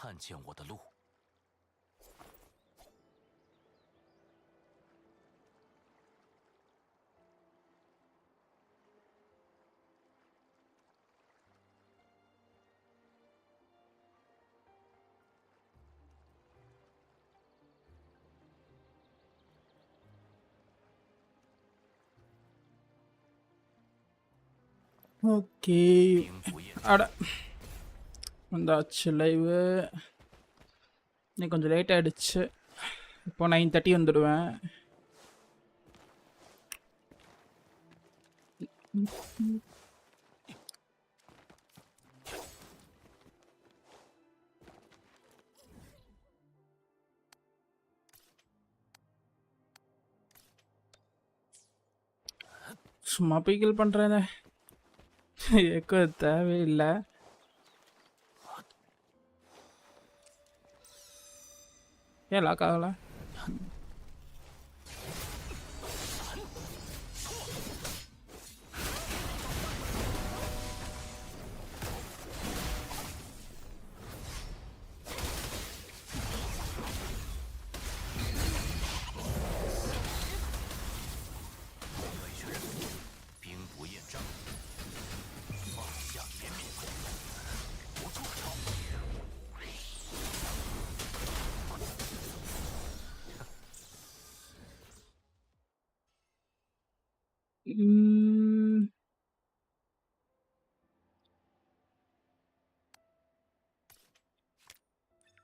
看见我的路。ஓகே அட வந்தாச்சு லைவு. இன்னைக்கு கொஞ்சம் லேட் ஆகிடுச்சு. இப்போ 9:30 வந்துடுவேன். சும்மா போய் கில் பண்ணுறேன். எக்கோ தேவையில்லை. ஏன் லாக் ஆகலை?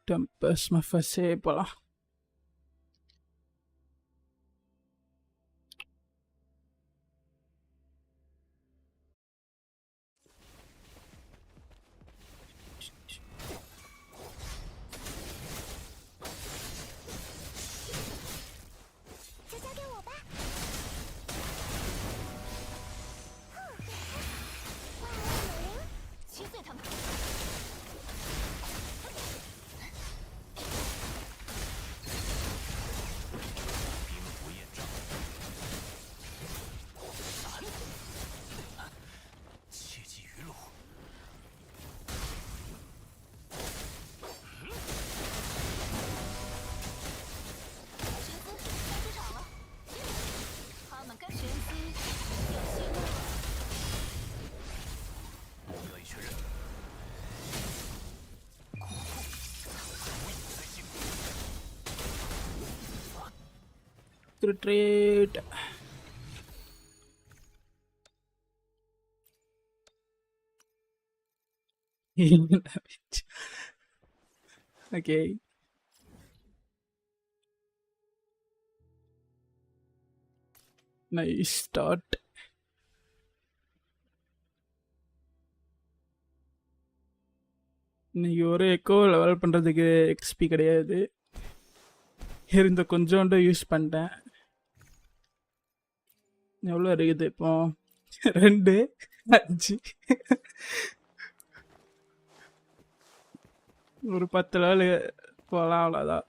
Tempest மஃபஸே போகலாம். Retreat. Okay. Nice start. இன்னைக்கு ஒரு எக்கோ லெவல் பண்ணுறதுக்கு எக்ஸ்பி கிடையாது. இருந்த கொஞ்சோண்டு யூஸ் பண்ணிட்டேன். எவ்வளோ இருக்குது இப்போ? 2, 5 ஒரு 10 லெவலு போகலாம், அவ்வளோதான்.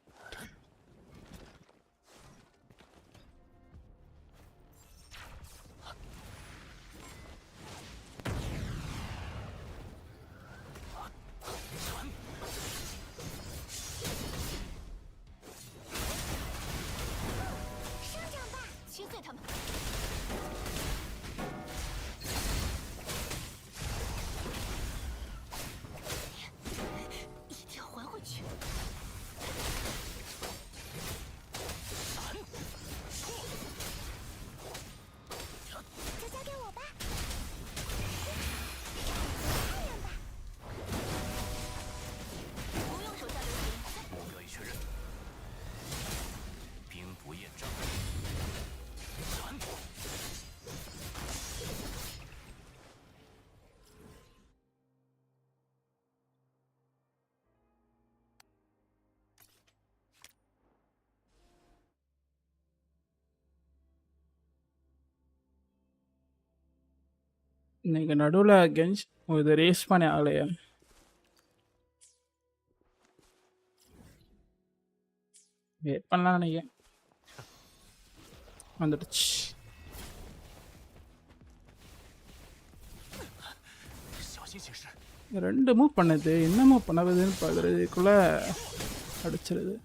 இன்னைக்கு நடுவில் கென்ஷ் இது ரேஸ் பண்ணி ஆகலையா? வெயிட் பண்ணலாம் நினைக்கிறேன். வந்துடுச்சு. 2 மூவ் பண்ணுது, என்ன மூவ் பண்ணாதுன்னு பார்க்குறதுக்குள்ள அடிச்சிருது.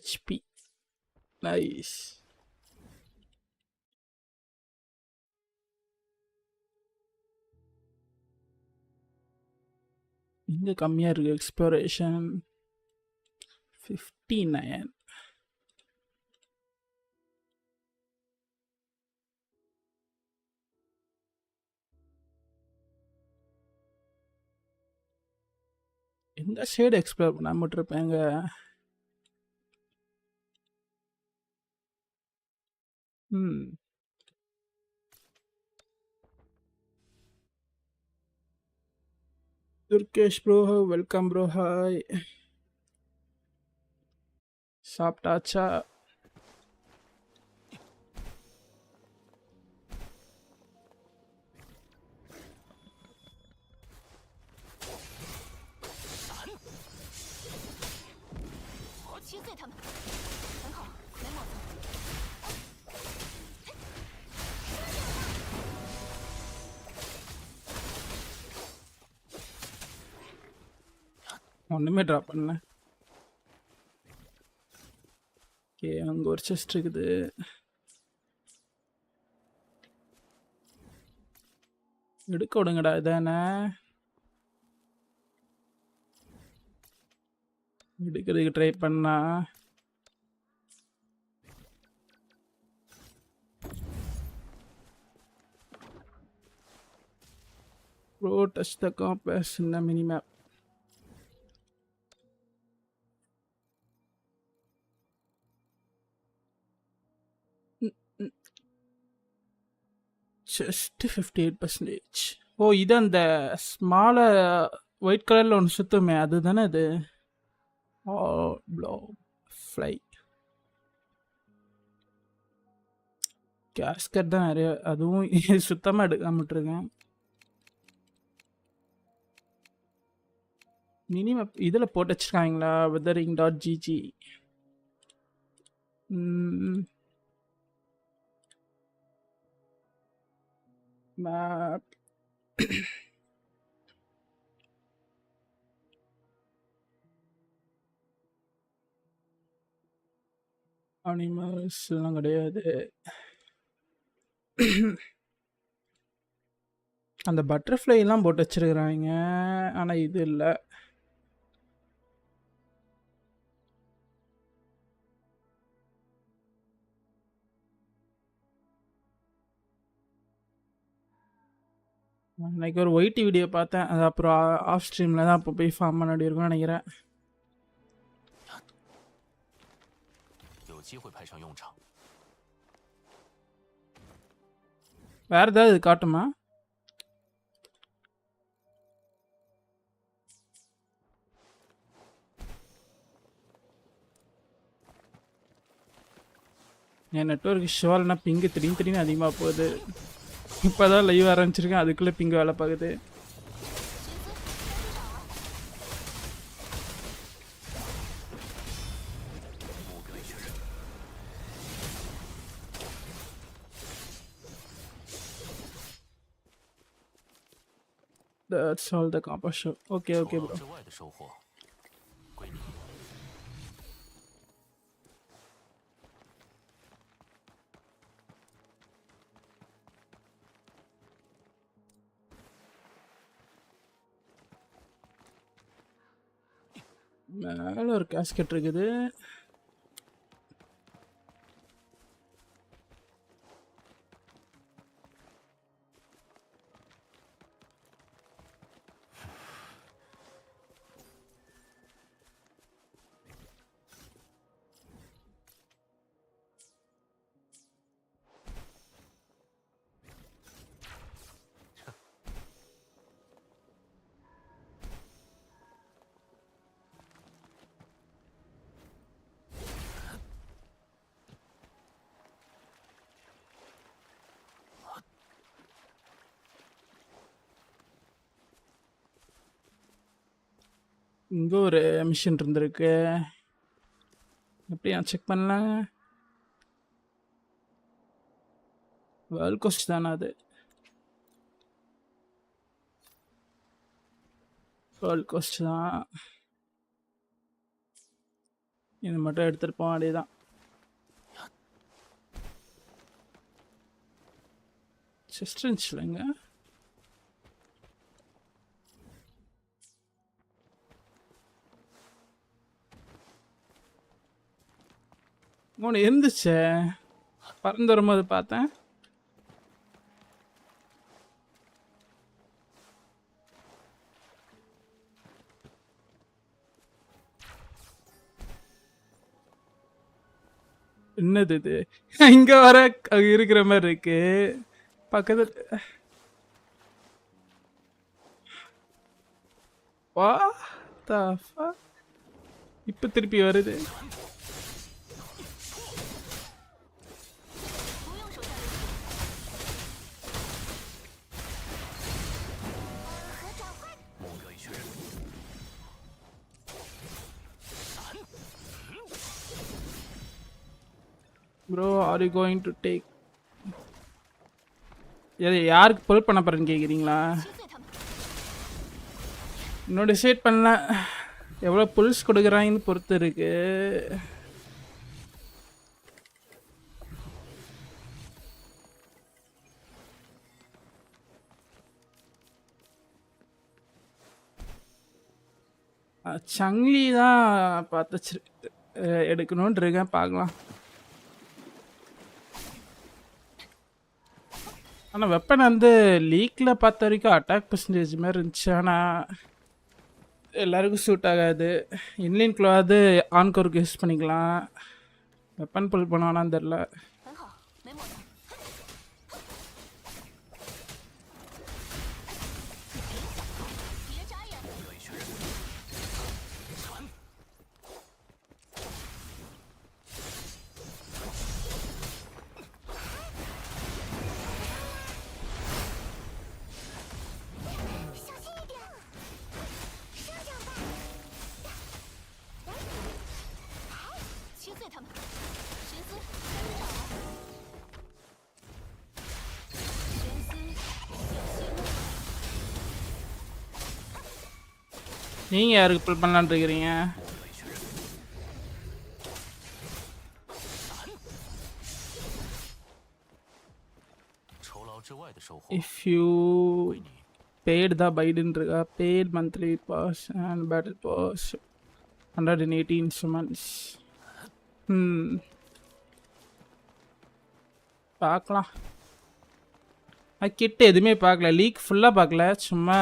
HP nice. இங்கே கம்மியாக இருக்குது எக்ஸ்ப்ளோரேஷன் 59. இந்த சைடு எக்ஸ்ப்ளோர் பண்ணாம இருப்பேங்க. Durgesh bro welcome bro. Hi, சாப்பிட்டாச்சா? ஒன்றுமே ட்ராப் பண்ணல. ஓகே, அங்கே ஒரு செஸ்ட் இருக்குது. எடுக்க விடுங்கடா. இதானே எடுக்கிறதுக்கு ட்ரை பண்ணா bro touch the compass in the mini map. Just 58%. ஓ, இது அந்த ஸ்மால ஒயிட் கலரில் ஒன்று சுற்றுமே அதுதானே அது? ப்ளோ ஃப்ளை கேஸ்கட் தான் நிறைய, அதுவும் சுத்தமாக எடுக்காமட்டிருக்கேன். மினி மேப் இதில் போட்டு வச்சுருக்காங்களா? wuthering.gg map. அனிமல்ஸ் எல்லாம் கிடையாது. அந்த பட்டர்ஃப்ளை எல்லாம் போட்டு வச்சிருக்கிறாங்க, ஆனால் இது இல்லை. அன்னைக்கு ஒரு ஒயிட்டி வீடியோ பார்த்தேன், அது அப்புறம் ஆஃப் ஸ்ட்ரீமில் தான் அப்போ போய் ஃபார்ம் பண்ண இருக்கும்னு நினைக்கிறேன். வேற ஏதாவது காட்டுமா? என் நெட்ஒர்க் இஷ்யூவால்னா பிங்கு திடீர்னு அதிகமாக போகுது. இப்போ தான் லைவ் ஆரம்பிச்சிருக்கேன், அதுக்குள்ளே பிங்கு வேலை பார்க்குது. That's all the compass show. Okay, okay, bro. மேலே ஒரு கேஸ்கெட் இருக்குது. இங்கே ஒரு மிஷின் இருந்திருக்கு. எப்படியா செக் பண்ணலாம்? வேர்ல்ட் கோஸ்ட் தானே அது? வேர்ல்ட் கோஸ்ட் தான். இது மட்டும் எடுத்துகிட்டு போக வேண்டியதான். செஸ்ட் இருந்துச்சுலங்க. ஒன்று இருந்துச்சே, பறந்து வரும்போது பார்த்தேன். என்னது இது? இங்கே வர இருக்கிற மாதிரி இருக்கு பக்கத்தில். வா இப்போ திருப்பி வருது. Bro are you going to take? யாருக்கு புல் பண்ண போறேன்னு கேட்குறீங்களா? இன்னும் டிசைட் பண்ணல. எவ்வளோ புல்ஸ் கொடுக்குறாங்கன்னு பொறுத்து இருக்கு. சங்லி தான் பார்த்து எடுக்கணும்னு இருக்கேன், பார்க்கலாம். ஆனால் வெப்பன் வந்து லீக்கில் பார்த்த வரைக்கும் அட்டாக் பர்சன்டேஜ் மாதிரி இருந்துச்சு. ஆனால் எல்லாருக்கும் சூட் ஆகாது. இன்லைன் க்ளோவாது ஆன்கோருக்கு யூஸ் பண்ணிக்கலாம். வெப்பன் புல் பண்ணுவானான்னு தெரில. நீங்கள் யாருக்கு புல் பண்ணலான்னு இருக்கிறீங்க? If you paid the Biden paid monthly pass and battle pass 118 instruments. பார்க்கலாம். கிட்ட எதுவுமே பார்க்கல, லீக் ஃபுல்லாக பார்க்கல, சும்மா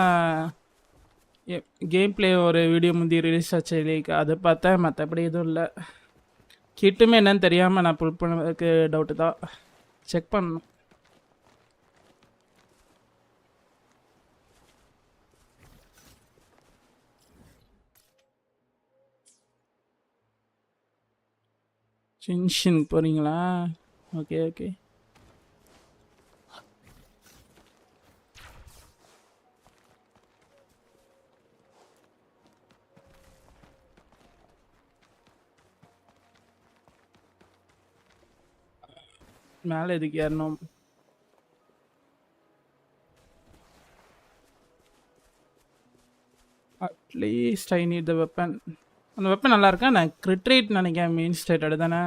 கேம் பிளே ஒரு வீடியோ முந்தி ரிலீஸ் ஆச்சு லீக், அதை பார்த்தேன். மற்றபடி எதுவும் இல்லை. கிட்டுமே என்னன்னு தெரியாமல் நான் புல் பண்ணதுக்கு டவுட்டு தான். செக் பண்ணணும். ஜென்ஷன் போகிறீங்களா? Okay okay. மேலே எதுக்கு ஏறணும்? At least I need the weapon. அந்த வெப்பன் நல்லா இருக்கா? நான் கிரிட் ரேட் நினைக்கிறேன் மெயின் ஸ்டேட்டட் தானே.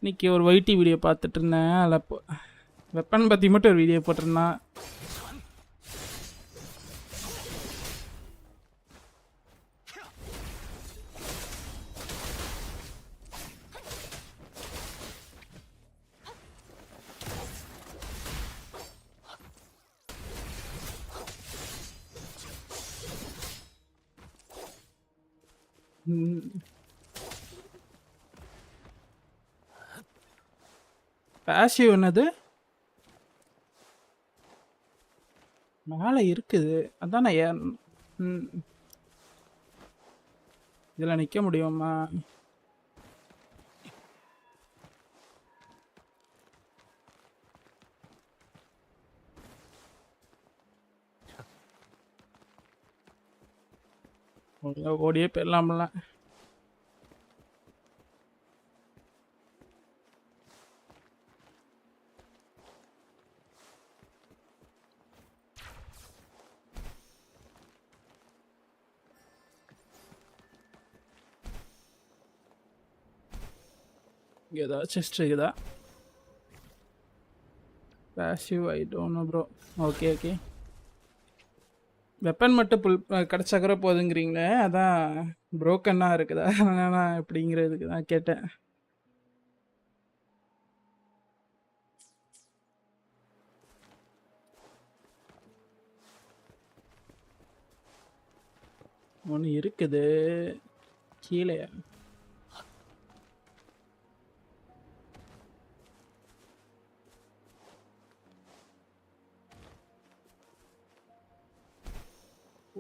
இன்னைக்கு ஒரு ஒய்டி வீடியோ பார்த்துட்டு இருந்தேன், அதில் வெப்பன் பற்றி மட்டும் ஒரு வீடியோ போட்டிருந்தான். பேசிவ் என்னது? மேலே இருக்குது, அதான் நான் ஏன் இதில் நிற்க முடியுமா? ஓடியே போயிடலாம்ல. இங்கே ஏதாவது செஸ்ட் இருக்குதா? Passive I don't know bro. Okay okay. Weapon மட்டும் கிடச்சாக்கிற போதுங்கிறீங்களே, அதான் ப்ரோக்கன்னாக இருக்குதா நான் எப்படிங்கிறதுக்கு தான் கேட்டேன். ஒன்று இருக்குது கீழே.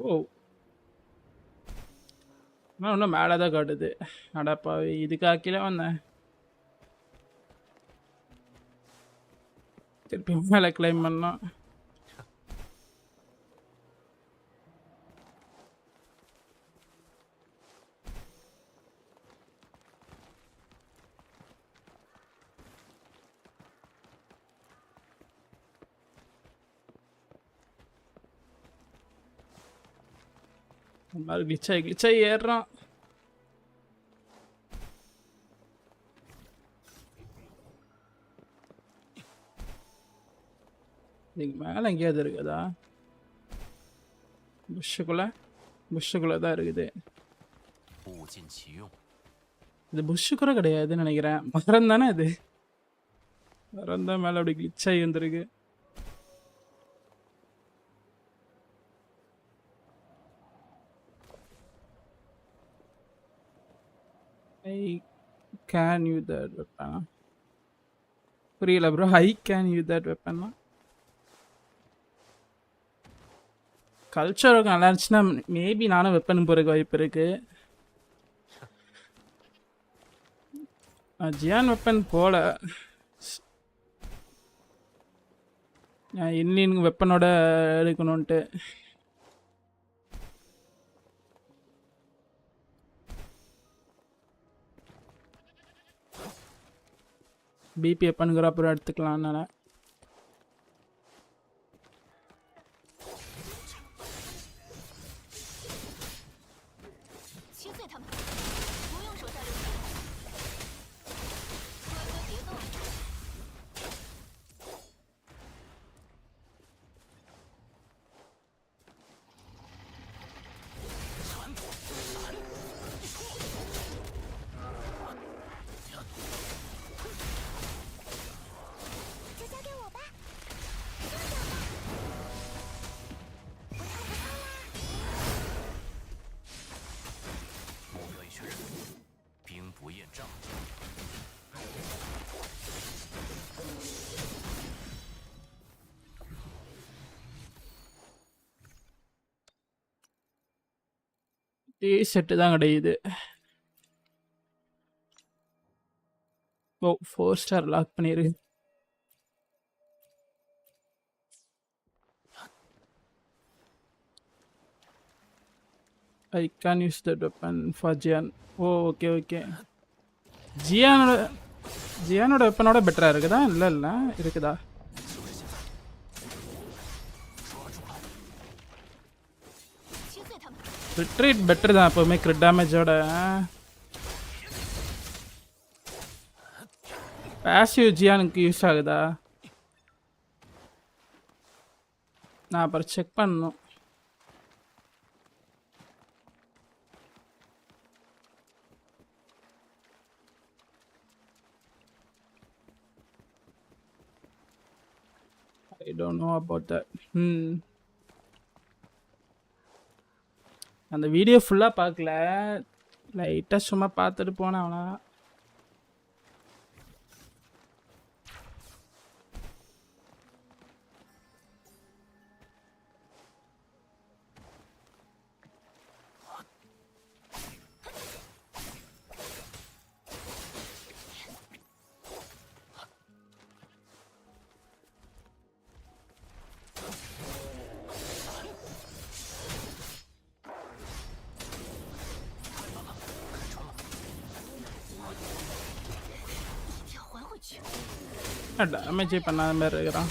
ஓ, நான் இன்னும் மேலே தான் காட்டுது. அடப்பாவி, இதுக்காக கீழே வந்தேன். திருப்பி மேலே கிளைம் பண்ணோம். கிளிச்சாய் ஏறுறான். இதுக்கு மேலே எங்கேயாவது இருக்குதா? புஷ்ஷுக்குள்ளே தான் இருக்குது. இது புஷ்ஷு கூட கிடையாதுன்னு நினைக்கிறேன். மரம் தானே இது. மரம் தான் மேலே அப்படி கிளிச்சாகி வந்துருக்கு. Can use that weapon. புரியல bro. I can use that weapon. கல்ச்சருக்கு நல்லா இருந்துச்சுன்னா மேபி நானும் வெப்பன் போகிறதுக்கு வாய்ப்பு இருக்கு. ஜியான் வெப்பன் போல இன்னின் வெப்பனோட எடுக்கணுன்ட்டு. பிபி வெப்பனுங்கிற அப்புறம் எடுத்துக்கலாம்னால. செட்டு தான் கிடையாது. ஓ, 4 ஸ்டார் லாக் பண்ணிரு. I can use that weapon for Jian. Oh okay okay. ஜியானோட வெப்பனோட பெட்டரா இருக்குதா? இல்லை இருக்குதா? ரிட்ரீட் பெட்டர் தான் எப்போவுமே கிரிட் டேமேஜோட. பேசிவ் ஜியானுக்கு யூஸ் ஆகுதா? நான் அப்புறம் செக் பண்ணணும். I don't know about that. அந்த வீடியோ ஃபுல்லாக பார்க்கல, லைட்டாக சும்மா பார்த்துட்டு போனேன் அவனா. டேமேஜே பண்ணாத மாதிரி இருக்கிறான்.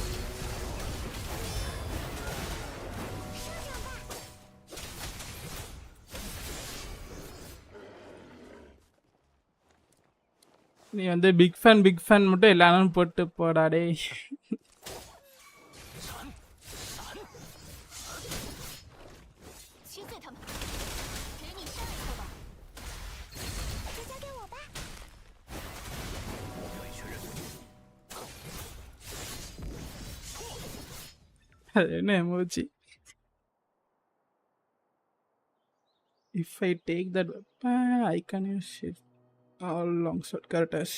நீ வந்து பிக் ஃபேன் மட்டும் எல்லாரும் போட்டு போடாடே. அது என்ன emoji? If I take that weapon, I can use it all longsword characters.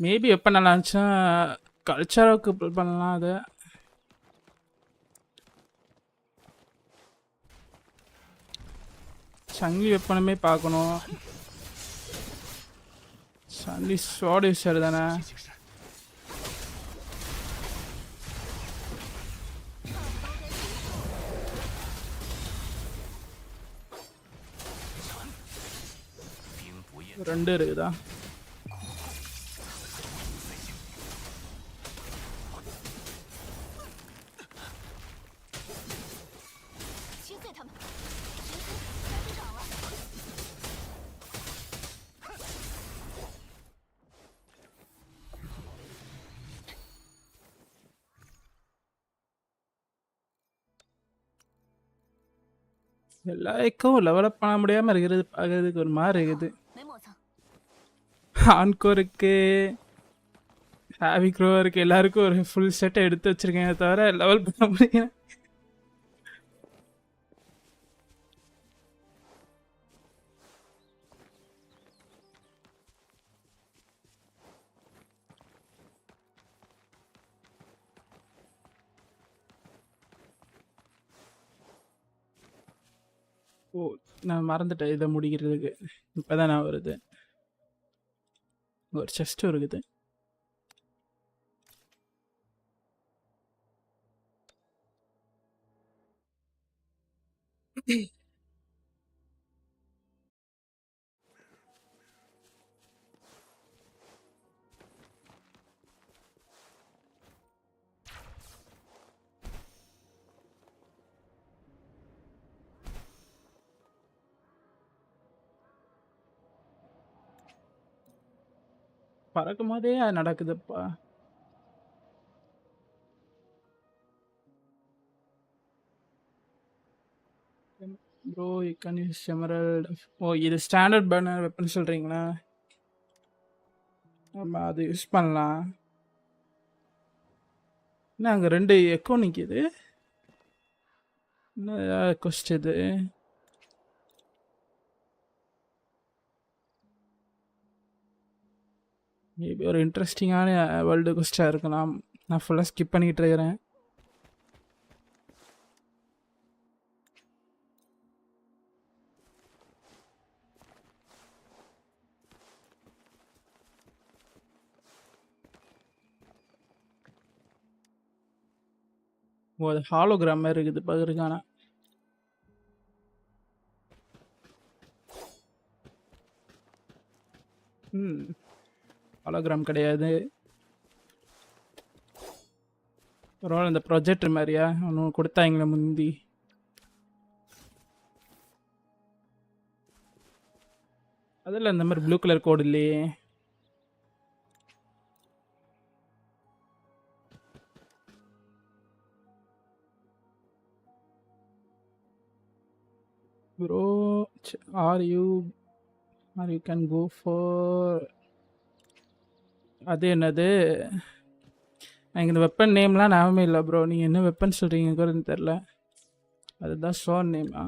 Maybe எப்போ நல்லா இருந்துச்சா கல்ச்சராவுக்கு பண்ணலாம். அதை சங்கி வெப்பனமே பார்க்கணும். சங்கி ஸ்வாட் யூஸர் தானே. ரெண்டு இருக்குதா? எல்லாருக்கும் லெவலப் பண்ண முடியாமல் இருக்கிறது பார்க்கறதுக்கு ஒரு மாதிரி இருக்குது. ஆன்கோருக்கு ஹாவிக்ரோருக்கு எல்லாருக்கும் ஒரு ஃபுல் செட்டை எடுத்து வச்சிருக்கேன், தவிர லெவல் பண்ண முடியும். ஓ, நான் மறந்துட்டேன் இதை முடிக்கிறதுக்கு. இப்போதான் நான் வருது. ஒரு செஸ்ட் இருக்குது. பறக்கும் போதே நடக்குதுப்பா. Bro you can use emerald. Oh, இது ஸ்டாண்டர்ட் பர்னர் வெப்பன் சொல்கிறீங்களா? ஆமாம், அது யூஸ் பண்ணலாம். என்ன அங்கே 2 எக்கோ நிற்கிது? என்ன கொஸ்ட் இது? மேபி ஒரு இன்ட்ரெஸ்டிங்கான வேர்ல்டு கொஸ்டாக இருக்கலாம். நான் ஃபுல்லாக ஸ்கிப் பண்ணிக்கிட்டு இருக்கிறேன். ஓ, அது ஹாலோகிராம் மாதிரி இருக்குது பார்க்குறதுக்கான. ஹாலோகிராம் கிடையாது. பரவாயில்ல, இந்த ப்ரொஜெக்டர் மாதிரியா ஒன்று கொடுத்தாங்களே முந்தி. அதில் இந்த மாதிரி ப்ளூ கலர் கோடு இல்லையே. Bro are you can go for அது என்னது? எனக்கு இந்த வெப்பன் நேம்லாம் ஞாபகமே இல்லை ப்ரோ. நீங்கள் என்ன வெப்பன் சொல்கிறீங்க கூட தெரில. அதுதான் ஸ்வாட் நேமா?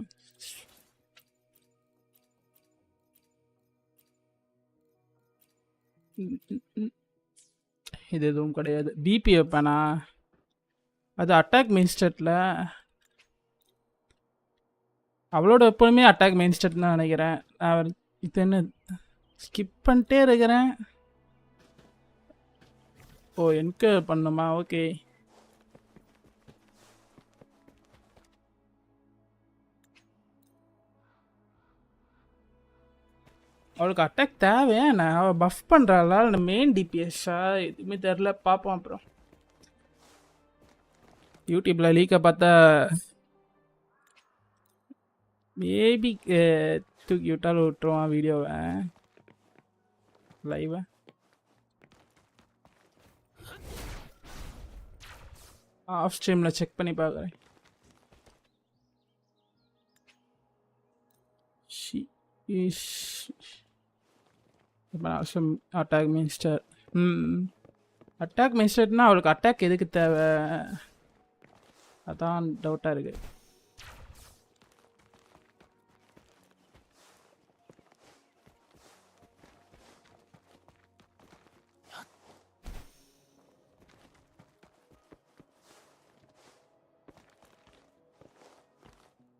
இது எதுவும் கிடையாது. பிபி வெப்பனா? அது அட்டாக் மெயின் ஸ்டேட்டில். அவளோட எப்பவுமே அட்டாக் மெயின் ஸ்டேட் தான் நினைக்கிறேன். நான் இது என்ன ஸ்கிப் பண்ணிட்டே இருக்கிறேன். ஓ, எனக்கு பண்ணுமா? ஓகே. அவளுக்கு அட்டாக் தேவையா நான் அவள் பஃப் பண்ணுறாளா இல்லை மெயின் டிபிஎஸ்ஸா எதுவுமே தெரில பார்ப்போம். அப்புறம் யூடியூப்பில் லீக்கை பார்த்தா மேபி தூக்கி விட்டாலும் விட்டுருவான் வீடியோவை லைவை. ஆஃப் ஸ்ட்ரீமில் செக் பண்ணி பார்க்குறேன். Attack minister. அட்டாக் மினிஸ்டர்னா அவளுக்கு அட்டாக் எதுக்கு தேவை அதான் டவுட்டாக இருக்கு.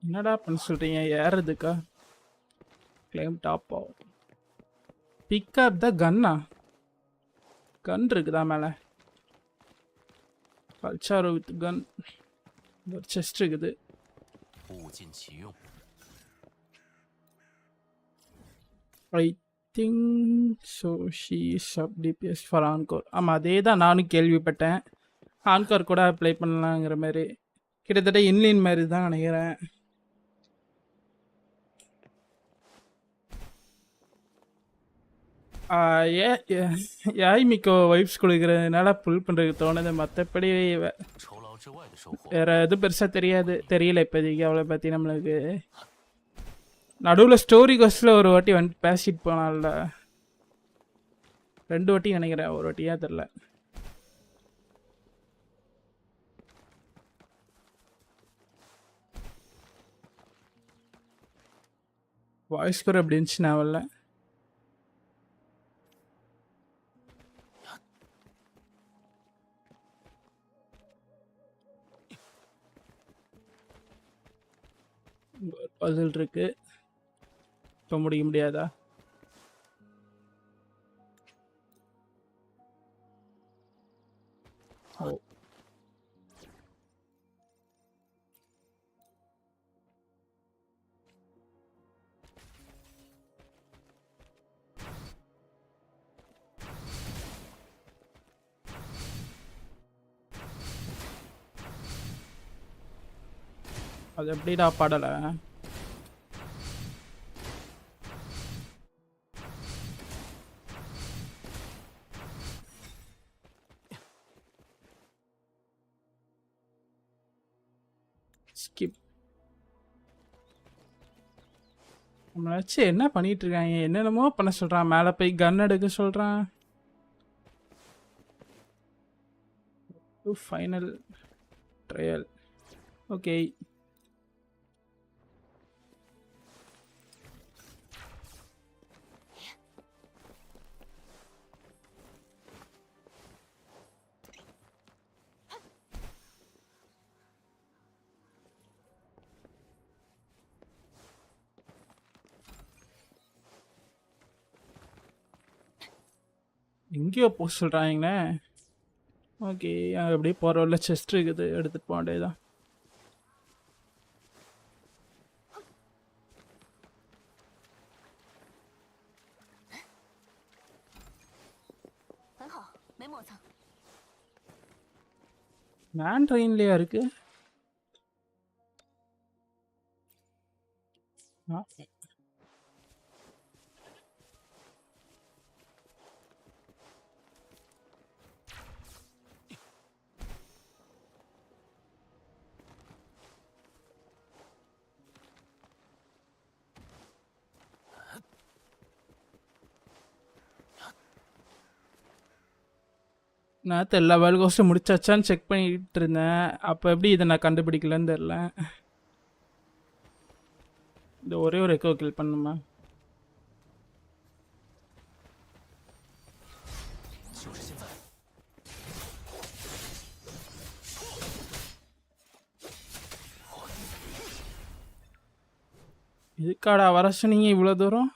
என்னடா பண்ண சொல்கிறீங்க ஏறதுக்கா? கிளைம் டாப் ஆகும். பிக்கப் த கன்னா கன் இருக்குதா மேலே? கல்ச்சாரோ வித் கன் ஒரு செஸ்ட் இருக்குது. I think so she sub DPS for encore. ஆமாம் அதே தான் நானும் கேள்விப்பட்டேன். ஆன்கோர் கூட அப்ளை பண்ணலாங்கிற மாதிரி கிட்டத்தட்ட இன்லைன் மாதிரி தான் நினைக்கிறேன். யாய்மிக்கோ வைப்ஸ் கொடுக்குறதுனால புல் பண்ணுறதுக்கு தோணுது. மற்றபடி வேறு எதுவும் பெருசாக தெரியல இப்போதைக்கு அவளை பற்றி நம்மளுக்கு. நடுவில் ஸ்டோரி கோஸ்டில் ஒரு வாட்டி வந்துட்டு பேசிட்டு போனால, 2 வாட்டி நினைக்கிறேன், ஒரு வாட்டியா தெரில. வாய்ஸ் கூட அப்படி இருந்துச்சு நாவல்ல. பசில் இருக்கு, இப்போ முடிக்க முடியாதா? ஓ அது எப்படிடா பாடலை? ஸ்கிப். நம்மளை வச்சு என்ன பண்ணிட்டு இருக்காங்க? என்னென்னமோ பண்ண சொல்கிறான். மேலே போய் கன் எடுக்க சொல்கிறான். Final trial. ஓகே எங்கேயோ போக சொல்கிறாங்கண்ணே. ஓகே அப்படியே போகிற உள்ள செஸ்ட் இருக்குது, எடுத்துகிட்டு போக வேண்டியதான். மேன் ட்ரெயின்லையா இருக்கு? நான் எல்லா வேர்ல்ட் கோஸ்ட்டும் முடிச்சாச்சான்னு செக் பண்ணிட்டு இருந்தேன். அப்போ எப்படி இதை நான் கண்டுபிடிக்கலன்னு தெரில. இந்த ஒரே ஒரு எக்கோ கில் பண்ணுமா? இதுக்காடா வர சொன்னீங்க இவ்வளோ தூரம்?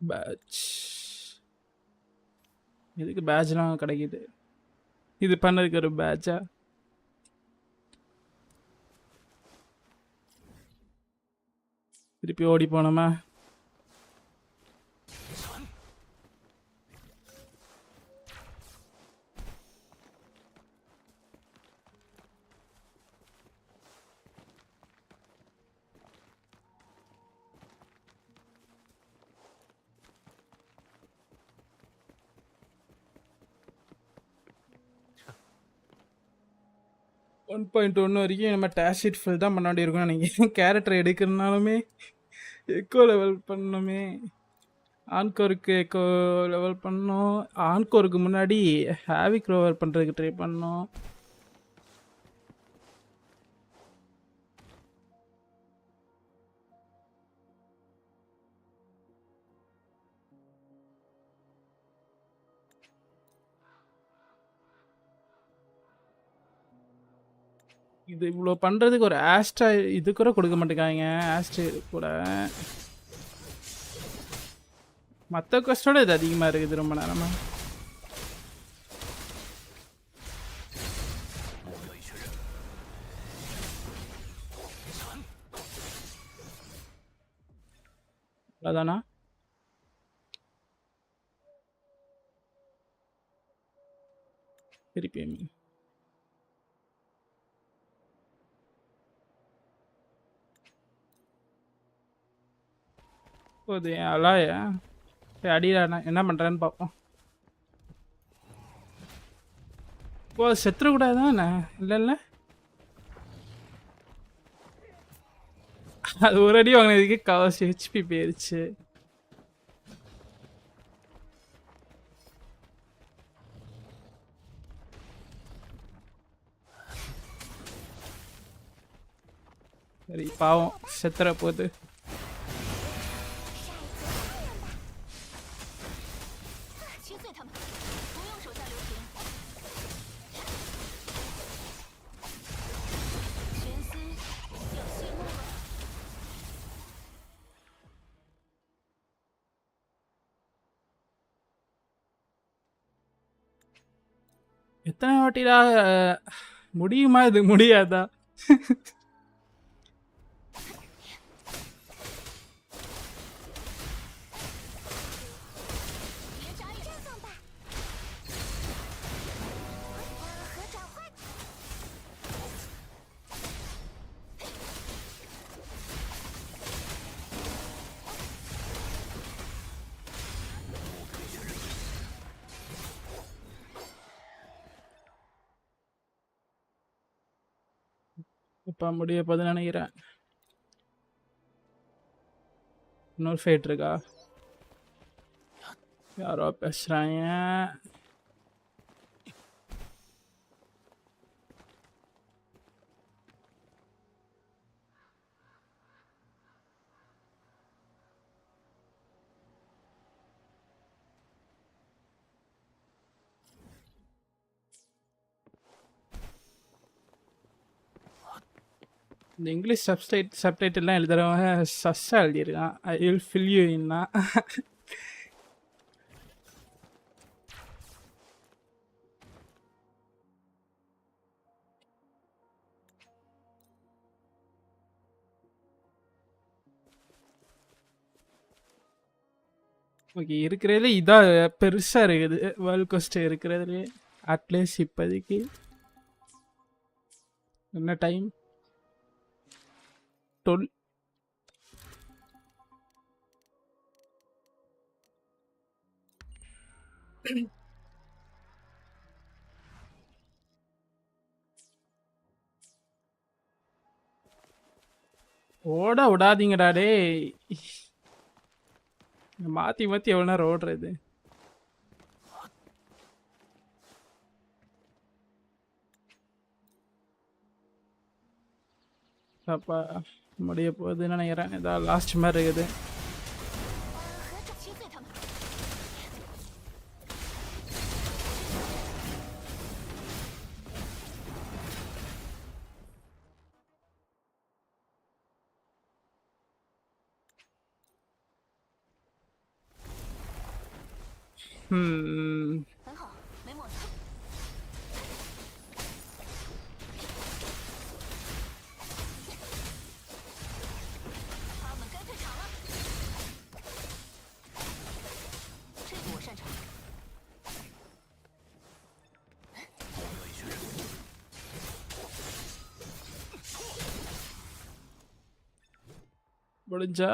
பேட்ச் இதுக்கு பேட்ச்லாம் கிடைக்கிது. இது பண்ணதுக்கு ஒரு பேட்சா? திருப்பி ஓடி போனோமா. ஒன் 1.1 வரைக்கும் நம்ம டேஷீட் ஃபில் தான் பண்ண வேண்டியிருக்கோம். நீங்கள் கேரக்டர் எடுக்கிறனாலுமே எக்கோ லெவல் பண்ணணுமே. ஆன்கோருக்கு எக்கோ லெவல் பண்ணோம். ஆன்கோருக்கு முன்னாடி ஹேவிக் ரோவர் பண்ணுறதுக்கு ட்ரை பண்ணோம். இது இவ்வளோ பண்ணுறதுக்கு ஒரு ஆஸ்ட்ரா இது கூட கொடுக்க மாட்டேங்காங்க. ஆஸ்ட்ரா கூட மற்ற கொஸ்டோட இது அதிகமாக இருக்குது ரொம்ப நேரமாக. அதானா திருப்பி போகுது அலாய அடிடா. என்ன பண்ணுறேன்னு பார்ப்போம். ஓ செத்துறக்கூடாதான் என்ன? இல்லை இல்லை, அது ஒரு அடி வாங்கினதுக்கு கவர்ஸ் ஹெச்பி போயிருச்சு. சரி பாவம் செத்துற போகுது. எத்தனை வாட்டிடா முடியுமா? இது முடியாதா? இப்போ முடிய போதுன்னு நினைக்கிறேன். இன்னொரு ஃபைட் இருக்கா? யாரோ பேசுகிறாங்க. இந்த இங்கிலீஷ் சப்டைட்டில்லாம் எழுதுறவங்க சஸ்ஸாக எழுதியிருக்கான். I will fill you in. Okay, இருக்கிறதுல இதான் பெருசாக இருக்குது வேர்ல்ட் கோஸ்ட் இருக்கிறதுலே. அட்லீஸ்ட் இப்போதைக்கு என்ன டைம் 12. ஓட விடாதீங்கடா டே. மாற்றி மாற்றி எவ்வளோ நேரம் ஓடுறது? அப்பா முடிய போகுதுன்னு நினைக்கிறேன். ஏதாவது லாஸ்ட் மாதிரி இருக்குது. முடிஞ்சா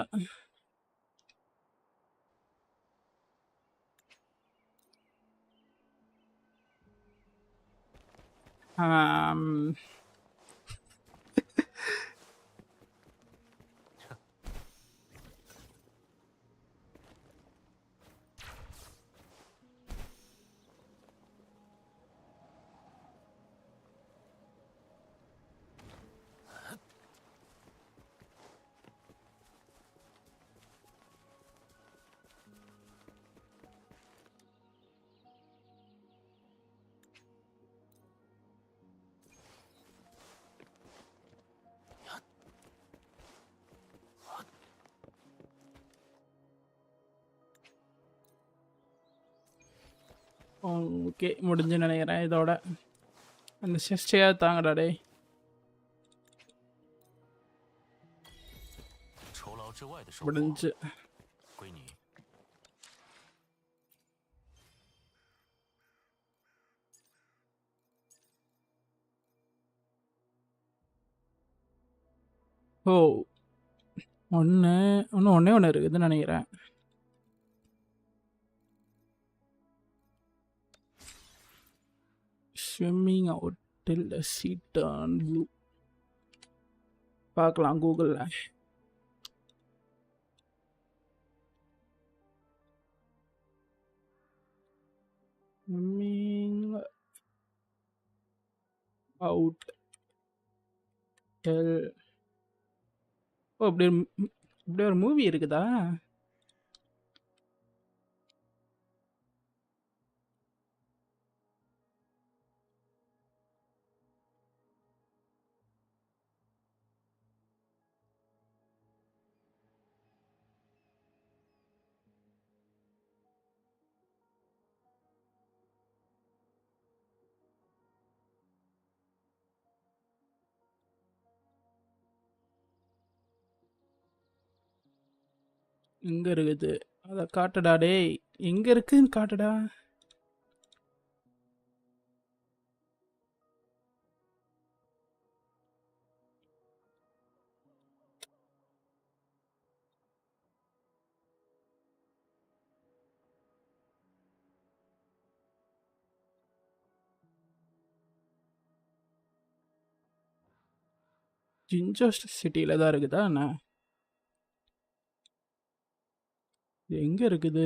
ஓகே முடிஞ்சு நினைக்கிறேன். இதோட அந்த செஸ்டையாக தாங்கடா டே. முடிஞ்சு ஓ ஒன்றே ஒன்று இருக்குதுன்னு நினைக்கிறேன். ஸ்விம்மிங் அவுட் டில் த சீட் டர்ன் ப்ளூ. பார்க்கலாம் கூகுளில். Swimming out del. ஓ இப்படி ஒரு மூவி இருக்குதா? எங்க இருக்குது அதை காட்டுடா டேய். எங்க இருக்குன்னு காட்டுடா. ஜிஞ்சர் சிட்டியில் தான் இருக்குதா என்ன? எங்க இருக்குது?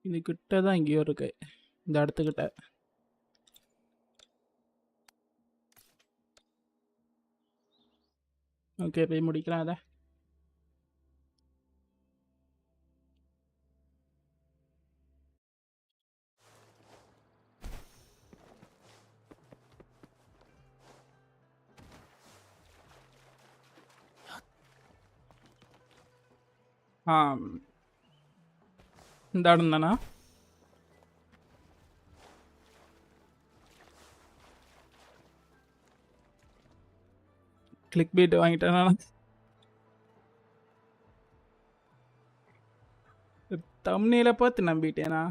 இது கிட்ட தான் எங்கேயோ இருக்கு, இந்த இடத்துக்கிட்ட. ஓகே போய் முடிக்கலாம் அதை. இந்த இடம் தானா? Click beat வாங்கிட்டேனா? தம்ப்நெயில பார்த்து நம்பிட்டேனா?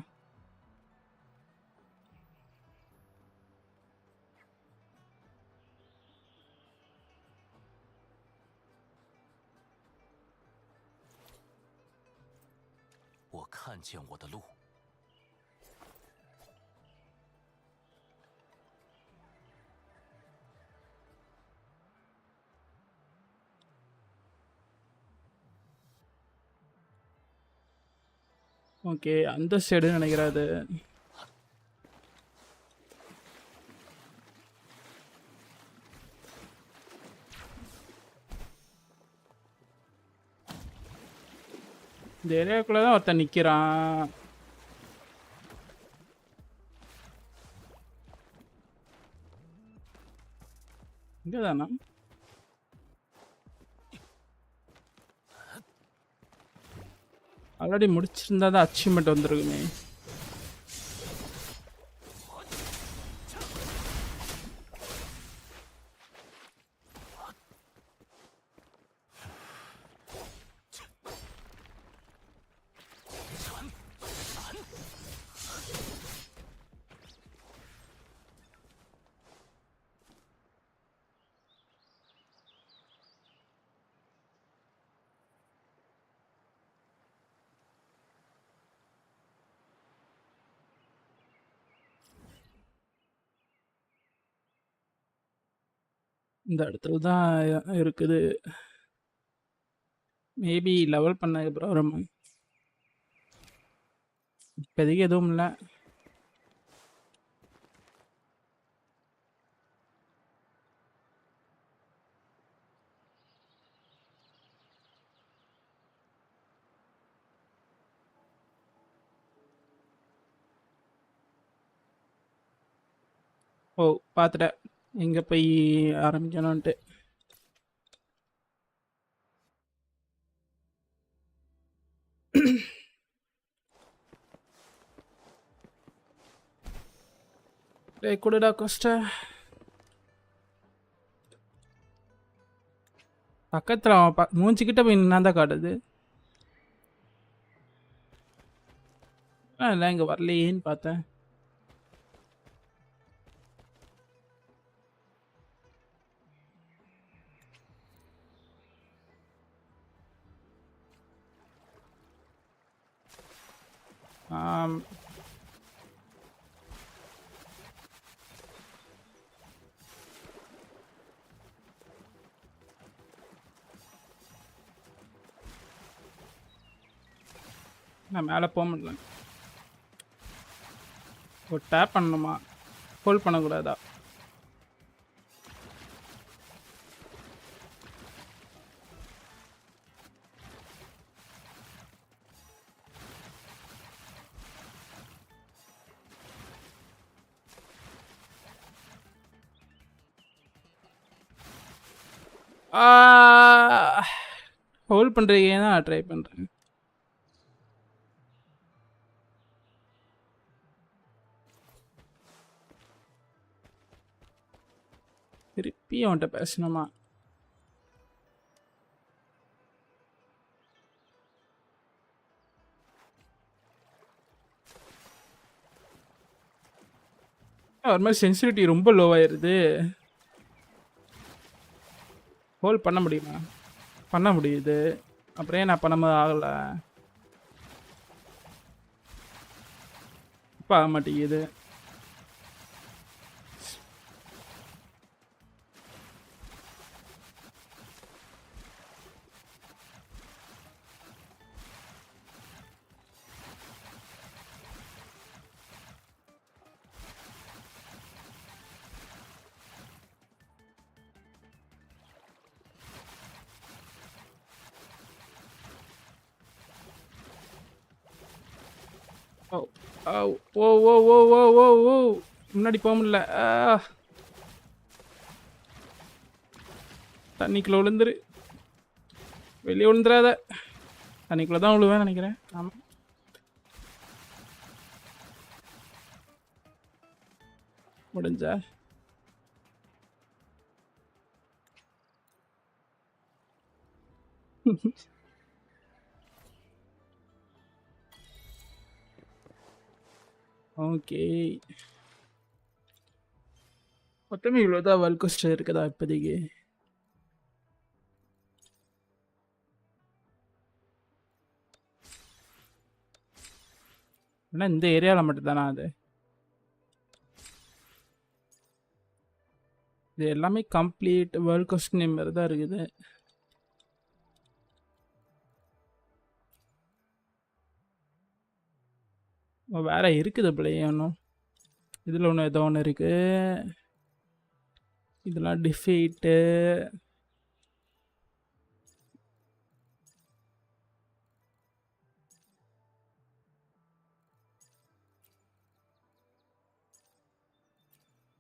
ஓகே அந்த சைடு நினைக்கிறாது. இந்த ஏரியாவுக்குள்ள தான் ஒருத்தன் நிற்கிறான். இங்கே தானா? ஆல்ரெடி முடிச்சிருந்தா தான் அச்சீவ்மெண்ட் வந்துருக்குமே. இந்த இடத்துல தான் இருக்குது. மேபி லெவல் பண்ணதுக்கப்புறம் வரும். இப்போதைக்கு எதுவும் இல்லை. ஓ பார்த்துட்டேன் எங்கே போய் ஆரம்பிக்கணும்ன்ட்டு. டேய் கொடுடா கொஸ்ட. பக்கத்தில் அவன் மூஞ்சிக்கிட்ட போய் நின்னா தான் காட்டுது. இல்லை இங்கே வரலையேன்னு பார்த்தேன். நான் மேலே போக முடியல. ஒரு டேப் பண்ணணுமா? ஹோல்ட் பண்ணக்கூடாதா? ஹோல்ட் பண்ணுறீங்க தான் ட்ரை பண்ணுறேன். திருப்பி அவன்கிட்ட பேசணுமா? ஒரு மாதிரி சென்சிட்டிவிட்டி ரொம்ப லோவாயிருது. ஹோல்ட் பண்ண முடியுமா? பண்ண முடியுது. அப்புறம் ஏன் நான் பண்ணாமல் ஆகலை? இப்போ ஆக மாட்டேங்குது. ஓ ஓ ஓ ஓ ஓ ஓ ஓ முன்னாடி போக முடியல. தண்ணிக்குள்ள விழுந்துரு. வெளியே விழுந்துடாத. தண்ணிக்குள்ள தான் விழுவேன் நினைக்கிறேன். ஆமாம் முடிஞ்சா. ஓகே மொத்தமே இவ்வளோதான் வேர்ல்ட் கோஸ்டர் இருக்குதா இப்போதைக்கு? ஆனால் இந்த ஏரியாவில் மட்டும்தானா அது? இது எல்லாமே கம்ப்ளீட் வேர்ல்ட் கோஸ்ட் நேம் மாதிரி தான் இருக்குது. வேற இருக்குது பிள்ளைய ஒன்றும். இதில் ஒன்று ஏதோ ஒன்று இருக்கு. இதெல்லாம் டிஃபீட்டு.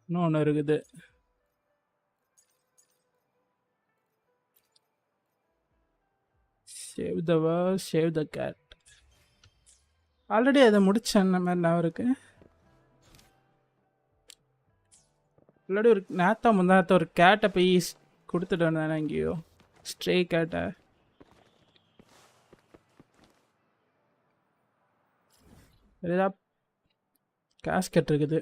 இன்னும் ஒன்று இருக்குது. Save the world save the cat. Already அதை முடித்தேன். அந்த மாதிரி நான் இருக்கு. ஆல்ரெடி ஒரு நேத்தா முந்தாத்த ஒரு கேட்டை போய் கொடுத்துட்டு வந்தேன் எங்கேயோ. ஸ்ட்ரே கேட்டை. ஏதா கேஸ்கெட் இருக்குது.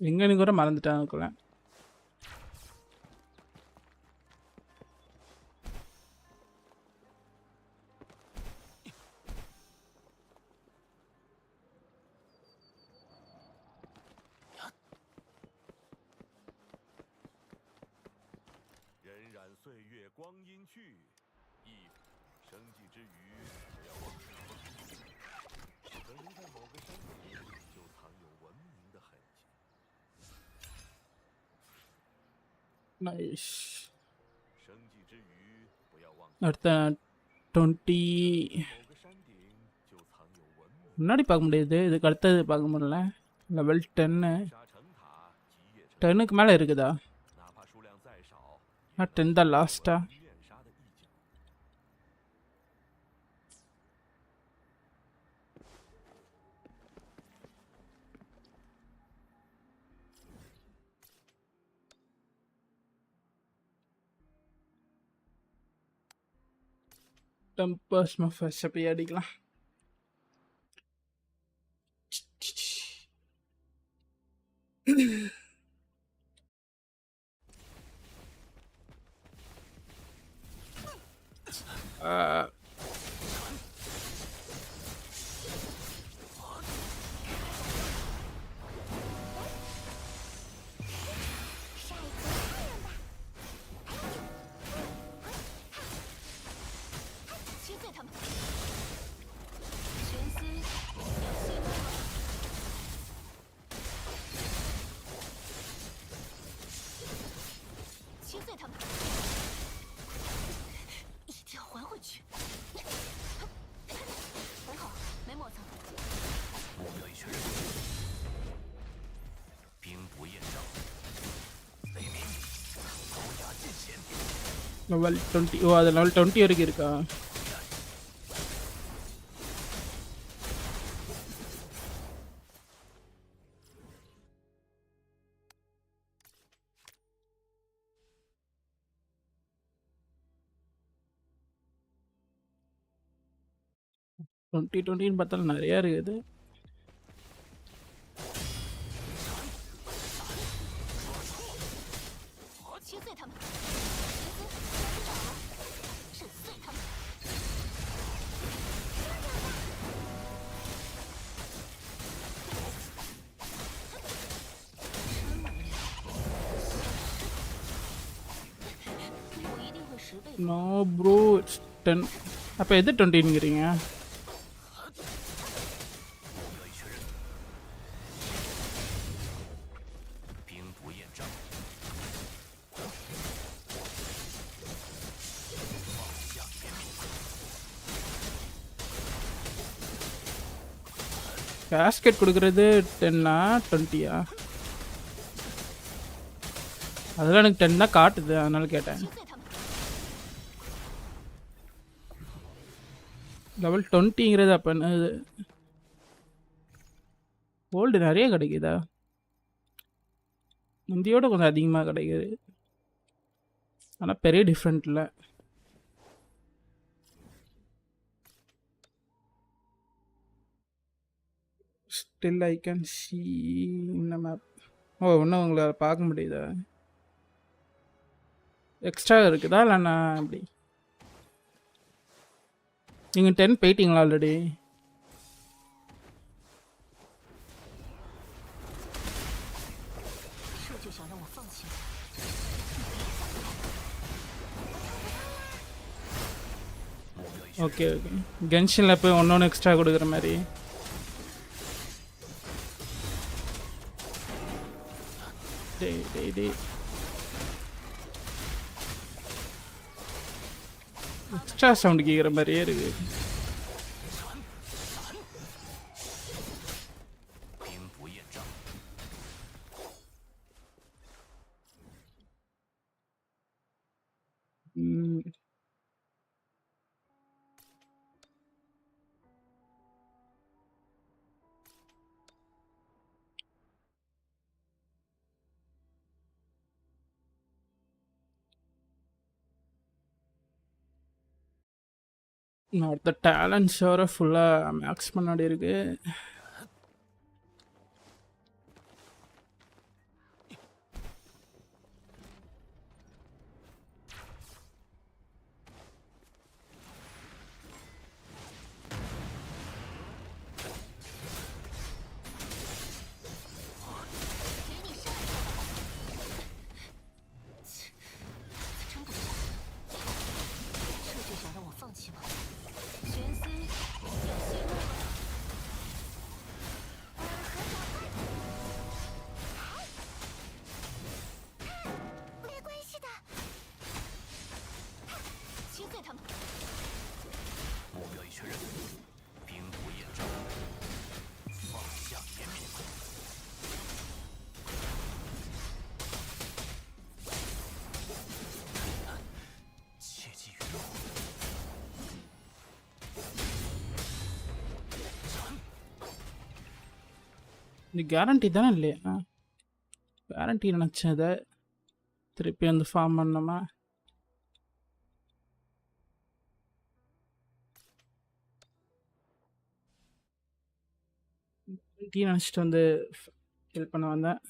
எங்கன்னு கூட மறந்துட்டேன் அதுக்குள்ள. நைஸ். அடுத்த 20 முன்னாடி பார்க்க முடியுது, இதுக்கு அடுத்தது பார்க்க முடியல. லெவல் 10 10க்கு மேலே இருக்குதா? 10 தான் லாஸ்டா? டெம்பர்ஸ் மஃபர்ஸை போய் அடிக்கலாம். லெவல் 20. ஓ, அது லெவல் 20 வரைக்கும் இருக்கா? டுவெண்ட்டி டுவெண்ட்டின்னு பார்த்தாலும் நிறையா இருக்குது. No bro, it's 10. அப்போ எது 20ங்கிறீங்க? கேஸ்கெட் கொடுக்குறது 10ஆ 20ஆ? அதெல்லாம் எனக்கு 10 தான் காட்டுது, அதனால கேட்டேன். லெவல் 20ங்கிறது அப்போ என்னது? கோல்டு நிறைய கிடைக்குதா? இந்தியோட கொஞ்சம் அதிகமாக கிடைக்குது, ஆனால் பெரிய டிஃப்ரெண்ட் இல்லை. ஸ்டில் ஐ கேன் சி இந்த மேப். ஓ, இன்னும் உங்களை பார்க்க முடியுதா? எக்ஸ்ட்ரா இருக்குதா இல்லைண்ணா எப்படி? நீங்கள் 10 போயிட்டீங்களா ஆல்ரெடி? Okay okay. கென்ஷனில் போய் ஒன்று எக்ஸ்ட்ரா கொடுக்குற மாதிரி. டேய் டேய் டேய், எக்ஸ்ட்ரா சவுண்டு கேட்குற மாதிரியே இருக்கு. அடுத்த டேலண்ட் ஷோரை ஃபுல்லாக மேக்ஸ் முன்னாடி இருக்கு. 确认，兵不厌诈，放下天命。切记鱼肉。இது கேரண்டி தானே இல்லையா? கேரண்டி நினச்சேன் இதை திருப்பி வந்து ஃபார்ம் பண்ணோமா? டீ நினச்சிட்டு வந்து ஹெல்ப் பண்ண வந்தேன்.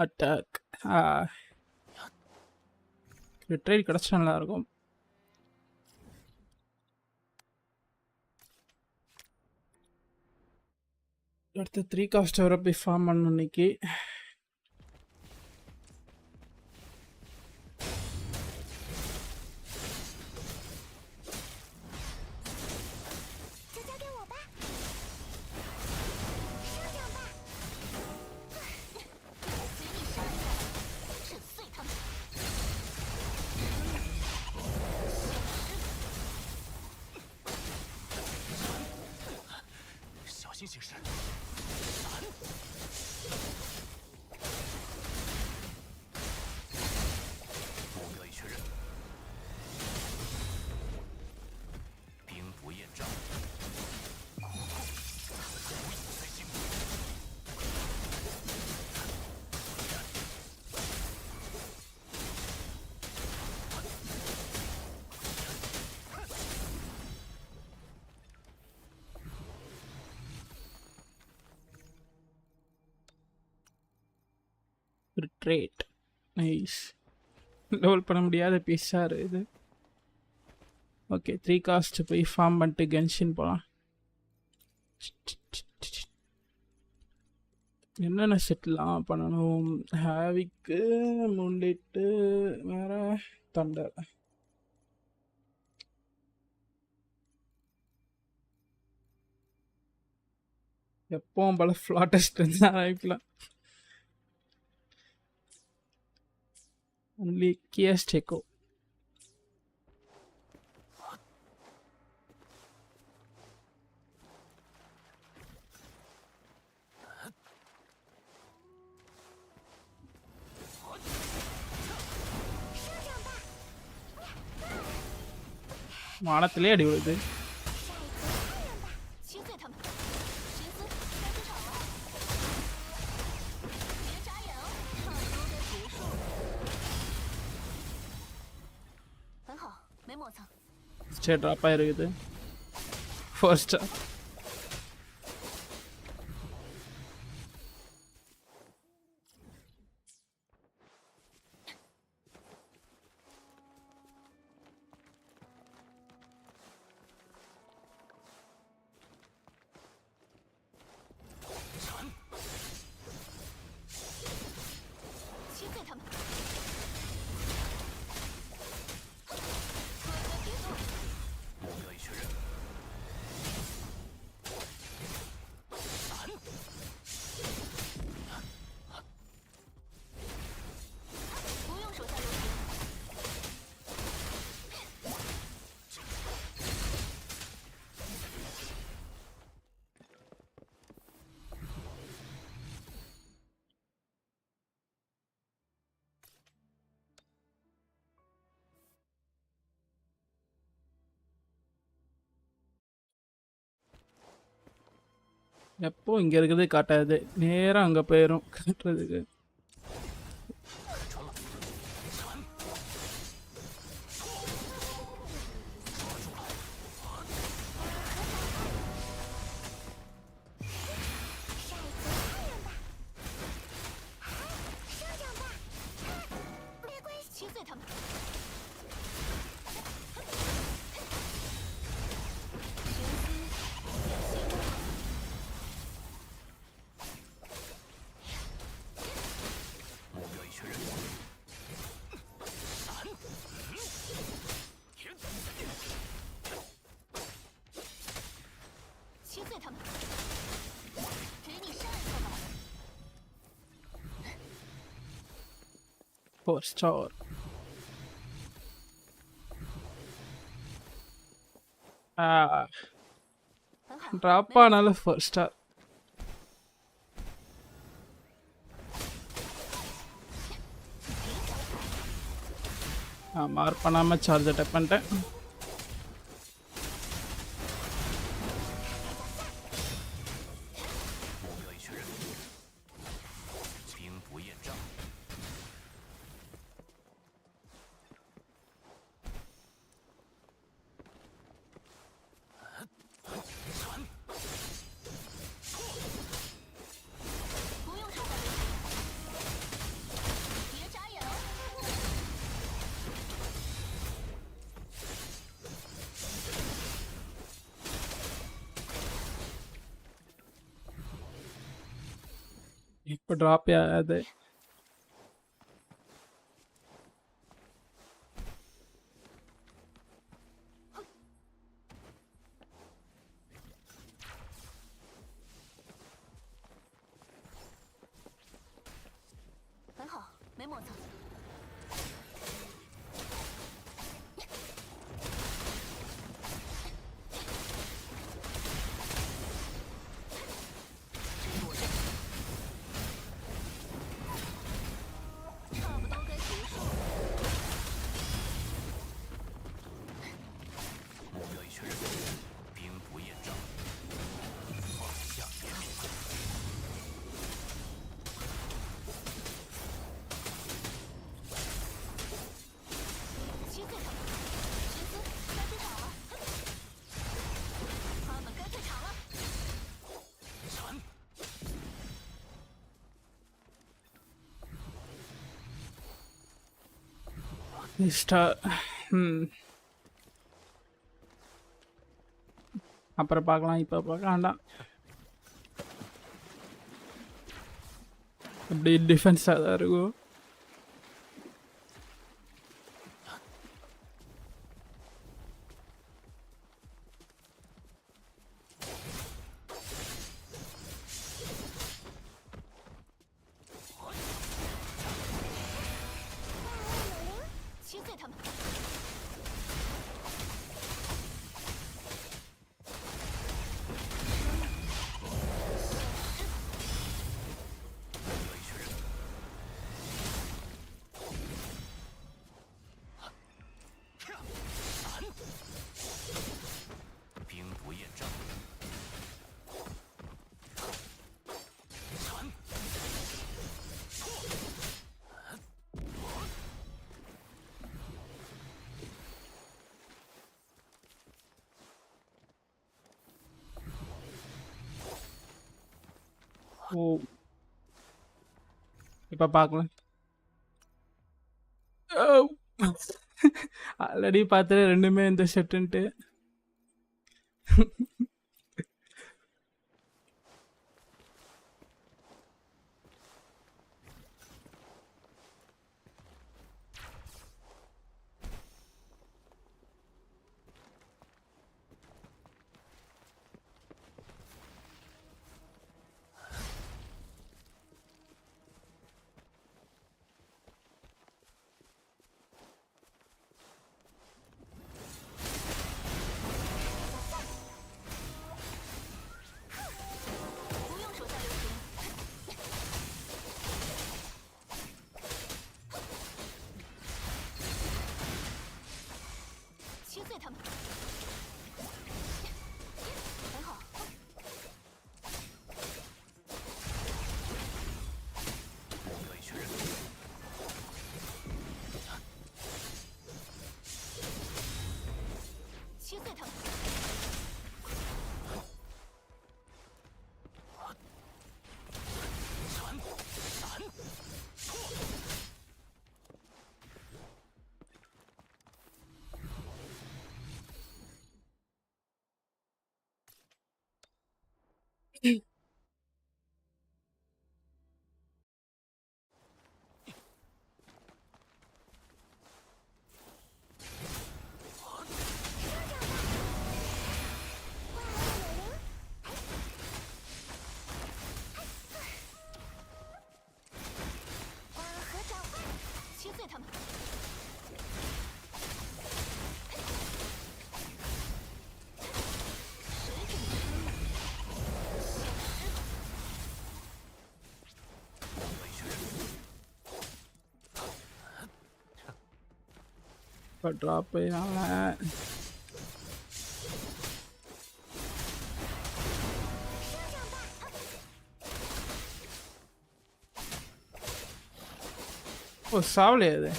அட்டாக் ட்ரேட் கிடச்சா நல்லாயிருக்கும். அடுத்து 3 காஸ்ட் வர போய் ஃபார்ம் பண்ணணும் இன்னைக்கு.小心行事。目标已确认，兵不厌诈，苦痛无以才行。ட்ரேட் நைஸ். லெவல் பண்ண முடியாத பீஸாக இது. ஓகே 3 காஸ்ட் போய் ஃபார்ம் பண்ணிட்டு கென்ஷின் போகலாம். என்னென்ன செட்லாம் பண்ணணும்? ஹேவிக்கு, மூன்லைட்டு, வேறு தண்டர். எப்பவும் போல ஃப்ளாட்டஸ்ட் இருந்தால் ஆரம்பிக்கலாம். Only Kiasteko. வானத்திலே அடி விழுது. ஸ்டே ட்ராப் ஆகிருக்குது. ஃபர்ஸ்ட் எப்போ இங்கே இருக்கிறதே காட்டாது, நேராக அங்கே போயிடும் காட்டுறதுக்கு.4 star. ட்ராப் ஆனாலும் 4 star. மார்க் பண்ணாமல் சார்ஜ் அட்டாக் பண்ணிட்டேன். இப்போ ட்ராப் ஆகாது. அப்புறம் பார்க்கலாம், இப்போ பார்க்க வேண்டாம். அப்படி டிஃபென்ஸாக தான் இருக்கும். ஓ, இப்போ பார்க்கலாம். ஆல்ரெடி பார்த்துட்டு ரெண்டுமே இந்த செட்டுன்ட்டு. இப்போ ட்ராப் ஆகலாம். ஓ சாவலையே அது.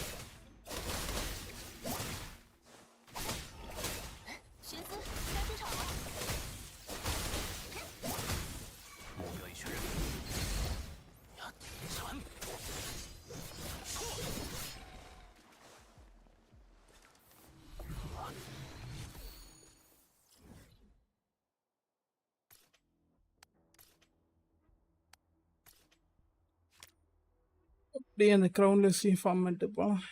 அப்படியே அந்த க்ரௌண்ட்லெஸ்ஸையும் ஃபார்ம் பண்ணிட்டு போகலாம்.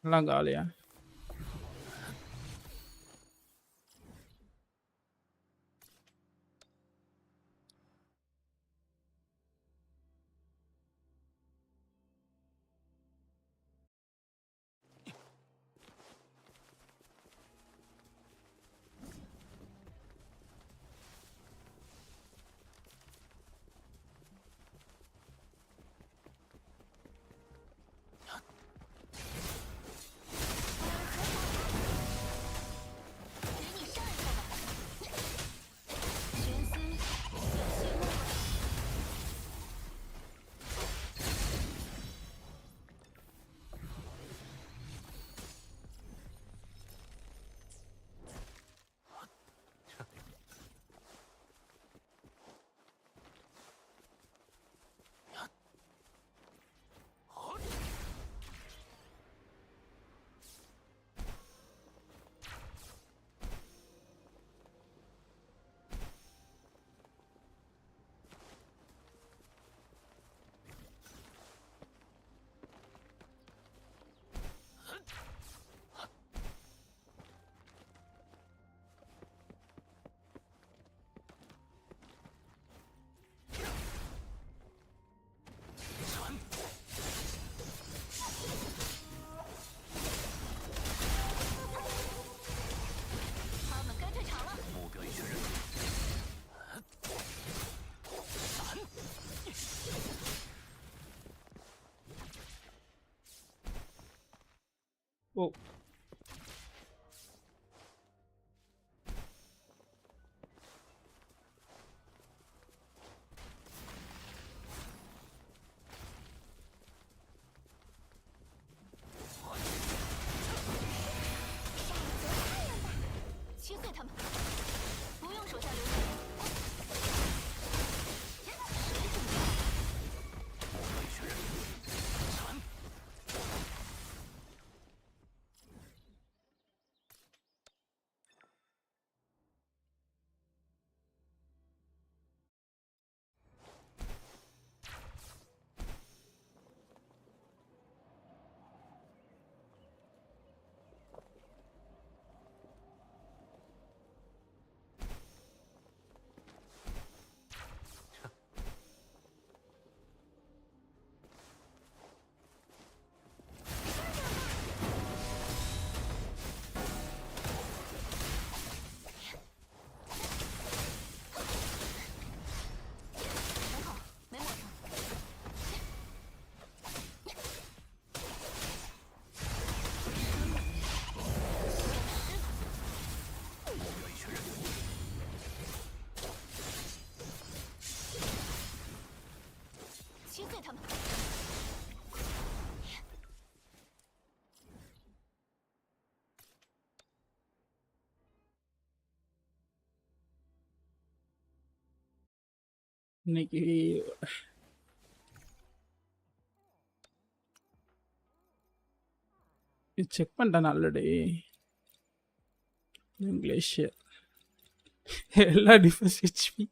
எல்லாம் காலியா? ஓ இன்னைக்கு செக் பண்ணிட்டேன் ஆல்ரெடி. இங்கிலீஷ் எல்லா டிஃபென்ஸ் ஹெச்பி.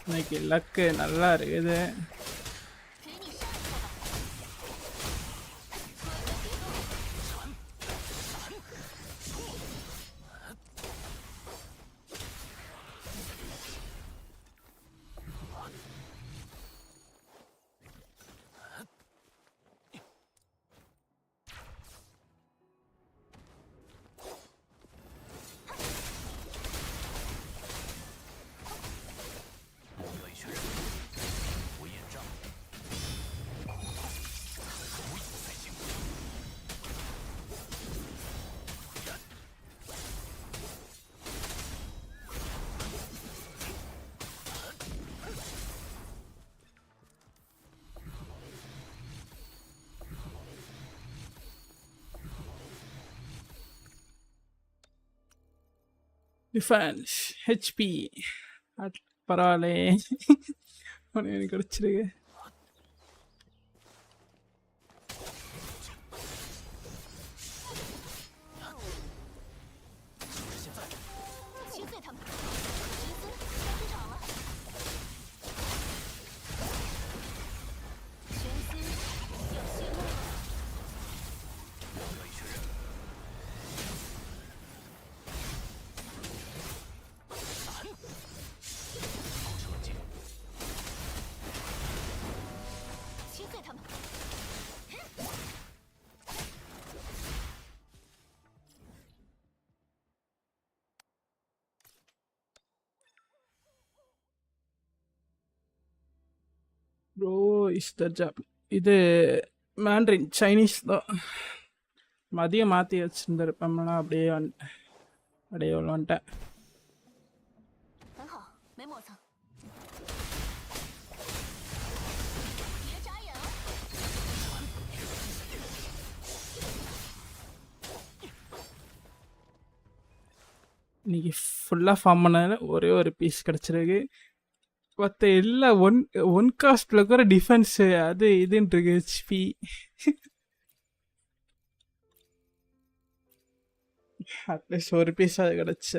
இன்னைக்கு லக்கு நல்லா இருக்குது. டிஃபென்ஸ் ஹெச்பி பரவாயில்லே. ஒன்று எனக்கு கிடச்சிருக்கு. Bro is the job. இது மேண்ட்ரின் சைனீஸ் தான். மதியம் மாற்றி வச்சுருந்துருப்பேன்னா அப்படியே அப்படியே வந்துட்டேன். இன்னைக்கு ஃபுல்லாக ஃபார்ம் பண்ணதில் ஒரே ஒரு பீஸ் கிடச்சிருக்கு. மற்ற எல்லாம் ஒன் காஸ்ட்டில் கூட டிஃபென்ஸு அது இதுன்னு இருக்கு ஹெச்பி. அட்லீஸ்ட் ஒரு பீஸ் அது கிடச்ச.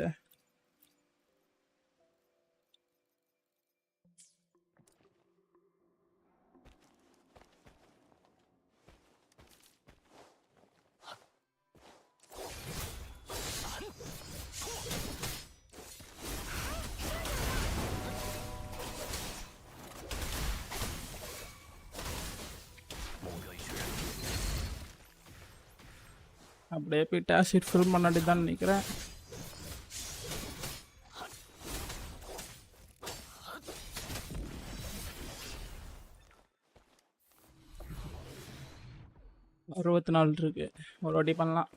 அப்படியே போயிட்டு ஆசிட் ஃபில் பண்ணாடி தான் நினைக்கிறேன். அறுபத்தி 4 இருக்கு. ஒரு வாட்டி பண்ணலாம்.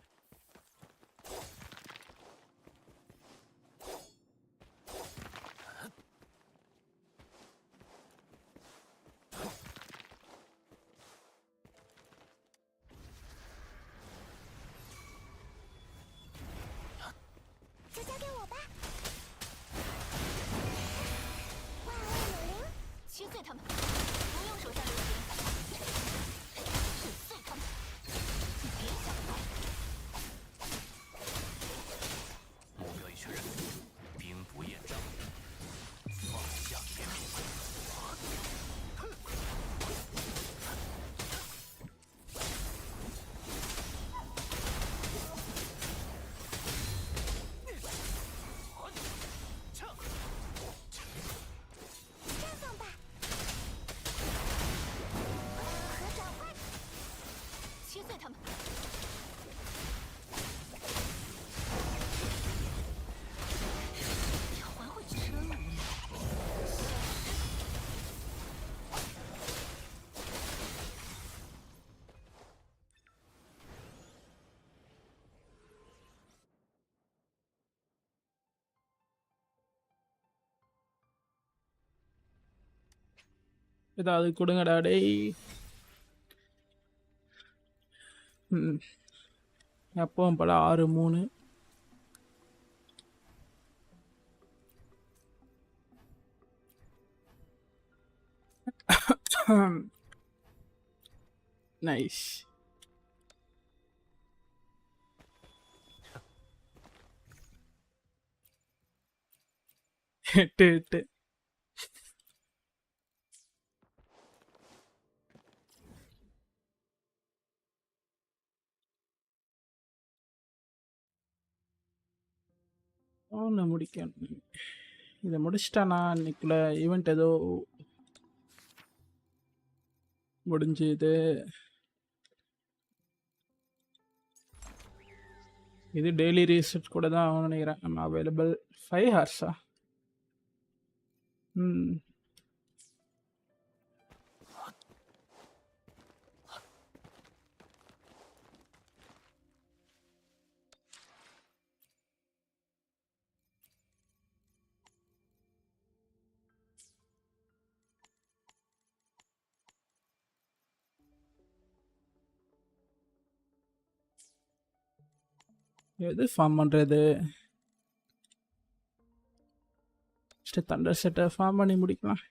ஏதாவது கொடுங்கடா டேய். எப்பவும் போல 6-3. நைஸ். 8. ஒன்று முடிக்கணும். இதை முடிச்சிட்டானா இன்னைக்குள்ள ஈவெண்ட் ஏதோ முடிஞ்சுது. இது டெய்லி ரீசெட் கூட தான் ஆகும்னு நினைக்கிறேன். நம்ம அவைலபிள் 5 ஹார்ஸா? ம். எது ஃபார்ம் பண்ணுறது? தண்டர் செட்டை ஃபார்ம் பண்ணி முடிக்கலாம்.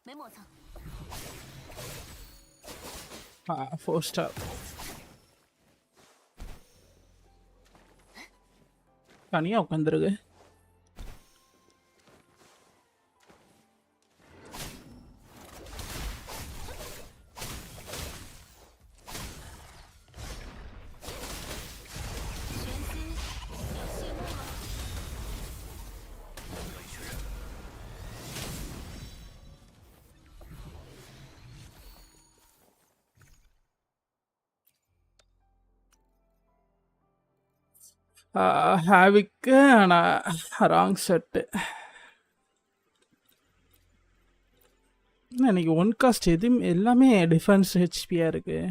没磨蹭。 4 ஸ்டார். தனியாக உட்காந்துருக்கு. ஹாவிக்கு ஆனால் ராங் செட்டு. இன்னைக்கு ஒன் காஸ்ட் எதுவும் எல்லாமே டிஃபென்ஸ் ஹெச்பியாக இருக்குது.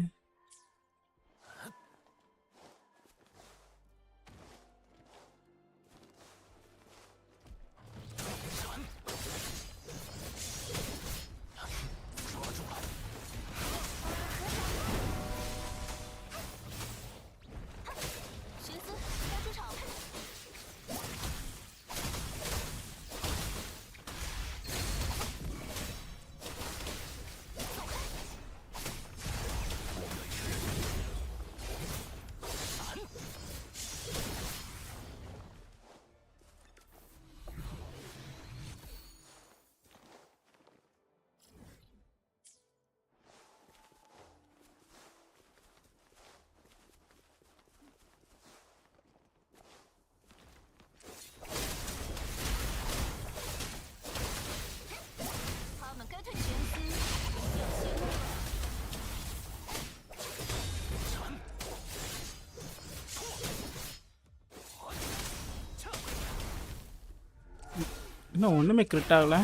இன்னும் ஒன்றுமே கிரிட் ஆகலை.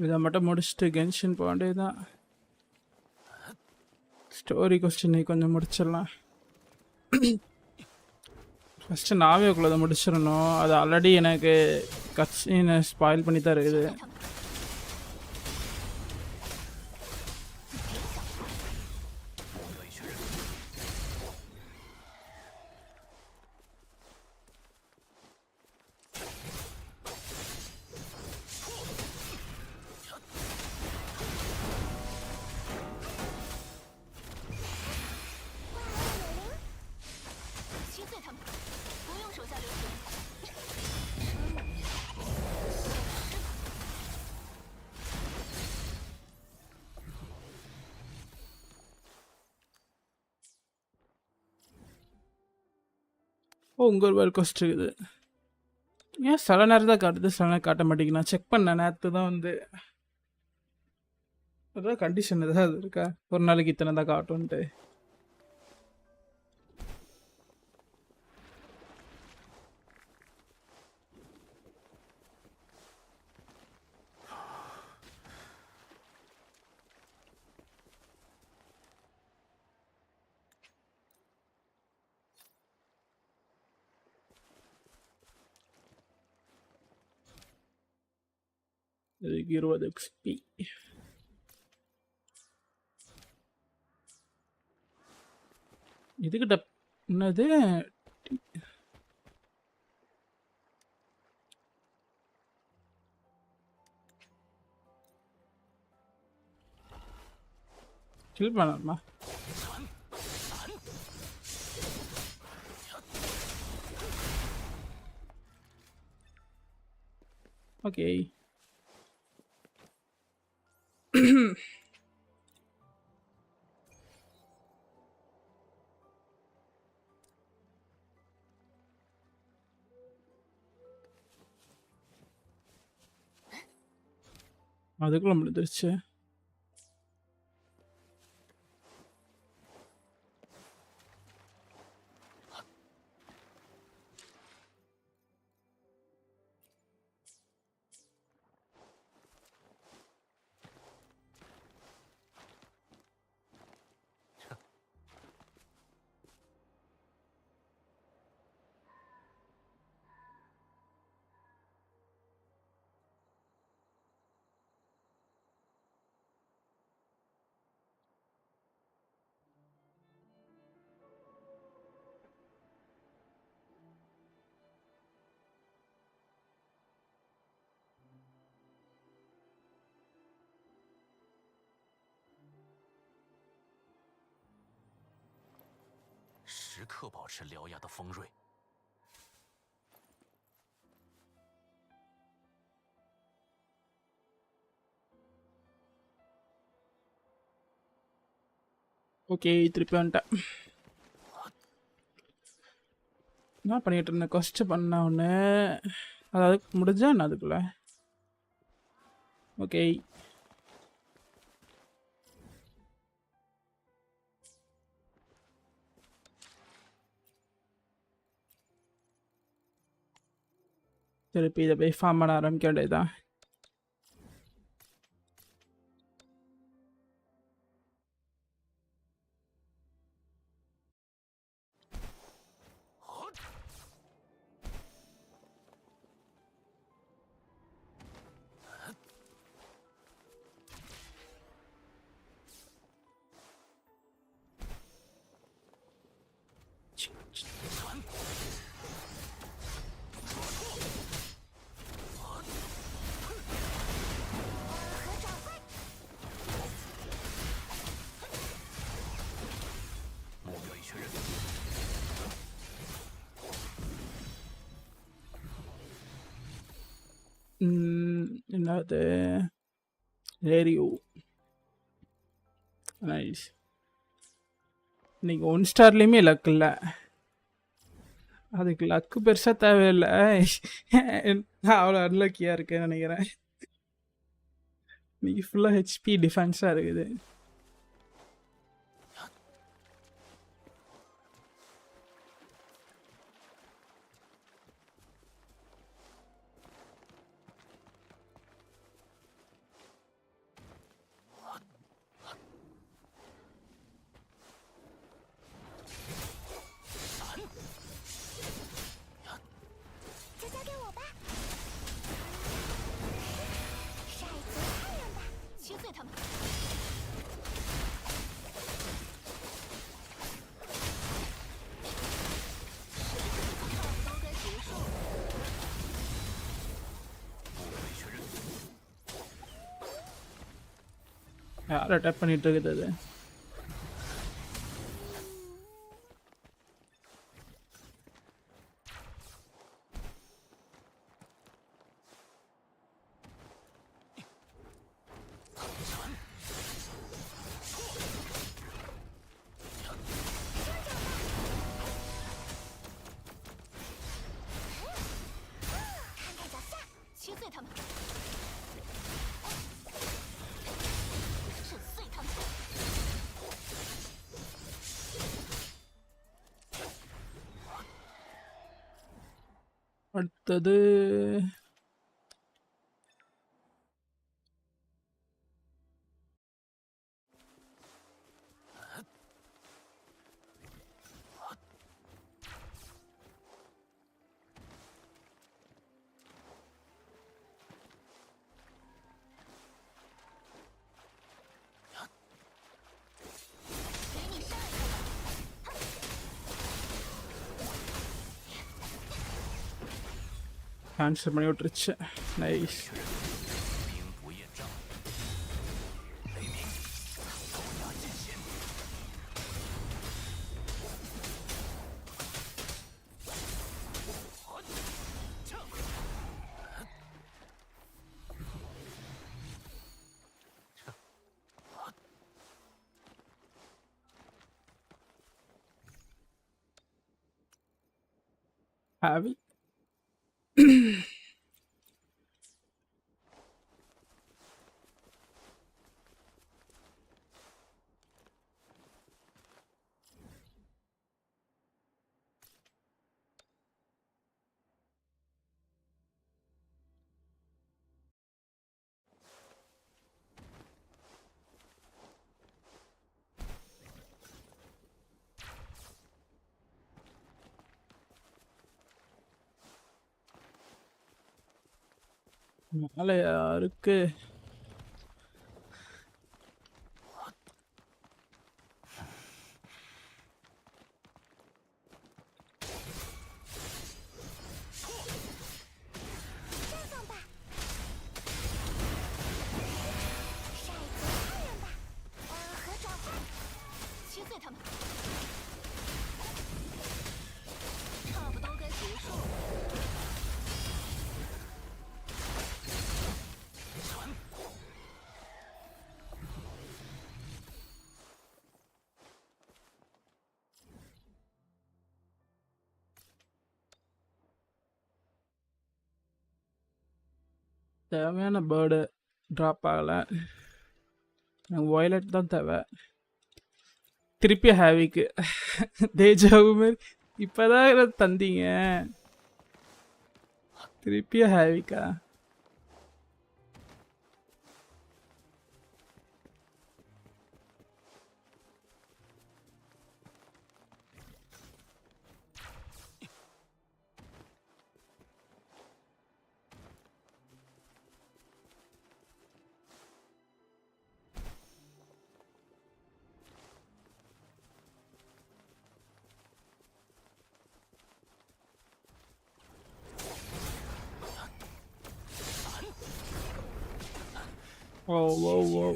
இதை மட்டும் முடிச்சுட்டு கென்ஷின் போக வேண்டியதுதான். ஸ்டோரி கொஸ்டினை கொஞ்சம் முடிச்சிடலாம். ஃபஸ்ட்டு நாவேக்குள்ளதை முடிச்சிடணும். அது ஆல்ரெடி எனக்கு கட்சின்னு ஸ்பாயில் பண்ணி தான் இருக்குது. ஓ உங்கள் ஒரு வேல் கொஸ்ட் இருக்குது. ஏன் சில நேரம் தான் காட்டுது, சில நேரம் காட்ட மாட்டேங்குது. நான் செக் பண்ணேன் நேற்று தான் வந்து. அதான் கண்டிஷன் ஏதாவது இருக்கா, ஒரு நாளைக்கு இத்தனை தான் காட்டும்ன்ட்டு. இதுக்கு 20 XP. இதுக்கிட்ட என்னது கில் பண்ணணுமா? ஓகே. அதுக்குள்ள முடிஞ்சிருச்சு.时刻保持獠牙的锋锐。ஓகே திருப்பி வந்துட்டேன். என்ன பண்ணிட்டு இருந்தேன், கொஸ்ட் பண்ண ஒன்று அதாவது முடிஞ்சா என்ன அதுக்குள்ள. ஓகே திருப்பி இதை போய் ஃபார்ம் பண்ண ஆரம்பிக்க வேண்டியதுதான்.目标已确认。என்னது ரேடியோ நைஸ். இன்னைக்கு 1 ஸ்டார்லேயுமே லக் இல்லை. அதுக்கு லக்கு பெருசாக தேவையில்லை. நான் அவ்வளோ அன்லக்கியாக இருக்கேன்னு நினைக்கிறேன். இன்னைக்கு ஃபுல்லாக ஹெச்பி டிஃபென்ஸாக இருக்குது.就交给我吧。杀一群汉人吧，切碎他们。差不多该结束了。目标已确认。யாரை அட்டாக் பண்ணிட்டு இருக்குது அது? அடுத்தது கேன்சல் பண்ணி விட்டுருச்சு. நைஸ்.兵不厌诈，雷鸣，高压尽显。ஹாவி மேலே யாருக்கு தேவையான பேர்டு ட்ராப் ஆகலை. எனக்கு வயலட் தான் தேவை. திருப்பி ஹேவிக்கு தேஜாவு மாதிரி இப்போதான் தந்தீங்க. திருப்பிய ஹேவிக்கா? ஓ ஓ ஓ,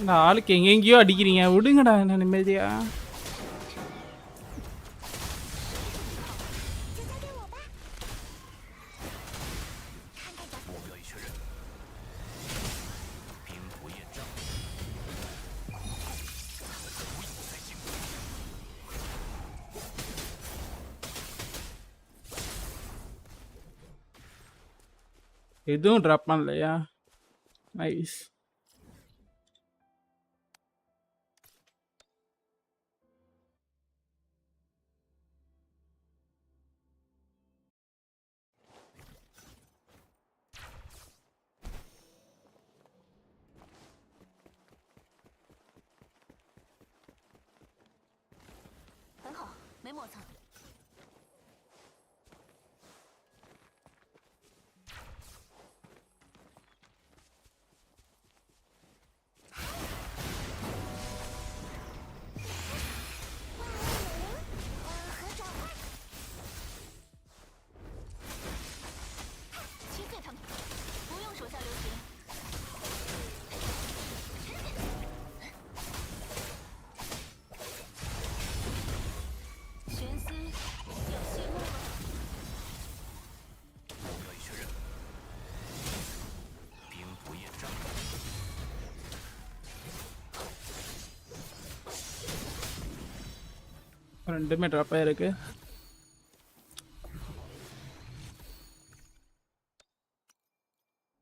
இந்த ஆளுக்கு எங்கெங்கேயோ அடிக்கிறீங்க, விடுங்கடா என்ன நிம்மதியா.目标已确认，兵不厌诈，无有才行。எதுவும் ட்ராப் பண்ணலையா? நைஸ்.很好，没磨蹭。击碎他们，不用手下留情。玄思要谢幕了。目标已确认，兵不厌诈。 ரெண்டுமே ட்ராப் ஆயிருக்கு.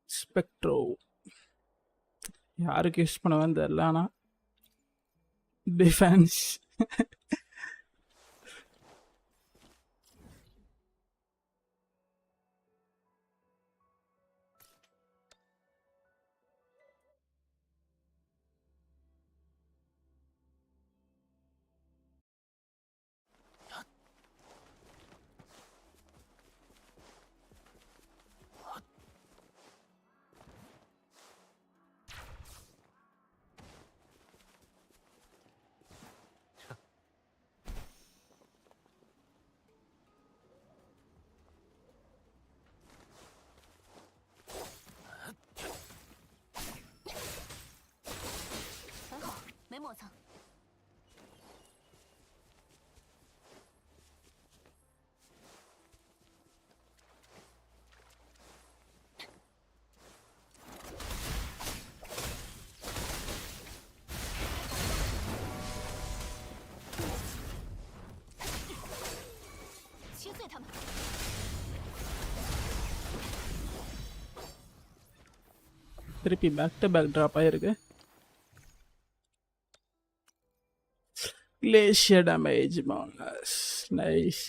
ஸ்பெக்ட்ரோ யாருக்கு யூஸ் பண்ணுவேன்னு தெரியல. ஆனால் டிஃபென்ஸ் 碎他们！ திருப்பி பேக் டு பேக் ட்ராப் ஆயிருக்கு. கிளேஷியர் டேமேஜ் மாங்கஸ் நைஸ்.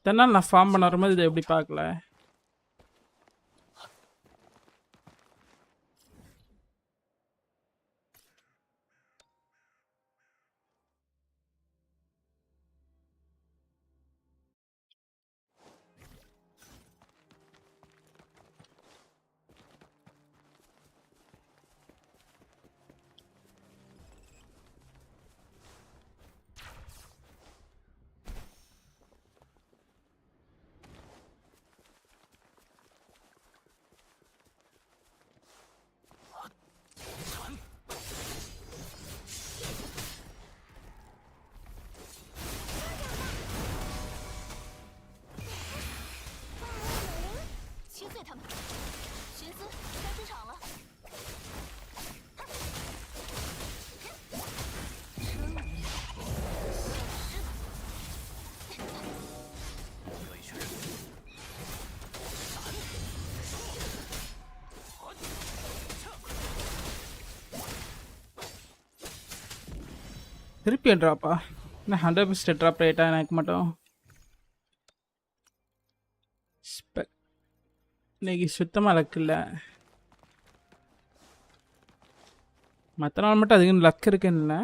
தென்னால் நான் ஃபார்ம் பண்ண வரும்போது இதை எப்படி பார்க்கல.切碎他们！寻思该出场了。有一群人， திருப்பி ட்ராப்பா? என்ன 100% ட்ராப் ரேட்டா எனக்கு மட்டும்? ஸ்பெக் இன்னைக்கு சுத்தமாக லக் இல்லை. மற்ற நாள் மட்டும் அதிகம் லக் இருக்குன்னு இல்லை.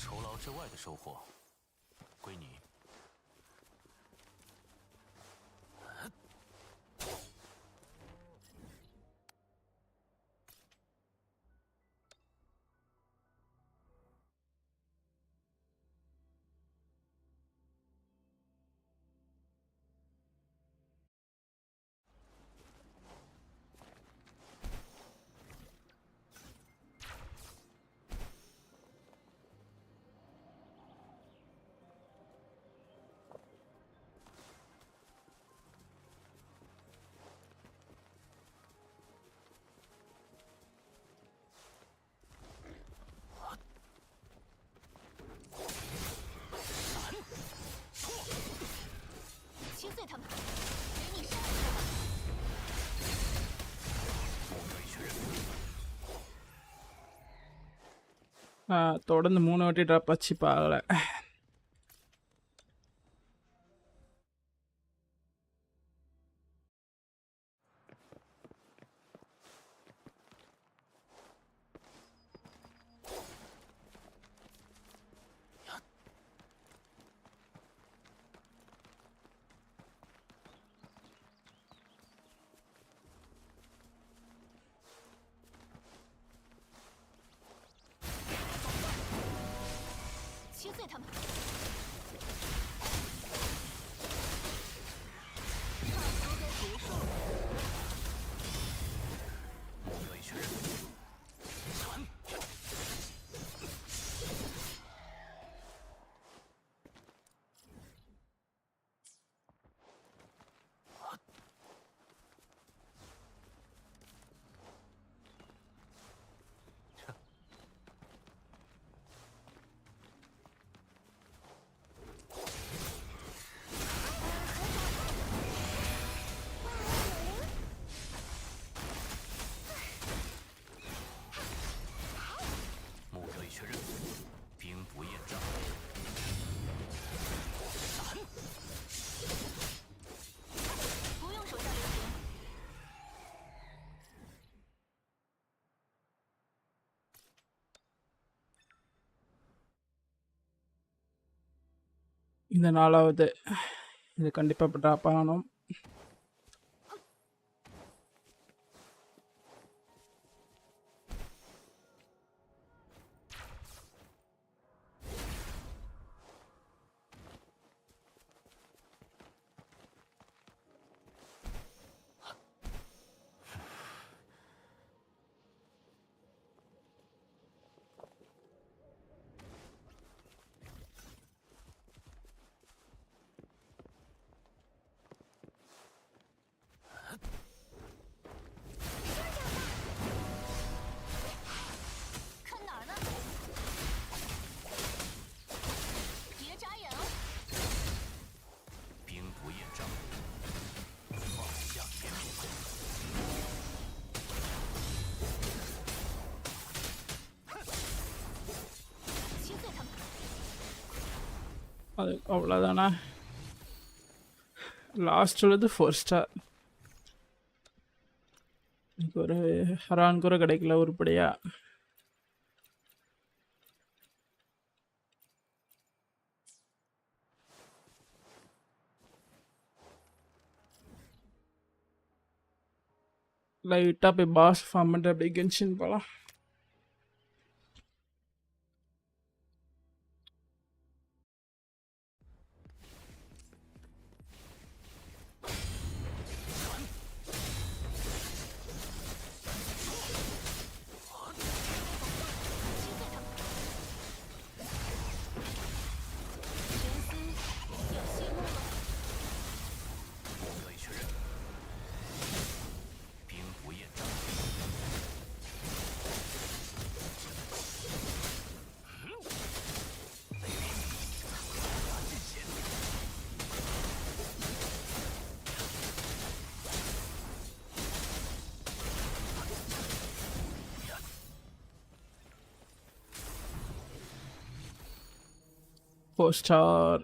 酬劳之外的收获，归你。 切碎他们！给你杀一个吧！有一群人， தொடர்ந்து 3 வாட்டி ட்ராப் ஆச்சு பார்க்கல.切碎他们！差不多该结束了。有一群人， 目标一确认，兵不厌诈。不用手下留情。 இந்த 4வது இது கண்டிப்பாக ட்ராப் ஆகணும். அது அவ்வளோதானா? லாஸ்ட் உள்ளது 4 ஸ்டார். எனக்கு ஒரு ஹரான் கூட கிடைக்கல உருப்படியா. லைட்டாக போய் பாஸ் ஃபார்ம் பண்ணிட்டு அப்படியே கென்ஷின் போகலாம்.4 ஸ்டார்.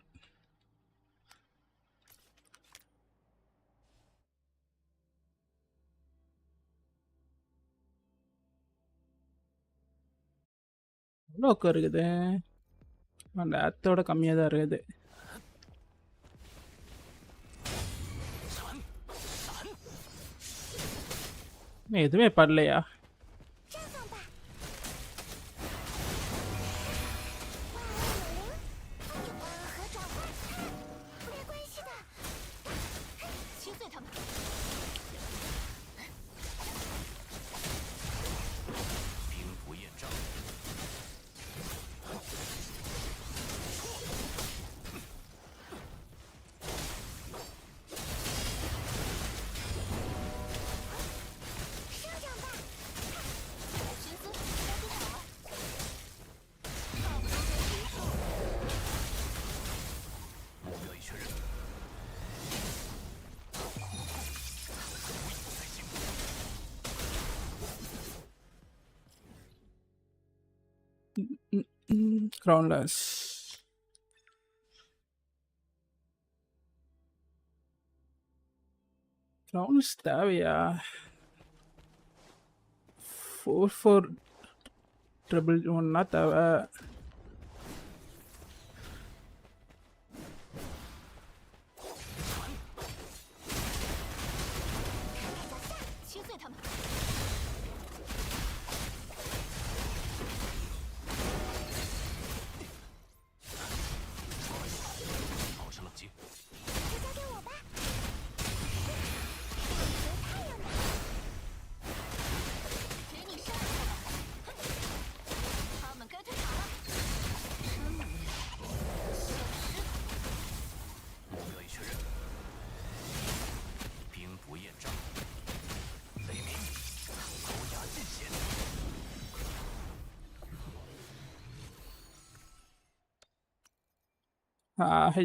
எவ்வளோக்கு இருக்குது? அந்த ஆத்தோட கம்மியாக தான் இருக்குது. எதுவுமே படலையா? Crownless. Crowns தேவையா? 4411 தேவை.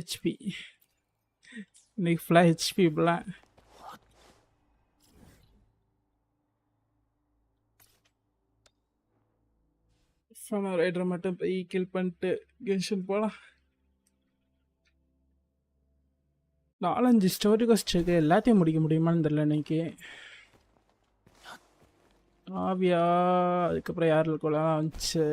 HP. இன்னைக்கு ஃபுல்லாக ஹெச்பி இப்பெல்லாம். ரைடரை மட்டும் போய் கில் பண்ணிட்டு கென்ஷன் போகலாம். 4-5 ஸ்டோரி கோஸ்ட் இருக்கு. எல்லாத்தையும் முடிக்க முடியுமான்னு தெரியல இன்னைக்கு. ஆவியா, அதுக்கப்புறம் யார் கொள்ளலாம் வந்துச்சு.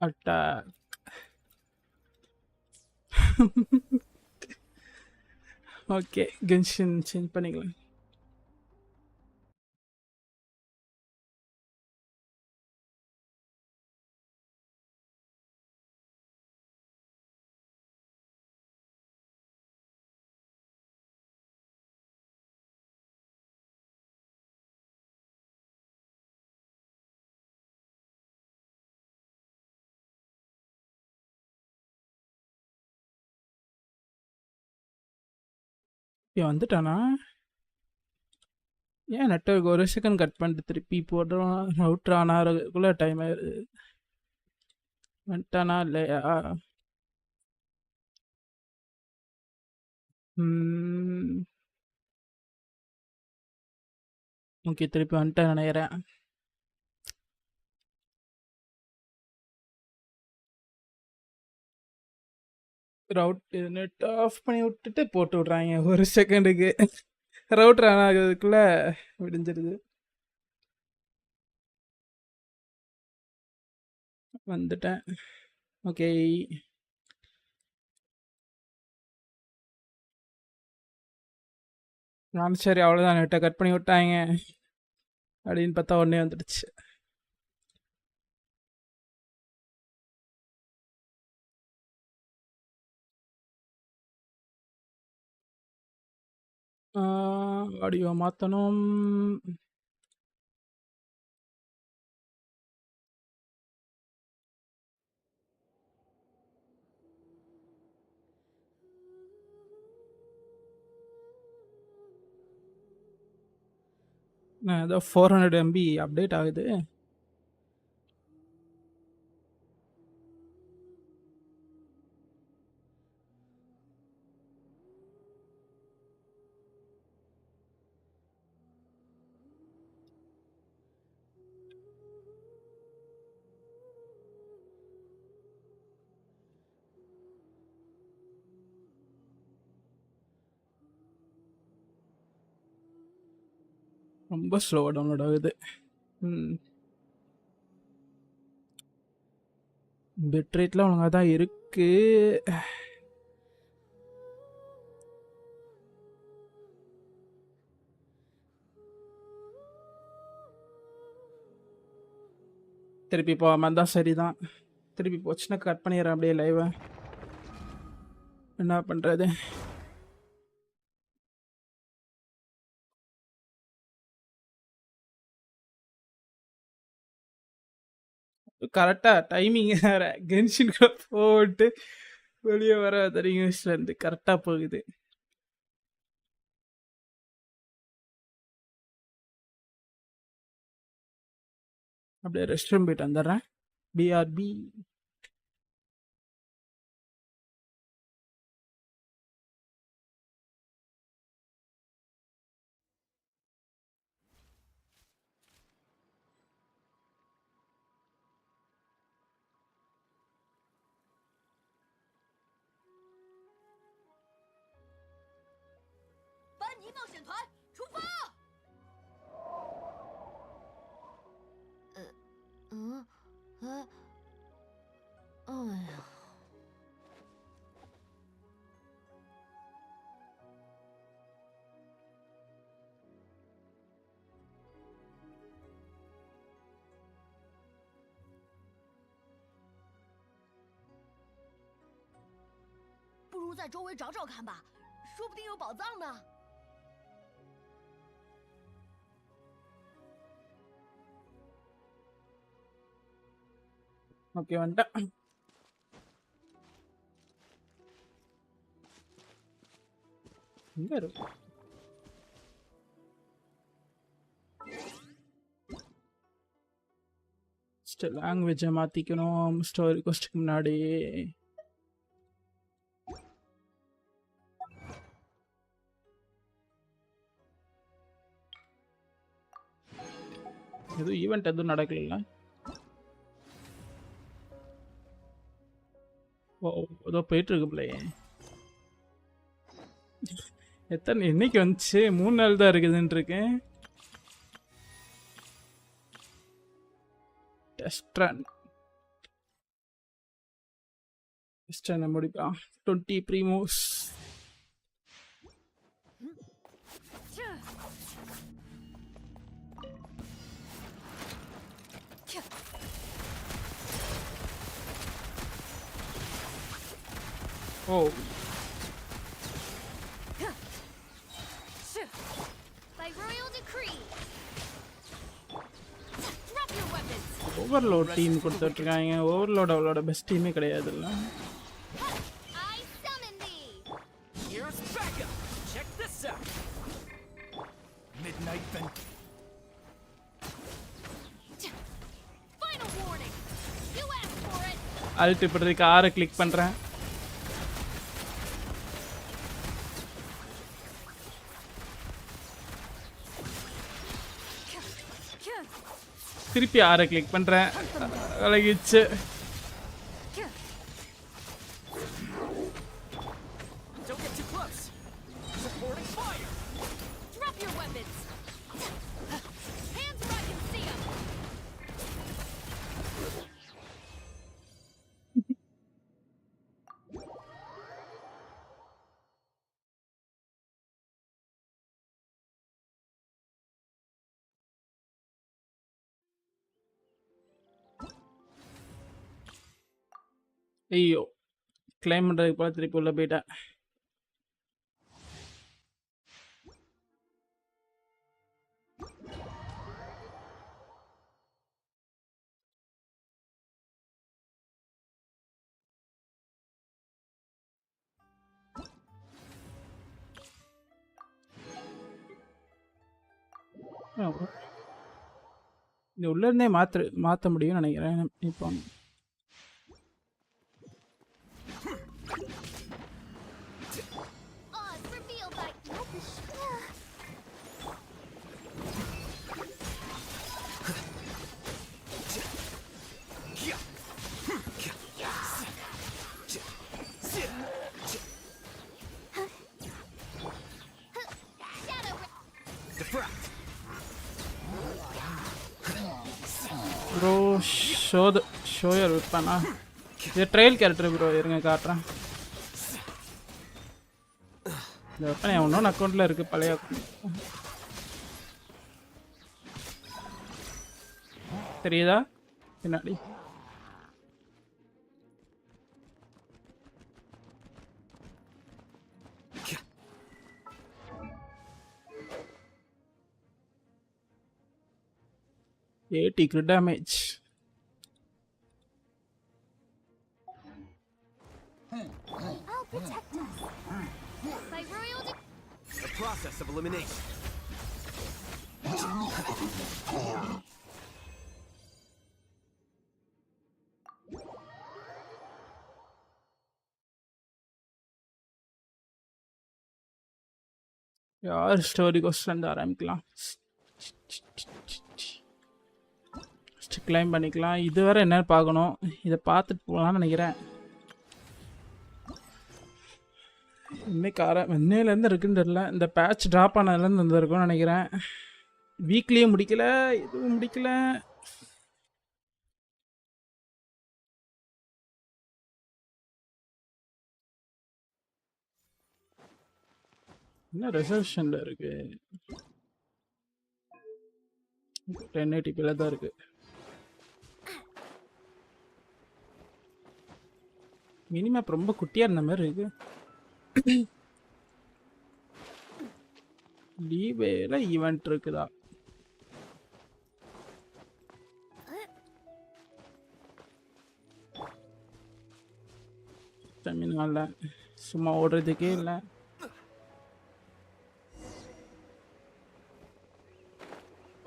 Attack. Okay, Genshin change பண்ணிக்கலாம். இவன் வந்துட்டானா? ஏன் நெட்வொர்க் ஒரு செகண்ட் கட் பண்ணிட்டு திருப்பி போடுறோம். ரவுட்டர் ஆன் ஆகிறதுக்குள்ளே டைம் ஆயிடுது. வந்துட்டானா இல்லையா? ஓகே, திருப்பி வந்துட்டேன் நினைக்கிறேன். நெட் ஆஃப் பண்ணி விட்டுட்டு போட்டு விட்றாங்க ஒரு செகண்டுக்கு. ரவுட்டர் ஆன் ஆகிறதுக்குள்ள விடிஞ்சிருது. வந்துட்டேன். ஓகே, நான் சரி அவ்வளோதான், நெட்டை கட் பண்ணி விட்டாங்க அப்படின்னு பார்த்தா உடனே வந்துடுச்சு. ஆடியோ மாற்றணும். ஏதோ 400 MB அப்டேட் ஆகுது. ரொம்ப ஸ்லோவாக டவுன்லோட் ஆகுது. பிட் ரேட்லாம் ஒழுங்காக தான் இருக்கு. திருப்பி போகாம இருந்தால் சரிதான். திருப்பி போச்சுன்னா கட் பண்ணிடுறேன் அப்படியே லைவை. என்ன பண்ணுறது? கரெக்டாக டைமிங் வேறு. கென்ஷின் போட்டு வெளியே வர தெரியும்லேருந்து கரெக்டாக போகுது. அப்படியே ரெஸ்ட் ரூம் போயிட்டு வந்துடுறேன். பிஆர்பி.班尼冒险团出发！哎呀！不如在周围找找看吧，说不定有宝藏呢。ஓகே, வந்துட்டேன். எங்கே இருக்கு? லாங்குவேஜை மாற்றிக்கணும் ஸ்டோரி கோஸ்ட்டுக்கு முன்னாடி. எதுவும் ஈவெண்ட் எதுவும் நடக்கல. ஓ, ஏதோ போயிட்டு இருக்கு பிள்ளையே. எத்தனை என்னைக்கு வந்துச்சு? 3 நாள் தான் இருக்குதுன்னு இருக்கேன். டெஸ்ட் ரன் முடிக்கலாம். 20 ப்ரீமோஸ். ஓ, By royal decree. Drop your weapons. Overload team கொடுத்துட்ருக்காங்க. ஓவர்லோட் அவளோட பெஸ்ட் டீமே கிடையாதுல்ல. I summon thee. Here's backup. Check this out. night then. Final warning. You asked for it. Alt இப்படிக்கு ஆரை கிளிக் பண்ணுறேன். திருப்பி ஆரை கிளிக் பண்ணுறேன். அழகிச்சு. Don't get too close. Supporting fire. Drop your weapons. Hands where I can see them. ஐயோ claim பண்ணுறதுக்கு போல திருப்பி உள்ள போயிட்டேன். இது உள்ள இருந்தே மாற்ற முடியும்னு நினைக்கிறேன் இப்போ. Odds revealed by Shadow. Defract. Bro ஷோயர் விற்பானா? இது ட்ரையல் கேரக்டர் ப்ரோ, இருங்க காட்டுறேன். இந்த வெப்பன் என் இன்னொன்று அக்கௌண்ட்டில் இருக்குது, பழைய அக்கௌண்ட். தெரியுதா பின்னாடி? $80 crit damage. I'll protect us. By royal The process of elimination. யார் ஸ்டோரி கொஸ்டின் ஆரம்பிக்கலாம். கிளைம் பண்ணிக்கலாம். இது வேற என்னன்னு பார்க்கணும். இதை பார்த்துட்டு போகலான்னு நினைக்கிறேன். இன்னையிலேருந்து இருக்குன்னு தெரியல. இந்த பேட்ச் ட்ராப் ஆனதுலேருந்து இருந்திருக்கும்னு நினைக்கிறேன். வீக்லியும் முடிக்கல, எதுவும் முடிக்கல. என்ன ரெசல்யூஷனில் இருக்கு? 1080p தான் இருக்கு. மினிமேப் ரொம்ப குட்டியாக இருந்த மாதிரி இருக்கு. லீவேல ஈவெண்ட் இருக்குதா? ஸ்டெமினா இல்லை, சும்மா ஓடுறதுக்கே இல்லை.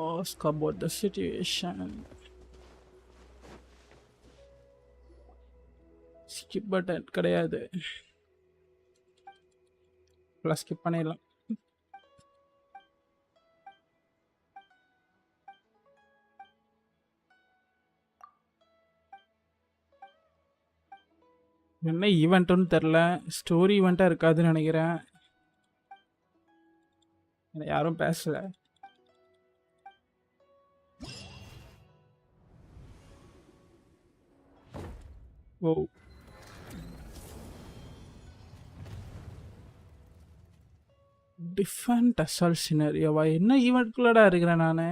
Ask about the situation. Skip button கிடையாது. ப்ளஸ் ஸ்கிப் பண்ணிடலாம். என்ன ஈவெண்ட்டுன்னு தெரில. ஸ்டோரி ஈவெண்ட்டாக இருக்காதுன்னு நினைக்கிறேன். யாரும் பேசலை. ஓ, டிஃபரெண்ட் அசால்ட் சினரியோவா? என்ன ஈவெண்ட்குள்ளடா இருக்கிறேன் நான்?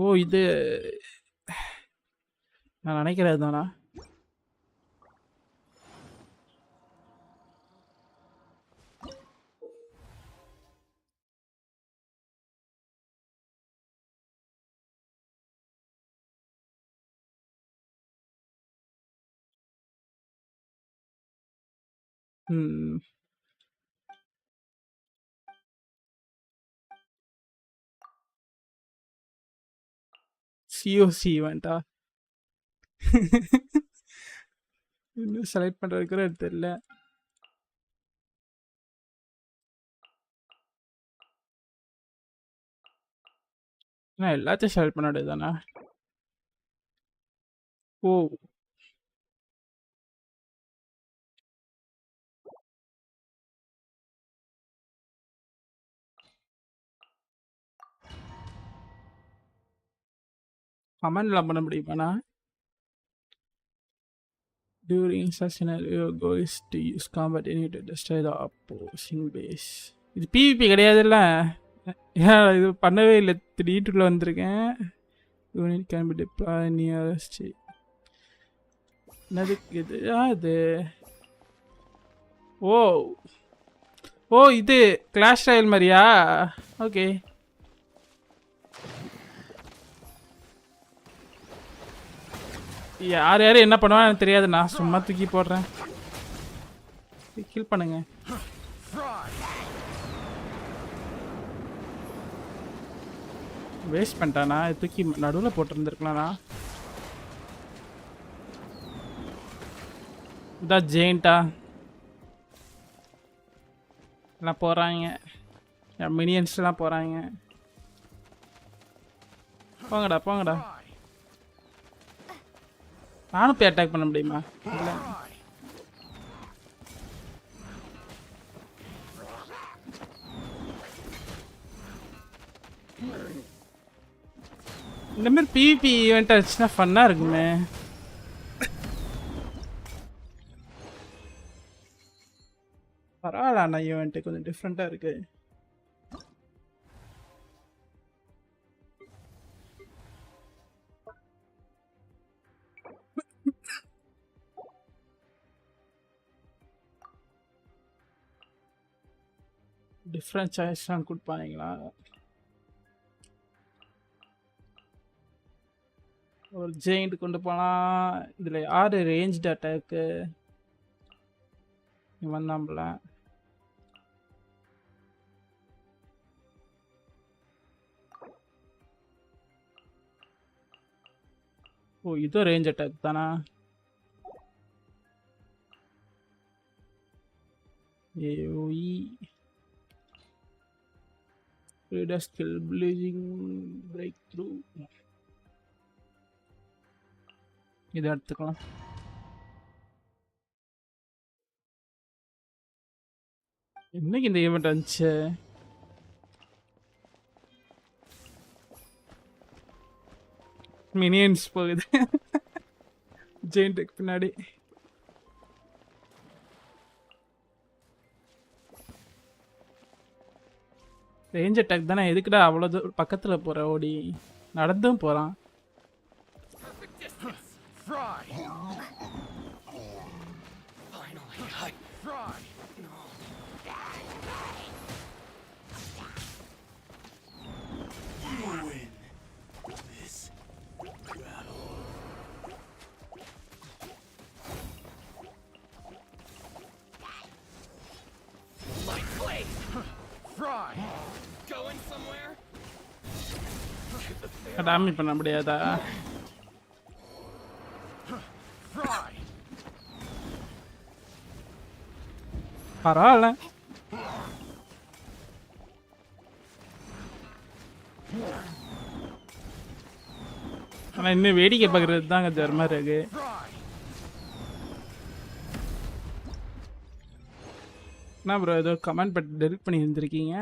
ஓ, இது நான் நினைக்கிறது தானா? ம் சிஓசி வேண்டா இன்னும் செலக்ட் பண்ணுறதுக்கு கூட தெரியல. நான் எல்லாத்தையும் செலக்ட் பண்ண வேண்டியது தானே? ஓ கமெண்ட்லாம் பண்ண முடியுமாண்ணா? During such scenario, goal is to use combat enemy to destroy the opposing base. இது PvP கிடையாதுல்ல? ஏன் இது பண்ணவே இல்லை, 3-2ல வந்திருக்கேன். Unit can be deploy nearest. என்னது இது? அது ஓ ஓ இது கிளாஷ் ராயல் மாதிரியா? ஓகே. யார் யார் என்ன பண்ணுவான்னு எனக்கு தெரியாது, நான் சும்மா தூக்கி போடுறேன். கில் பண்ணுங்க. வேஸ்ட் பண்ணிட்டானா? தூக்கி நடுவில் போட்டிருந்துருக்கலாம்ண்ணா. இதான் ஜெயின்ட்டா எல்லாம் போகிறாங்க, மினியன்ஸ்லாம் போகிறாங்க. போங்கடா போங்கடா. நானும் போய் அட்டாக் பண்ண முடியுமா? இல்லை. இந்த மாதிரி பிவிபி ஈவெண்ட் ஆச்சுன்னா ஃபன்னாக இருக்குமே. பரவாயில்ல அண்ணா, ஈவெண்ட்டு கொஞ்சம் டிஃப்ரெண்ட்டாக இருக்கு. டிஃப்ரெண்ட் சாய்ஸ்லாம் கொடுப்பாங்களா? ஒரு ஜெயிண்ட் கொண்டு போகலாம். இதில் யார் ரேஞ்ச்டு அட்டாக்கு? இவன் தான்ல. ஓ இதுவும் ரேஞ்ச் அட்டாக் தானா? ஏஓஇ skill blazing breakthrough. இதை எடுத்துக்கலாம். இன்னைக்கு இந்த ஈவெண்ட் வந்துச்சு. மினியன்ஸ் போகுது ஜெயின்ட்டுக்கு பின்னாடி. ரேஞ்ச் அட்டாக் தானே, எதுக்குடா அவ்வளோ தூரம் பக்கத்தில் போகிற? ஓடி நடந்தும் போகிறான். டேமேஜ் பண்ண முடியாதா? பரவாயில்ல. ஆனால் இன்னும் வேடிக்கை பார்க்குறது தாங்க ஜர்மா இருக்கு. என்ன ப்ரோ ஏதோ கமெண்ட் பட்டு டெலிட் பண்ணி இருந்திருக்கீங்க?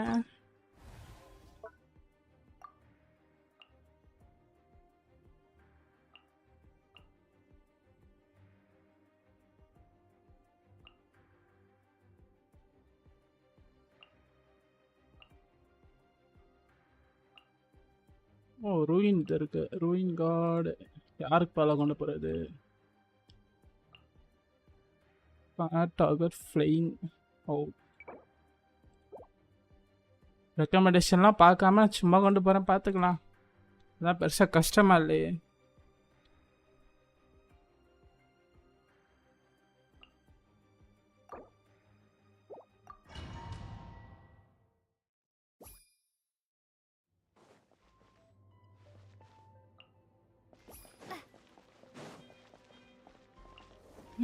ஓ ரூயின் இருக்கு. ரூயின் கார்டு யாருக்கு பால கொண்டு போகிறது? டாகர் ஃப்ளைங். ஓ ரெக்கமெண்டேஷன்லாம் பார்க்காம சும்மா கொண்டு போகிறேன், பார்த்துக்கலாம். அதான் பெருசாக கஷ்டமா இல்லையே.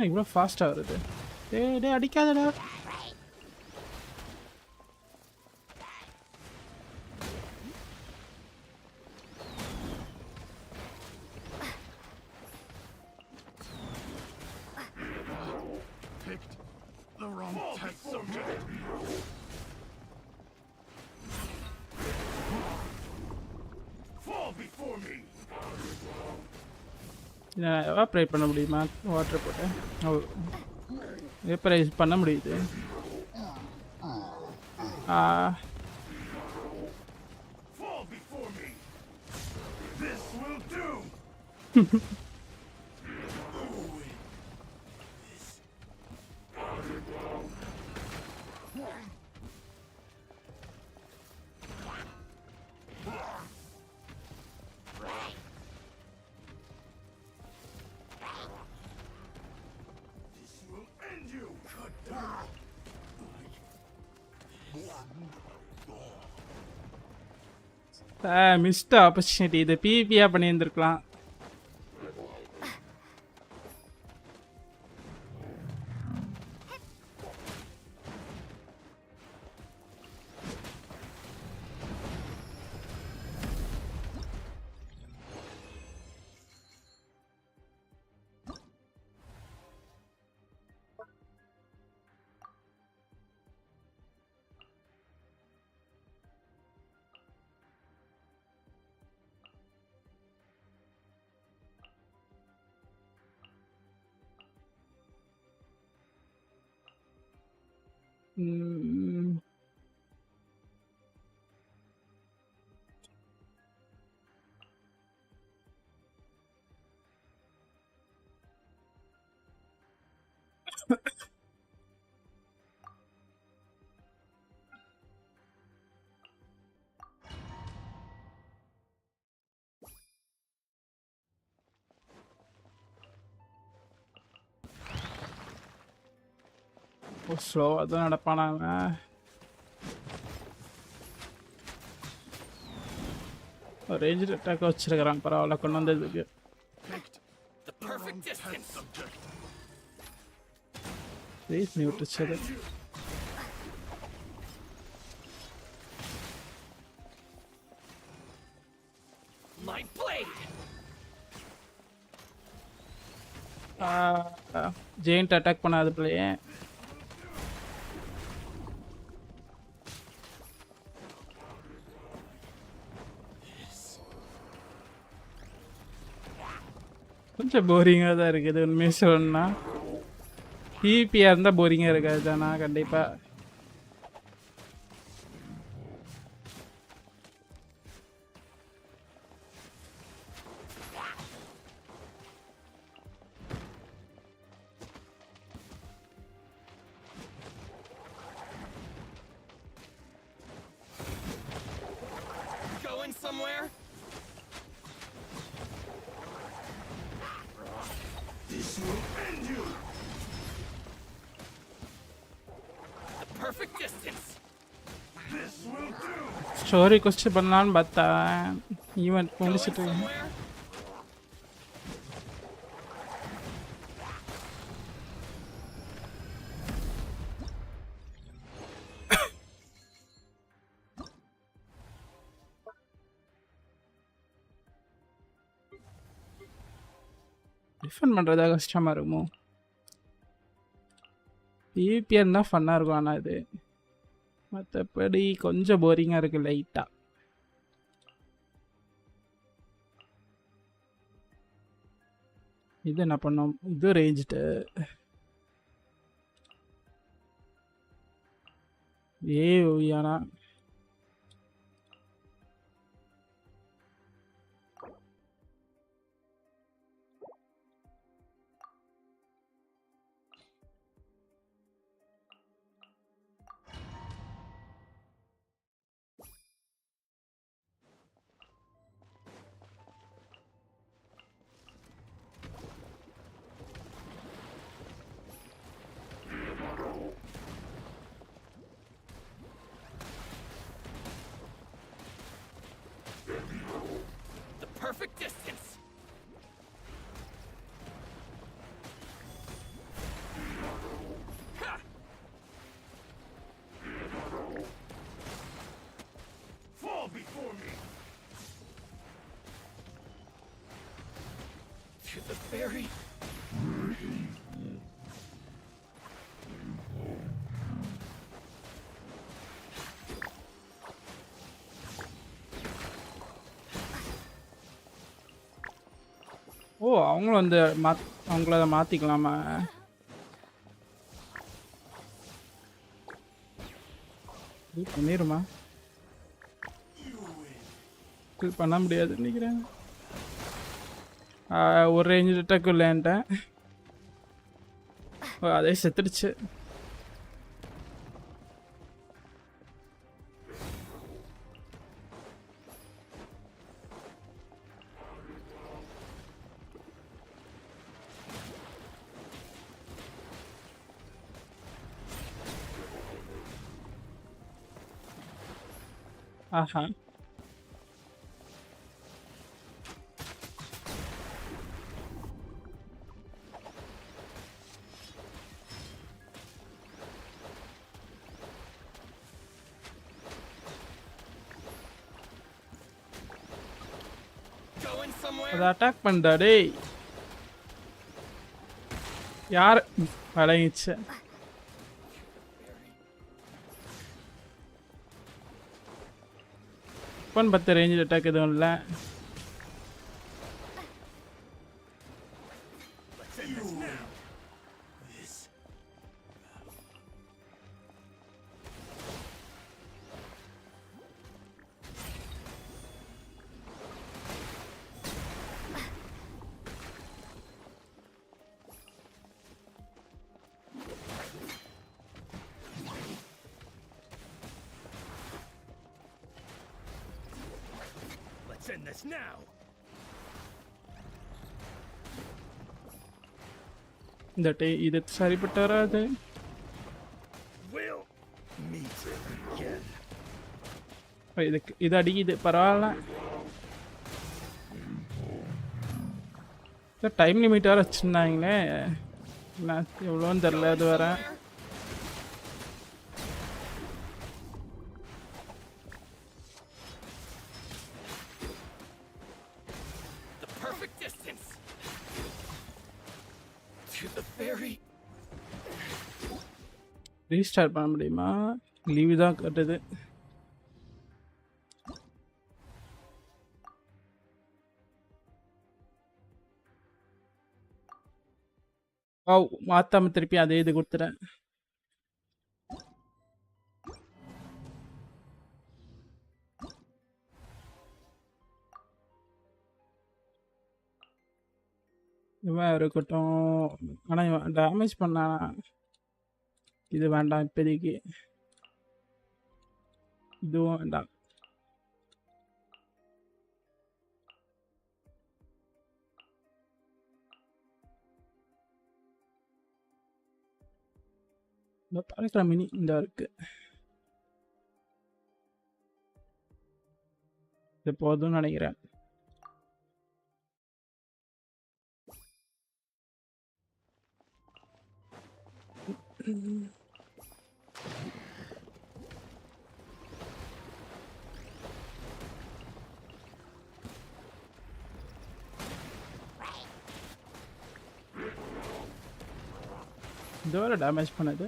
இவ்வளோ ஃபாஸ்ட்டாக வருது. டேய் அடிக்காதடா. எவாப்ரேட் பண்ண முடியுமா வாட்டர் போட்டு? எவாப்ரைஸ் பண்ண முடியுது. Missed opportunity. இதை பிவிபியா பண்ணியிருந்துருக்கலாம். ஸ்லோவாக தான் நடப்பானாங்க. ரேஞ்ச் அட்டாக் வச்சிருக்கிறான். பரவாயில்ல, கொண்டு வந்ததுக்கு. ரேஸ் நீ விட்டுச்சது. ஜெயிண்ட் அட்டாக் பண்ணாது பிள்ளையே. கொஞ்சம் போரிங்காக தான் இருக்குது உண்மையாக சொல்லணும்னா. பிபியாக இருந்தால் போரிங்காக இருக்காது தானா? கண்டிப்பாக. ஸ்டோரி கொஸ்டின் பண்ணலான்னு பார்த்தா ஈவெண்ட் முடிச்சுட்டு டிஃபன் பண்ணுறதா கஷ்டமாக இருக்குமோ? பிபிஎன் தான் ஃபன்னாக இருக்கும். ஆனால் இது மற்றபடி கொஞ்சம் போரிங்காக இருக்குது லைட்டாக. இது என்ன பண்ணோம்? இது ரேஞ்சிட்டு ஓயானா fairy? ஓ அவங்களும் வந்து அவங்கள அதை மாற்றிக்கலாமா? இது பண்ணிடுமா? இது பண்ண முடியாது நினைக்கிறேன். ஒரு ரேஞ்சு அட்டாக் இல்லைன்ட்டேன். அதே செத்துடுச்சு. ஆஹா Going somewhere? அதை அட்டாக் பண்ணுறா டேய். யார் அடங்கிச்சு? இப்போன்னு 10 ரேஞ்சில் அட்டாக் எதுவும் இல்லை. Let's end this now. This. Let's end this now. இந்த இது சரிப்பட்டு வராது. We'll meet again. இது அடிக்குது பரவாயில்ல. டைம் லிமிட் வேறு வச்சுருந்தாங்களே, என்ன எவ்வளோன்னு தெரில. அது வேற The perfect distance to the fairy. Restart பண்ண முடியுமா? லீவு தான் கட்டுது. மாத்தாம திருப்பி அதே இது கொடுத்துறேன். இவன் இருக்கட்டும். ஆனால் இவன் டேமேஜ் பண்ணா இது வேண்டாம் இப்போதைக்கு. இதுவும் வேண்டாம். இந்த பறக்கிற மினி இந்த இருக்கு. இது போதும்னு நினைக்கிறேன். இது வேற டேமேஜ் பண்ணுது.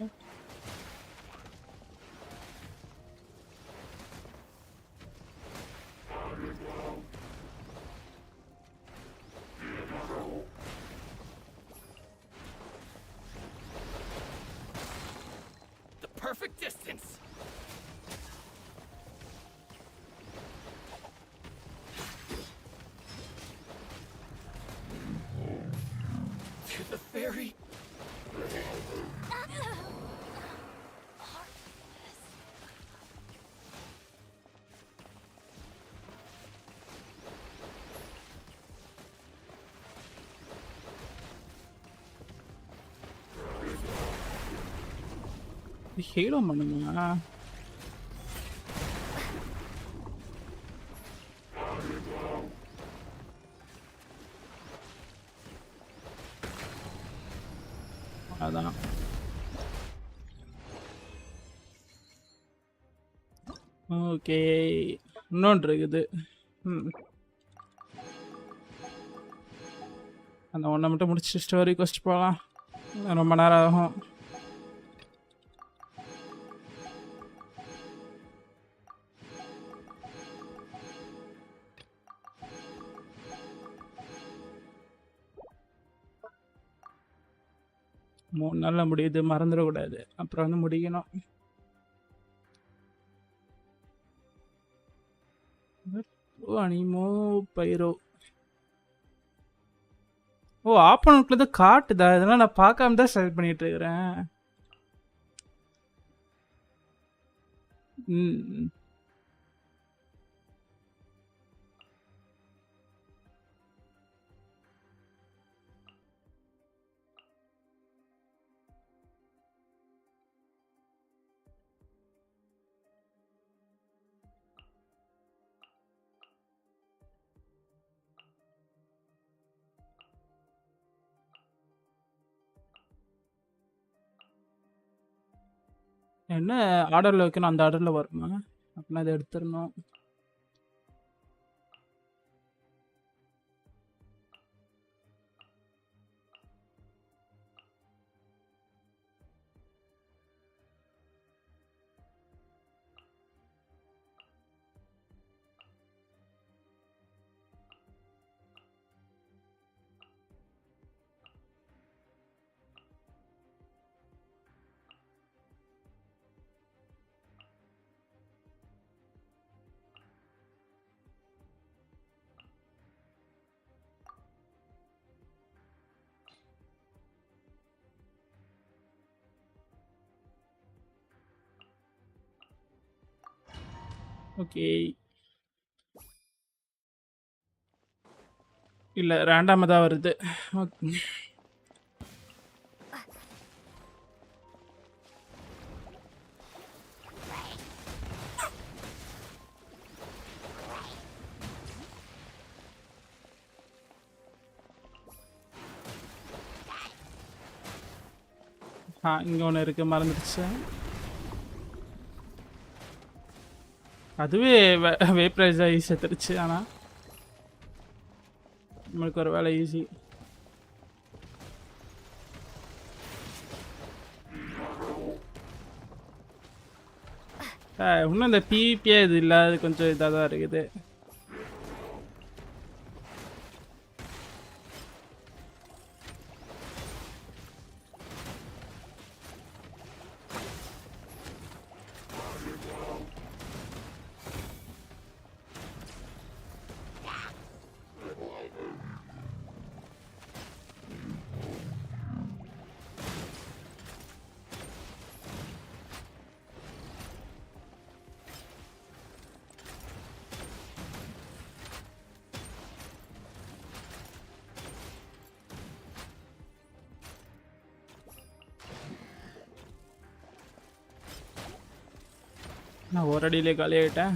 The perfect distance. To the fairy. இது ஹீரோ பண்ணுமா? அதான் ஓகே. இன்னொன்று இருக்குது. அந்த ஒன்றை மட்டும் முடிச்சு ஸ்டோரி கொஸ்ட் போகலாம். ரொம்ப நேரம் ஆகும். மூணு நாளில் முடியுது, மறந்துடக்கூடாது. அப்புறம் வந்து முடிக்கணும். அனிமோ பைரோ. ஓ, ஆப்போனண்ட்ல தான் காட்டுதா? இதெல்லாம் நான் பார்க்காம தான் செலக்ட் பண்ணிட்டு இருக்கிறேன். ம். என்ன ஆர்டரில் வைக்கணும் அந்த ஆர்டரில் வருமா? அப்படின்னா அதை எடுத்துடணும். ஓகே. இல்லை, ரேண்டாமாக தான் வருது. ஓகே. இங்கே ஒன்று இருக்குது, மறந்துடுச்சு. அதுவே வேப்ரைஸ் ஆகி செத்துருச்சு. ஆனால் நம்மளுக்கு ஒரு வேலை ஈஸி. இன்னும் இந்த பிவிபியே இது இல்லை, அது கொஞ்சம் இதாக தான் இருக்குது. நான் ஒரு அடியிலே காலி ஆகிட்டேன்.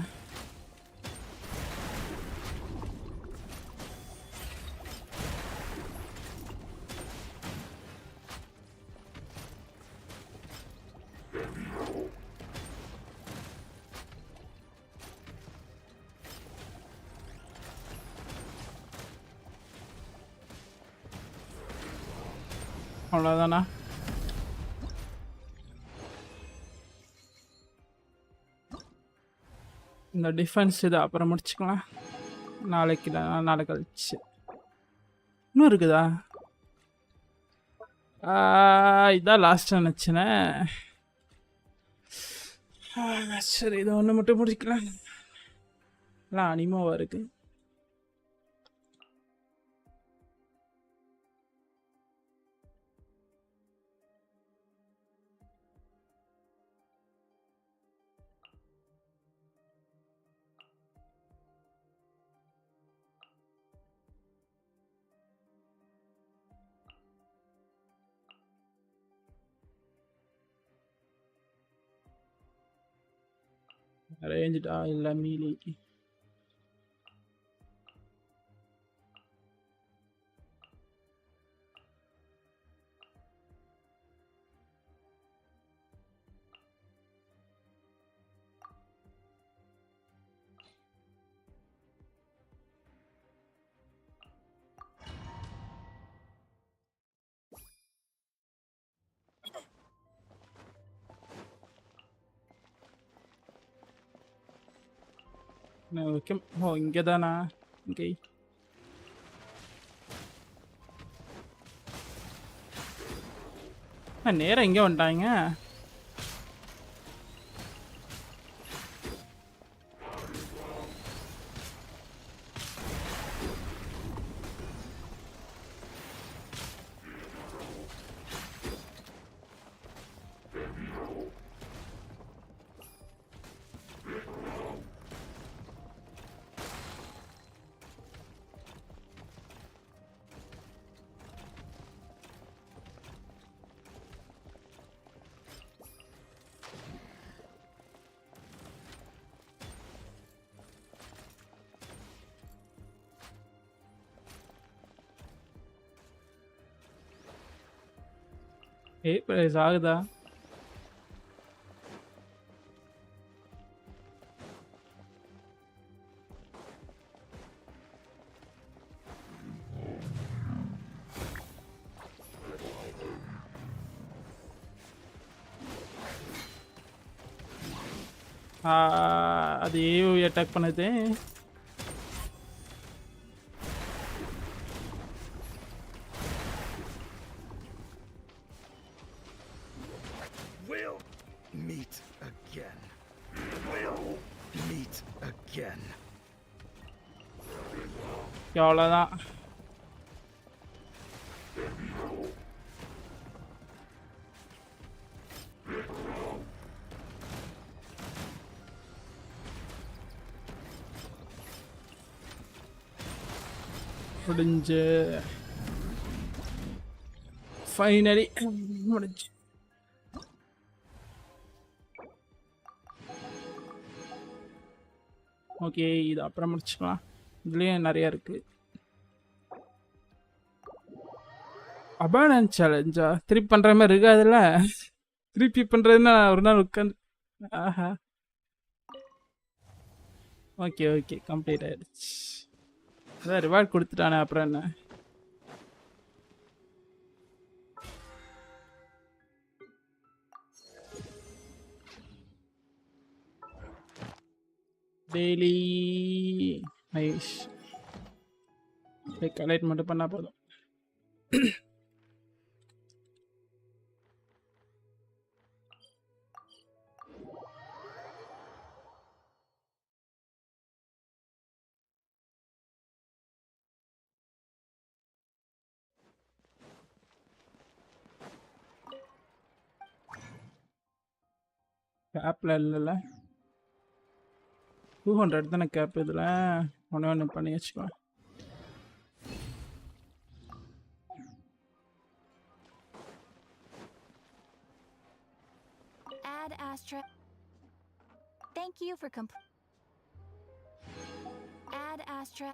அவ்வளோதானா? இந்த டிஃபென்ஸ் இது அப்புறம் முடிச்சுக்கலாம். நாளைக்கு நாளை கழிச்சு இன்னும் இருக்குதா? இதான் லாஸ்ட்டாக நினச்சினேன். சரி, இதை ஒன்று மட்டும் முடிக்கலாம். எல்லாம் அனிமாவாக இருக்கு. அரேஞ்சுடா இல்லை மீலி. ஓகே. ஓ இங்கே தானா? இங்கே நேரம் எங்கே வந்துட்டாங்க? ப்ரைஸ் ஆகுதா? அது ஏவி அட்டாக் பண்ணுது. We'll meet again. We'll meet again. அவ்வளோதான். முடிஞ்சு ஃபைனலி முடிஞ்சு. ஓகே இது அப்புறம் முடிச்சுக்கலாம். இதுலேயும் நிறையா இருக்குது. அபானன் சேலஞ்சா திருப்பி பண்ணுற மாதிரி இருக்காதுல்ல? திருப்பி பண்ணுறதுன்னா ஒரு நாள் உட்காந்து. ஆஹா ஓகே ஓகே கம்ப்ளீட் ஆகிடுச்சு. அதான் ரிவார்ட் கொடுத்துட்டானே அப்புறம் என்ன. டெய்லி நைஸ் கலெக்ட் மட்டும் பண்ணால் போதும். கேப்பில் இல்லைல்ல 200 தானே கேப். இதில் ஒன்று பண்ணி வச்சுக்கலாம். Add Astra. Thank you for Add Astra.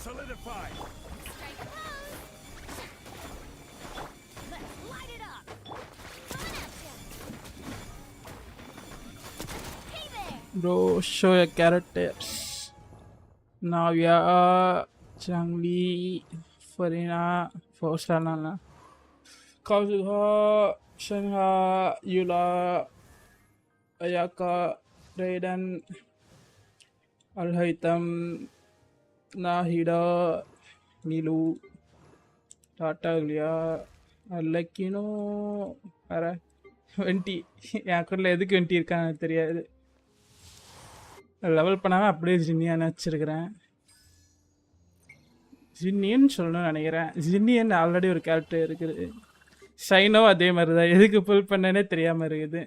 Solidify. Strike a pose. Let's light it up. Coming at ya. Hey there. Bro, show your characters. Navya, Changli, Farina, Fosalana, Kazuha, Shanha, Yula, Ayaka, Reyzen, Alhaitam, Nahida, Nilu, Tataglia, Alakino, Para 20. என் குரலில் எதுக்கு 20 இருக்கான்னு தெரியாது. Level பண்ணாமல் அப்படியே ஜின்னியான்னு வச்சுருக்கிறேன். ஜின்னியன்னு சொல்லணும்னு நினைக்கிறேன். ஜின்னியன் already ஒரு கேரக்டர் இருக்குது. ஷைனோ அதே மாதிரி தான். எதுக்கு புல் பண்ணனே தெரியாமல் இருக்குது.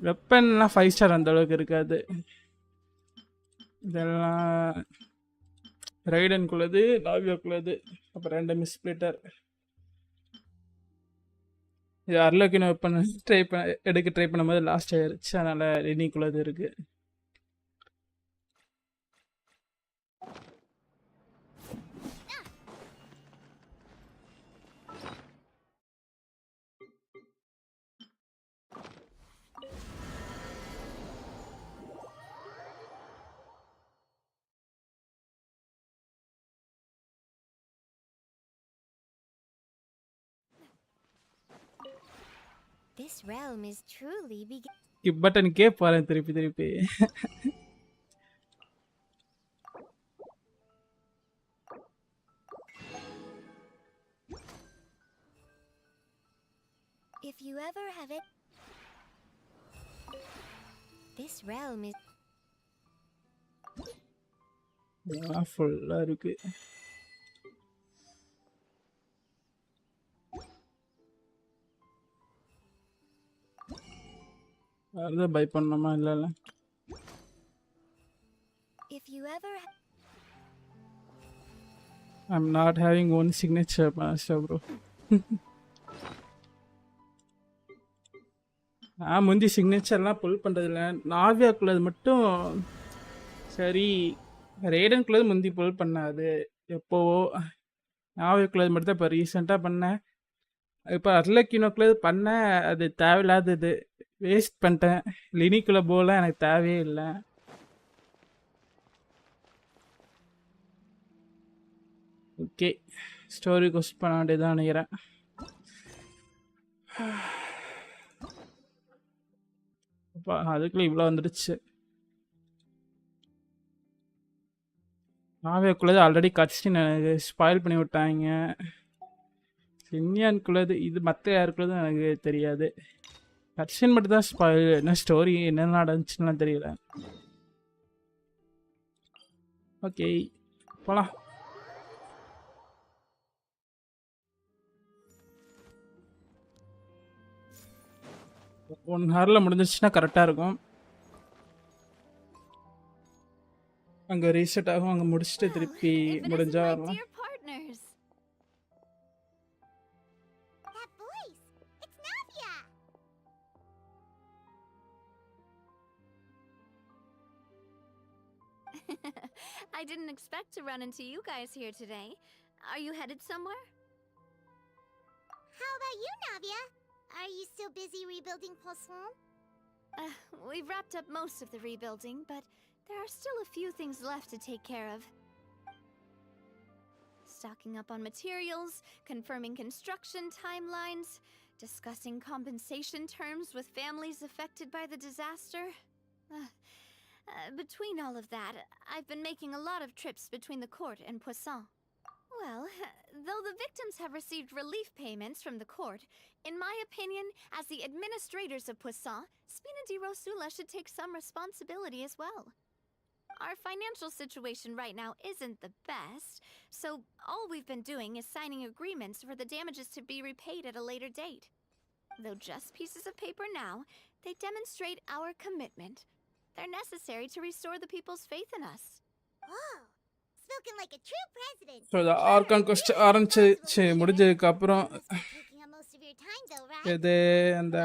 வெப்பன்லாம் 5 ஸ்டார் அந்த அளவுக்கு இருக்காது. இதெல்லாம் ரைடனுக்குள்ளது, நாவியாக்குள்ளது, அப்புறம் 2 மிஸ்பிளிட்டர். இது அர்லோக்கின வெப்பன் எடுக்க ட்ரை பண்ணும்போது லாஸ்ட் ஆயிடுச்சு. அதனால் இன்னிக்குள்ளது இருக்குது. This realm is truly skip button போறேன் திருப்பி திருப்பி. If you ever have it, this realm is ஃபுல்லா இருக்கு. அத பை பண்ணணுமா இல்ல? if you ever I'm not having one signature, master bro. நான் முந்தி சிக்னேச்சர்லாம் புல் பண்ணுறதில்ல. நாவியாக்குள்ளது மட்டும் சரி, ரேடனுக்குள்ளது முந்தி புல் பண்ணாது எப்போவோ. நாவியாக்குள்ளது மட்டும் தான் இப்போ ரீசெண்டாக பண்ணேன். இப்போ அர்லக்கினோக்குள்ளது பண்ணேன், அது தேவையில்லாதது, வேஸ்ட் பண்ணிட்டேன். லினிக்குள்ளே போகலாம் எனக்கு தேவையே இல்லை. ஓகே, ஸ்டோரி கொஸ்ட் பண்ண வேண்டியதான் நினைக்கிறேன். அதுக்குள்ள இவ்வளோ வந்துடுச்சு. நாவேக்குள்ளது ஆல்ரெடி கட்சின்னு எனக்கு ஸ்பாயில் பண்ணி விட்டாங்க. சின்னியானுக்குள்ளது இது மற்ற யாருக்குள்ளதும் எனக்கு தெரியாது. கட்சின் மட்டும் தான் ஸ்பாயில், என்ன ஸ்டோரி என்ன நடந்துச்சுன்னுலாம் தெரியல. ஓகே போகலாம். ஒன் ஹவரில் முடிஞ்சிருச்சுன்னா கரெக்டாக இருக்கும். அங்கே ரீசெட் ஆகும், அங்கே முடிச்சுட்டு திருப்பி முடிஞ்சா வரலாம். dear partners. That voice, it's Navia. I didn't expect to run into you guys here today. Are you headed somewhere? How about you, Navia? Are you still busy rebuilding Poisson? We've wrapped up most of the rebuilding, but there are still a few things left to take care of. Stocking up on materials, confirming construction timelines, discussing compensation terms with families affected by the disaster. Between all of that, I've been making a lot of trips between the court and Poisson. Well, though the victims have received relief payments from the court, in my opinion, as the administrators of Poisson, Spina di Rosula should take some responsibility as well. Our financial situation right now isn't the best, so all we've been doing is signing agreements for the damages to be repaid at a later date. Though just pieces of paper now, they demonstrate our commitment. They're necessary to restore the people's faith in us. Oh, spoken like a true president. So இந்த argon கொஸ்ட் ஆரம்பிச்சு முடிஞ்சதுக்கு அப்புறம் Taking up most of your time, though, right? இது அந்த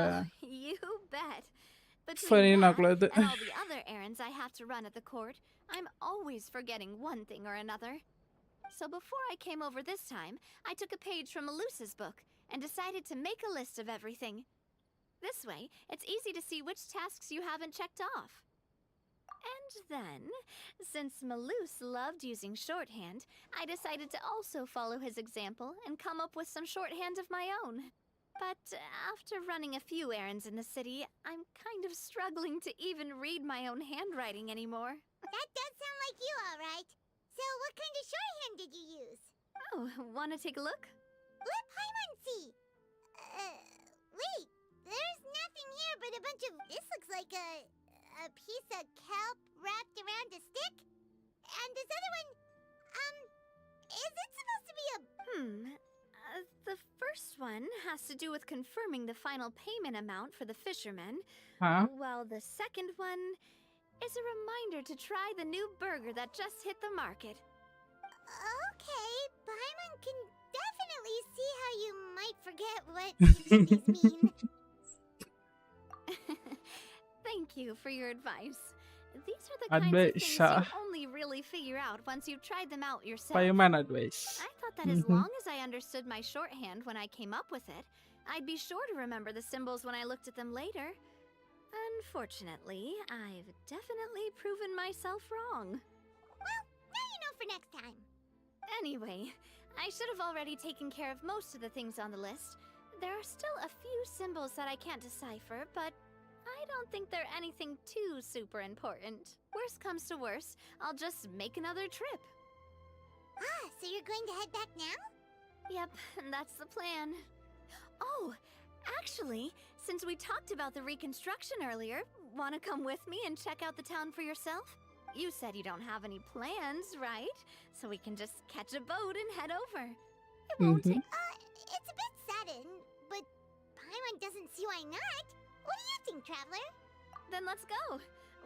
You bet. Between ஃபரீனாக்குள்ளது that and all the other errands I have to run at the court, I'm always forgetting one thing or another. So before I came over this time, I took a page from Melusa's book and decided to make a list of everything. This way, it's easy to see which tasks you haven't checked off. And then, since Melus loved using shorthand, I decided to also follow his example and come up with some shorthand of my own. But after running a few errands in the city, I'm kind of struggling to even read my own handwriting anymore. That does sound like you, all right. So what kind of shorthand did you use? Oh, wanna take a look? Let Paimon see. Wait, there's nothing here but a bunch of... This looks like a piece of kelp wrapped around a stick? And this other one, is it supposed to be a... The first one has to do with confirming the final payment amount for the fishermen, while the second one is a reminder to try the new burger that just hit the market. Okay, Paimon can definitely see how you might forget what these mean. Thank you for your advice. These are the kinds of things you only really figure out once you've tried them out yourself. Fireman advice. I thought that as long as I understood my shorthand when I came up with it, I'd be sure to remember the symbols when I looked at them later. Unfortunately, I've definitely proven myself wrong. Well, now you know for next time. Anyway, I should have already taken care of most of the things on the list. There are still a few symbols that I can't decipher, but I don't think they're anything too super important. Worst comes to worst, I'll just make another trip. Ah, so you're going to head back now? Yep, that's the plan. Oh, actually, since we talked about the reconstruction earlier, want to come with me and check out the town for yourself? You said you don't have any plans, right? So we can just catch a boat and head over. It won't take... It's a bit sudden, but Paimon doesn't see why not. What do you think, Traveler? Then let's go.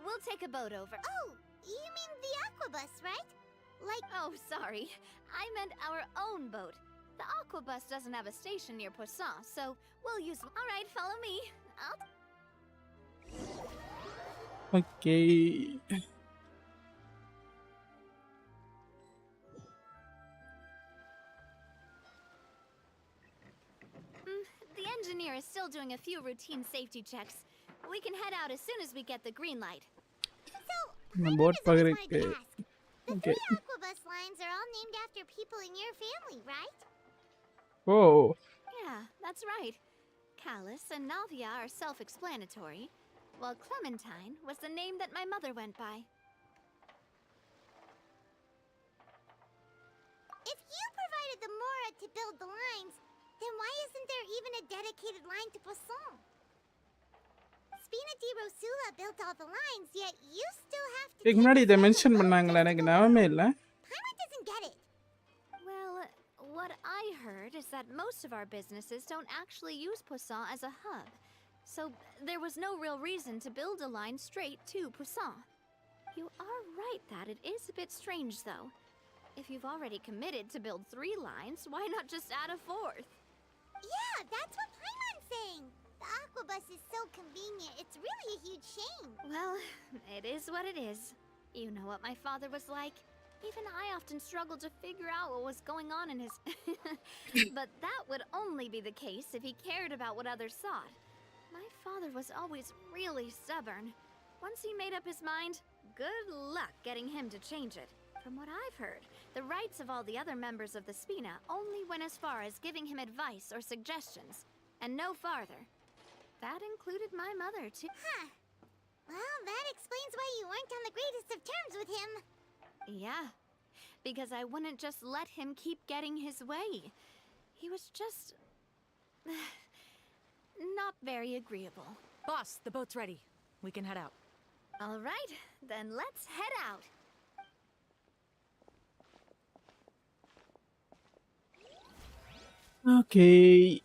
We'll take a boat over. Oh, you mean the aquabus, right? Like... Oh, sorry. I meant our own boat. The aquabus doesn't have a station near Poisson, so we'll use... All right, follow me. Okay. The engineer is still doing a few routine safety checks. We can head out as soon as we get the green light. So, நான் Paimon boat just wanted to பார்க்குறேன். ask. The Okay. 3 aquabus lines are all named after people in your family, right? Oh. Yeah, that's right. Callus and Navia are self-explanatory, while Clementine was the name that my mother went by. If you provided the Mora to build the lines, then why isn't there even a dedicated line to Poisson? Spina di Rosula built all the lines, yet you still have to... இதுக்கு முன்னாடி இதை mention பண்ணாங்களா? எனக்கு ஞாபகமே இல்லை. Paimon doesn't get it. Well, what I heard is that most of our businesses don't actually use Poisson as a hub, so there was no real reason to build a line straight to Poisson. You are right that it is a bit strange, though. If you've already committed to build 3 lines, why not just add a 4th? Yeah, that's what Paimon's saying. The aquabus is so convenient, it's really a huge shame. Well, it is what it is. You know what my father was like. Even I often struggled to figure out what was going on in his... But that would only be the case if he cared about what others thought. My father was always really stubborn. Once he made up his mind, good luck getting him to change it. From what I've heard, the rights of all the other members of the Spina only went as far as giving him advice or suggestions, and no farther. That included my mother, too. Huh. Well, that explains why you weren't on the greatest of terms with him. Yeah, because I wouldn't just let him keep getting his way. He was just... not very agreeable. Boss, the boat's ready. We can head out. All right, then let's head out. Okay.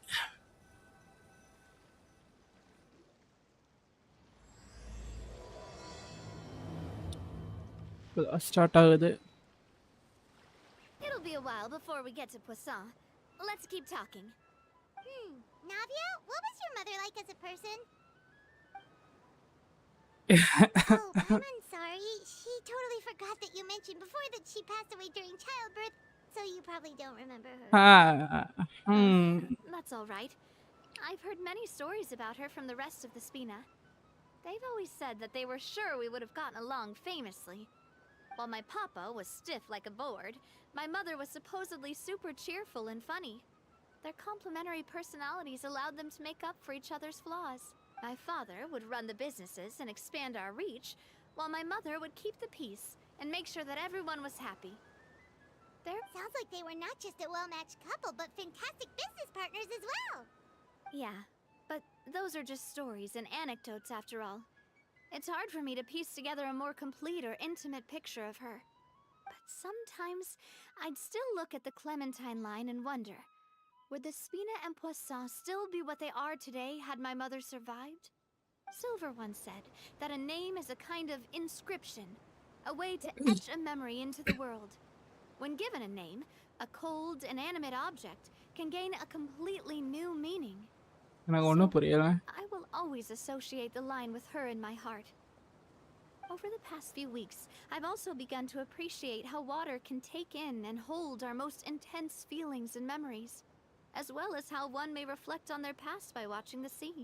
Start ஆகுது. It'll be a while before we get to Poisson. Let's keep talking. Navia, what was your mother like as a person? Oh, I'm sorry. She totally forgot that you mentioned before that she passed away during childbirth, so you probably don't remember her. That's all right. I've heard many stories about her from the rest of the Spina. They've always said that they were sure we would have gotten along famously. While my papa was stiff like a board, my mother was supposedly super cheerful and funny. Their complementary personalities allowed them to make up for each other's flaws. My father would run the businesses and expand our reach, while my mother would keep the peace and make sure that everyone was happy. Sounds like they were not just a well-matched couple, but fantastic business partners as well. Yeah, but those are just stories and anecdotes after all. It's hard for me to piece together a more complete or intimate picture of her. But sometimes, I'd still look at the Clementine line and wonder, would the Spina and Poisson still be what they are today had my mother survived? Silver once said that a name is a kind of inscription, a way to etch a memory into the world. When given a name, a cold, inanimate object can gain a completely new meaning. எனக்கு ஒன்றும் புரியல. I will always associate the line with her in my heart. Over the past few weeks, I've also begun to appreciate how water can take in and hold our most intense feelings and memories, as well as how one may reflect on their past by watching the sea.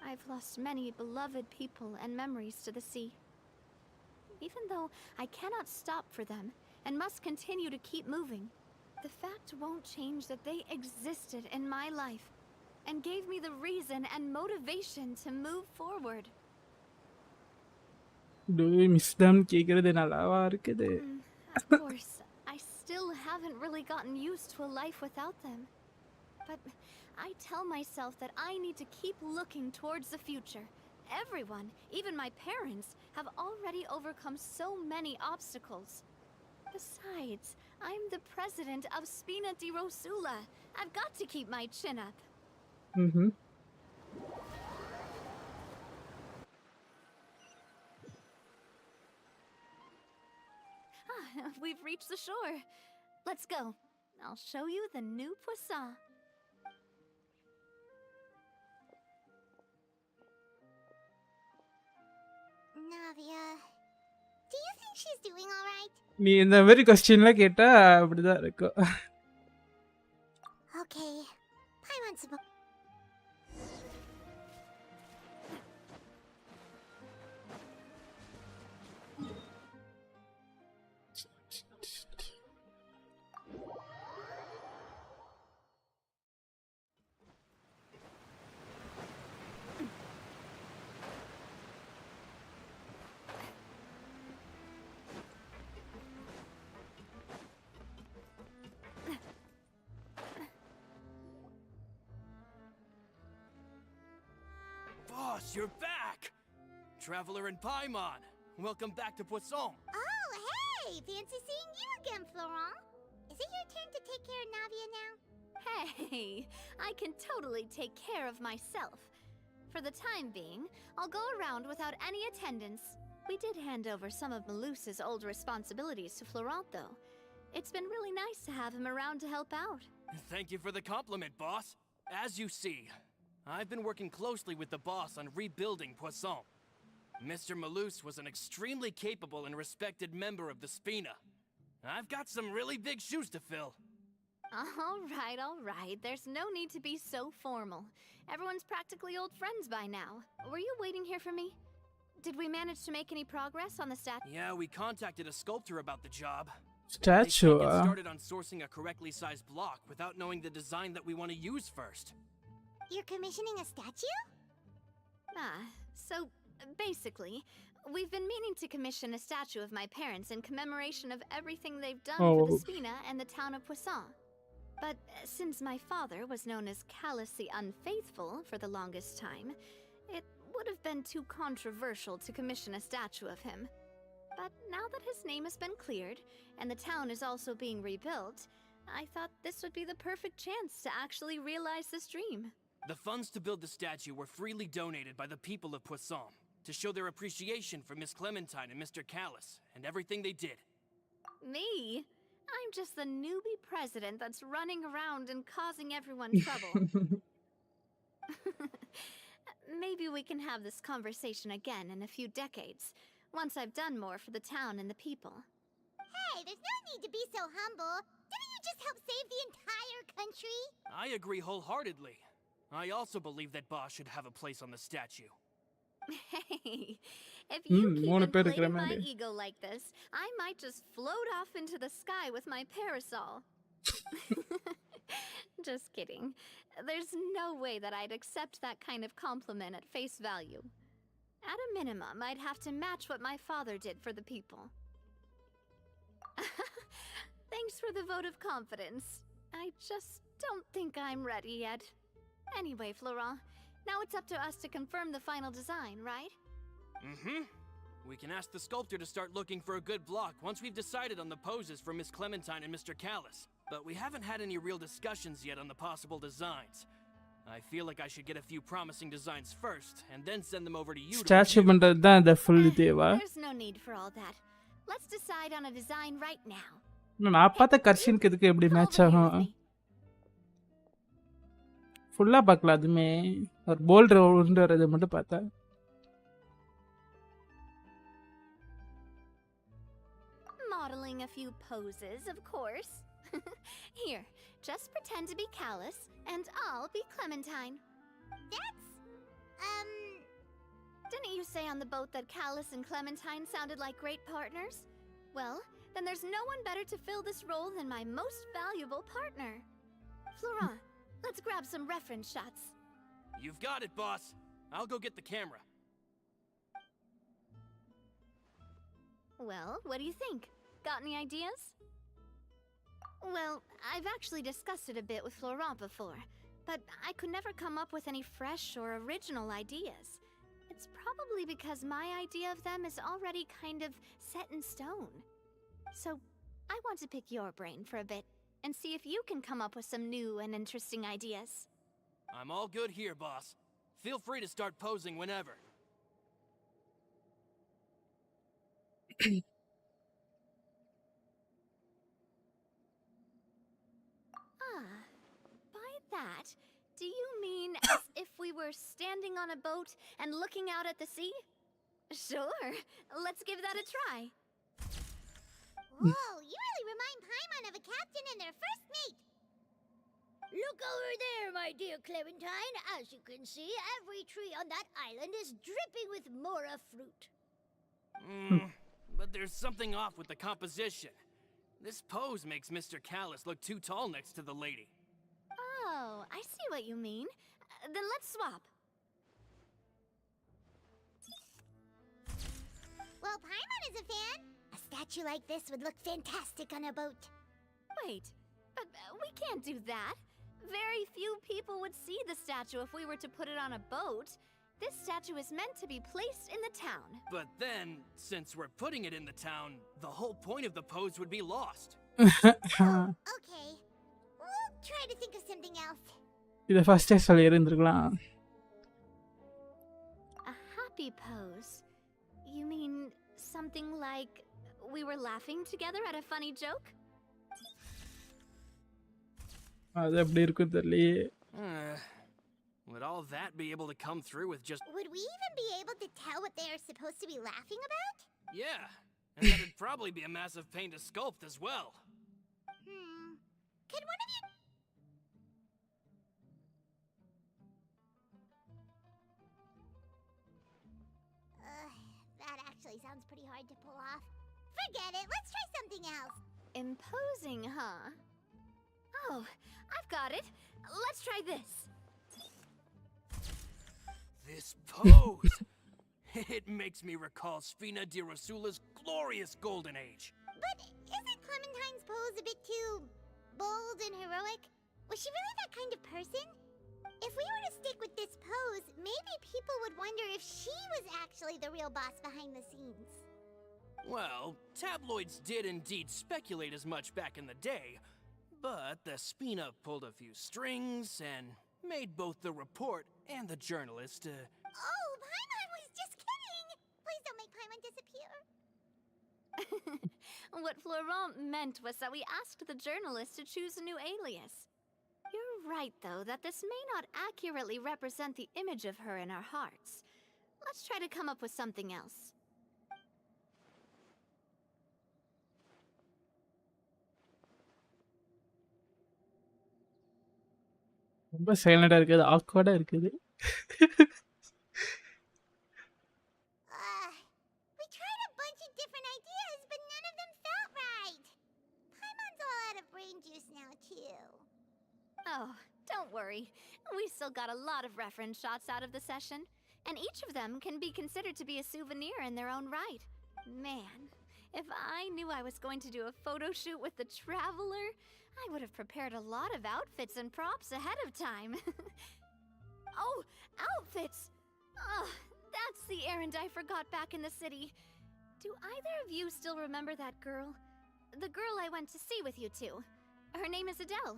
I've lost many beloved people and memories to the sea. Even though I cannot stop for them and must continue to keep moving, the fact won't change that they existed in my life. and gave me the reason and motivation to move forward. Do you miss them? கேக்குறது நல்லாவா இருக்குது. Of course, I still haven't really gotten used to a life without them. But I tell myself that I need to keep looking towards the future. Everyone, even my parents, have already overcome so many obstacles. Besides, I'm the president of Spina di Rosula. I've got to keep my chin up. We've reached the shore. Let's go. I'll show you the new poisson. Navia, do you think she's doing all right? நீ இந்த மாதிரி கொஸ்டின்லாம் கேட்டா அப்படிதான் இருக்கும். Okay, Paimon's supposed. Boss, you're back! Traveler and Paimon, welcome back to Poisson. Oh, hey! Fancy seeing you again, Florent. Is it your turn to take care of Navia now? Hey, I can totally take care of myself. For the time being, I'll go around without any attendance. We did hand over some of Melusa's old responsibilities to Florent, though. It's been really nice to have him around to help out. Thank you for the compliment, boss. As you see, I've been working closely with the boss on rebuilding Poisson. Mr. Melus was an extremely capable and respected member of the Spina. I've got some really big shoes to fill. All right. There's no need to be so formal. Everyone's practically old friends by now. Were you waiting here for me? Did we manage to make any progress on the statue? Yeah, we contacted a sculptor about the job. Statue. They get started on sourcing a correctly sized block without knowing the design that we want to use first. You're commissioning a statue? So basically, we've been meaning to commission a statue of my parents in commemoration of everything they've done for the Spina and the town of Poisson. But since my father was known as Callus the Unfaithful for the longest time, it would have been too controversial to commission a statue of him. But now that his name has been cleared, and the town is also being rebuilt, I thought this would be the perfect chance to actually realize this dream. The funds to build the statue were freely donated by the people of Poisson to show their appreciation for Miss Clementine and Mr. Callus and everything they did. Me? I'm just the newbie president that's running around and causing everyone trouble. Maybe we can have this conversation again in a few decades, once I've done more for the town and the people. Hey, there's no need to be so humble. Didn't you just help save the entire country? I agree wholeheartedly. I also believe that boss should have a place on the statue. Hey, if you keep inflating my Grammarly. ego like this, I might just float off into the sky with my parasol. Just kidding. There's no way that I'd accept that kind of compliment at face value. At a minimum, I'd have to match what my father did for the people. Thanks for the vote of confidence. I just don't think I'm ready yet. Anyway, Florent, now it's up to us to confirm the final design, right? We can ask the sculptor to start looking for a good block once we've decided on the poses for Miss Clementine and Mr. Callus. But we haven't had any real discussions yet on the possible designs. I feel like I should get a few promising designs first, and then send them over to you. Statue பண்றது தான் அந்த full Deva. There's no need for all that. Let's decide on a design right now. நான் பார்த்த கர்ஷனுக்கு இதுக்கு எப்படி match ஆகும்? ஃபுல்லா பார்க்கல அதுமே. ஒரு போல்டர் உருண்டு வரது மட்டும் பார்த்தா. Modeling a few poses, of course. Here, just pretend to be Callus, and I'll be Clementine. That's, Didn't you say on the boat that Callus and Clementine sounded like great partners? Well, then there's no one better to fill this role than my most valuable partner. Florent, let's grab grab some reference shots. You've got it, boss. I'll go get the camera. Well, what do you think? Got any ideas? Well, I've actually discussed it a bit with Florent before, but I could never come up with any fresh or original ideas. It's probably because my idea of them is already kind of set in stone. So, I want to pick your brain for a bit and see if you can come up with some new and interesting ideas. I'm all good here, boss. Feel free to start posing whenever. By that, do you mean as if we were standing on a boat and looking out at the sea? Sure, let's give that a try. Whoa, you really remind Paimon of a captain and their first mate. Look over there, my dear Clementine. As you can see, every tree on that island is dripping with mora fruit. But there's something off with the composition. This pose makes Mr. Callus look too tall next to the lady. Oh, I see what you mean. Then let's swap. Well, Paimon is a fan. A statue like this would look fantastic on a boat. Wait, but we can't do that. Very few people would see the statue if we were to put it on a boat. This statue is meant to be placed in the town. But then, since we're putting it in the town, the whole point of the pose would be lost. Okay. We'll try to think of something else. இதை ஃபர்ஸ்டே சொல்லியிருந்துருக்கலாம். A happy pose? You mean something like we were laughing together at a funny joke? அது எப்படி இருக்கும் தெரியலையே. Would all that be able to come through with just... Would we even be able to tell what they are supposed to be laughing about? Yeah, and that'd probably be a massive pain to sculpt as well. Could one of you... that actually sounds pretty hard to pull off. Forget it, let's try something else. Imposing, huh? Oh, I've got it. Let's try this. This pose! It makes me recall Sphina di Rasula's glorious golden age. But isn't Clementine's pose a bit too bold and heroic? Was she really that kind of person? If we were to stick with this pose, maybe people would wonder if she was actually the real boss behind the scenes. Well, tabloids did indeed speculate as much back in the day, but the Sphina pulled a few strings and made both the report and the journalist, Oh, Paimon was just kidding! Please don't make Paimon disappear. What Florent meant was that we asked the journalist to choose a new alias. You're right, though, that this may not accurately represent the image of her in our hearts. Let's try to come up with something else. ரொம்ப சைலண்டா இருக்குது, ஆக்வர்டா இருக்குது. We tried a bunch of different ideas, but none of them felt right. Paimon's all out of brain juice now, too. Oh, don't worry. We still got a lot of reference shots out of the session, and each of them can be considered to be a souvenir in their own right. Man, if I knew I was going to do a photo shoot with the Traveler, I would have prepared a lot of outfits and props ahead of time. Oh, outfits! Oh, that's the errand I forgot back in the city. Do either of you still remember that girl? The girl I went to see with you two. Her name is Adele.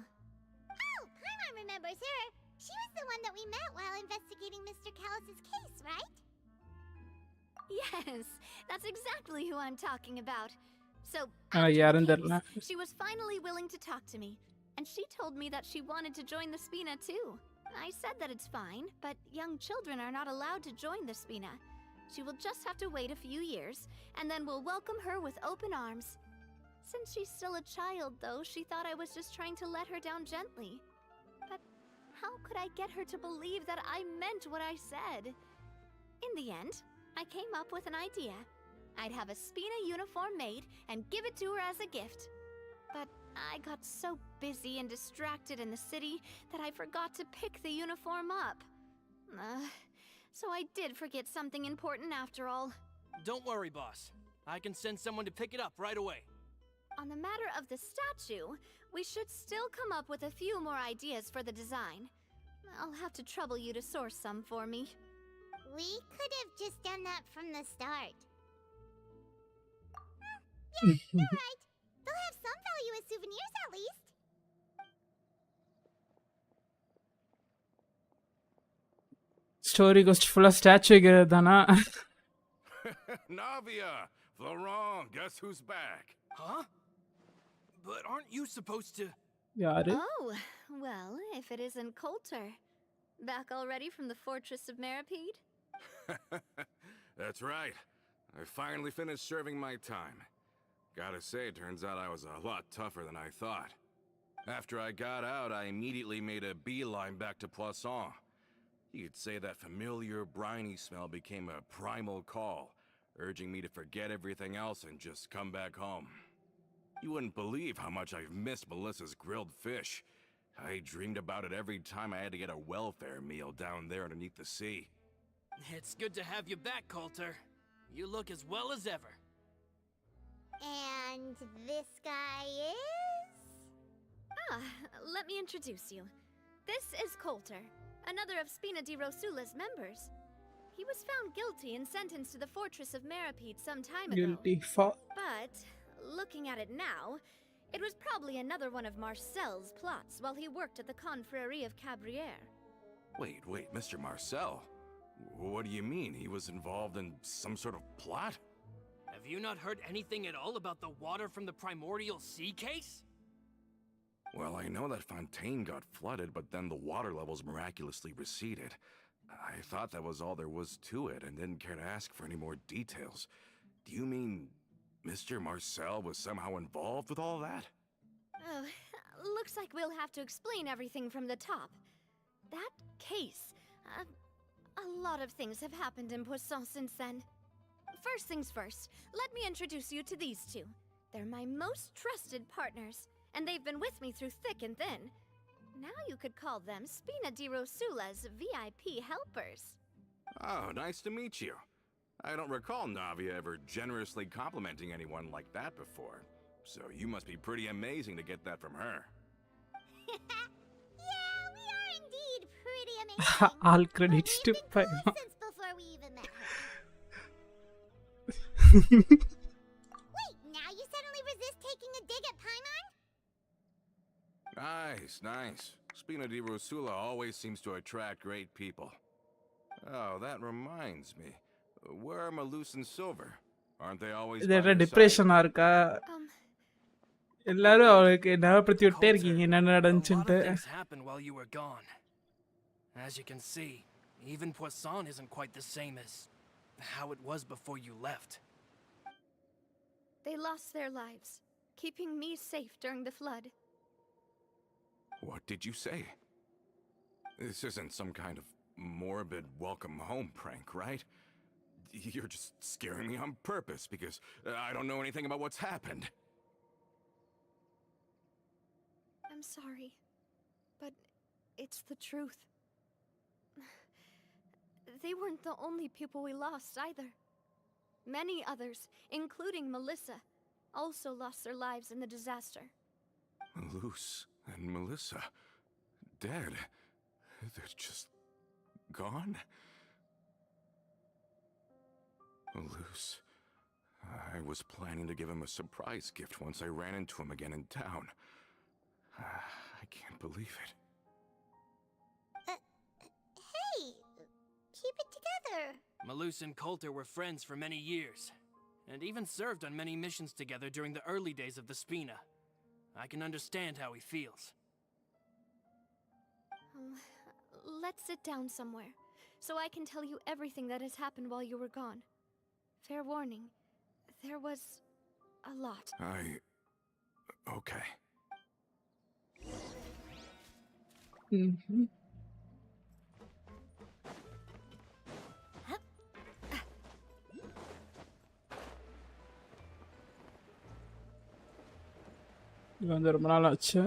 Oh, Paimon remembers her. She was the one that we met while investigating Mr. Callus's case, right? Yes, that's exactly who I'm talking about. So, யாரும் after the தெரியல. case, she was finally willing to talk to me, and she told me that she wanted to join the Spina too. I said that it's fine, but young children are not allowed to join the Spina. She will just have to wait a few years, and then we'll welcome her with open arms. Since she's still a child, though, she thought I was just trying to let her down gently. But how could I get her to believe that I meant what I said? In the end, I came up with an idea. I'd have a Spina uniform made and give it to her as a gift. But I got so busy and distracted in the city that I forgot to pick the uniform up. So I did forget something important after all. Don't worry, boss. I can send someone to pick it up right away. On the matter of the statue, we should still come up with a few more ideas for the design. I'll have to trouble you to source some for me. We could have just done that from the start. Yeah, you're right. They'll have some value as souvenirs at least. Story ghost ஃபுல்லாக statue வைக்கிறது தானா? Navia! Florent, guess who's back? Huh? But aren't you supposed to... யாரு? Oh, well, if it isn't Coulter. Back already from the Fortress of Meripede? That's right. I finally finished serving my time. Gotta say, it turns out I was a lot tougher than I thought. After I got out, I immediately made a beeline back to Poisson. You could say that familiar, briny smell became a primal call, urging me to forget everything else and just come back home. You wouldn't believe how much I've missed Melissa's grilled fish. I dreamed about it every time I had to get a welfare meal down there underneath the sea. It's good to have you back, Coulter. You look as well as ever. And this guy is? Let me introduce you. This is Coulter, another of Spina di Rosula's members. He was found guilty and sentenced to the Fortress of Meripede some time ago. Guilty for... But, looking at it now, it was probably another one of Marcel's plots while he worked at the Confrérie of Cabrières. Wait, Mr. Marcel? What do you mean? He was involved in some sort of plot? Have you not heard anything at all about the water from the primordial sea case? Well, I know that Fontaine got flooded, but then the water levels miraculously receded. I thought that was all there was to it and didn't care to ask for any more details. Do you mean Mr. Marcel was somehow involved with all that? Oh, looks like we'll have to explain everything from the top. That case, a lot of things have happened in Poisson since then. First things first, let me introduce you to these two. They're my most trusted partners, and they've been with me through thick and thin. Now you could call them Spina di Rosula's VIP helpers. Oh, nice to meet you. I don't recall Navia ever generously complimenting anyone like that before, so you must be pretty amazing to get that from her. Yeah, we are indeed pretty amazing. All credits to We've been Paimon. close since before we even met her. Wait, now you suddenly resist taking a dig at Paimon? Nice. Spina di Rosula always seems to attract great people. Oh, that reminds me. Where are Malus and Silver? Aren't they always by இது your side? டிப்ரெஷனாக இருக்கா? எல்லாரும் அவளுக்கு ஞாபகப்படுத்தி விட்டே இருக்கீங்க என்ன A lot நடந்துச்சுன்ட்டு. of things happened while you were gone. As you can see, even Poisson isn't quite the same as how it was before you left. They lost their lives, keeping me safe during the flood. What did you say? This isn't some kind of morbid welcome home prank, right? You're just scaring me on purpose because I don't know anything about what's happened. I'm sorry, but it's the truth. They weren't the only people we lost either. Many others, including Melissa, also lost their lives in the disaster. Malus and Melissa, dead. They're just gone? Malus, I was planning to give him a surprise gift once I ran into him again in town. I can't believe it. Hey, keep it together. Malus and Coulter were friends for many years, and even served on many missions together during the early days of the Spina. I can understand how he feels. Let's sit down somewhere, so I can tell you everything that has happened while you were gone. Fair warning, there was a lot. Okay. இது வந்து ரொம்ப நாள் ஆச்சு.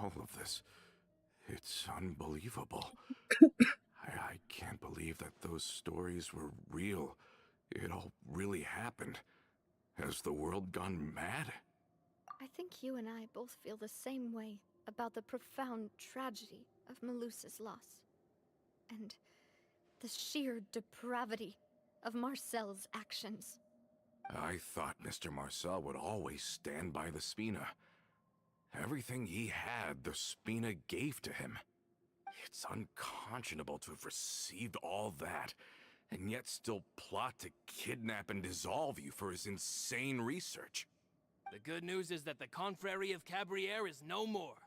All of this, it's unbelievable. I can't believe that those stories were real. It all really happened. Has the world gone mad? I think you and I both feel the same way about the profound tragedy of Melusa's loss. And the sheer depravity of Marcel's actions. I thought Mr. Marcel would always stand by the Spina. Everything he had, the Spina gave to him. It's unconscionable to have received all that, and yet still plot to kidnap and dissolve you for his insane research. The good news is that the Confrérie of Cabriere is no more.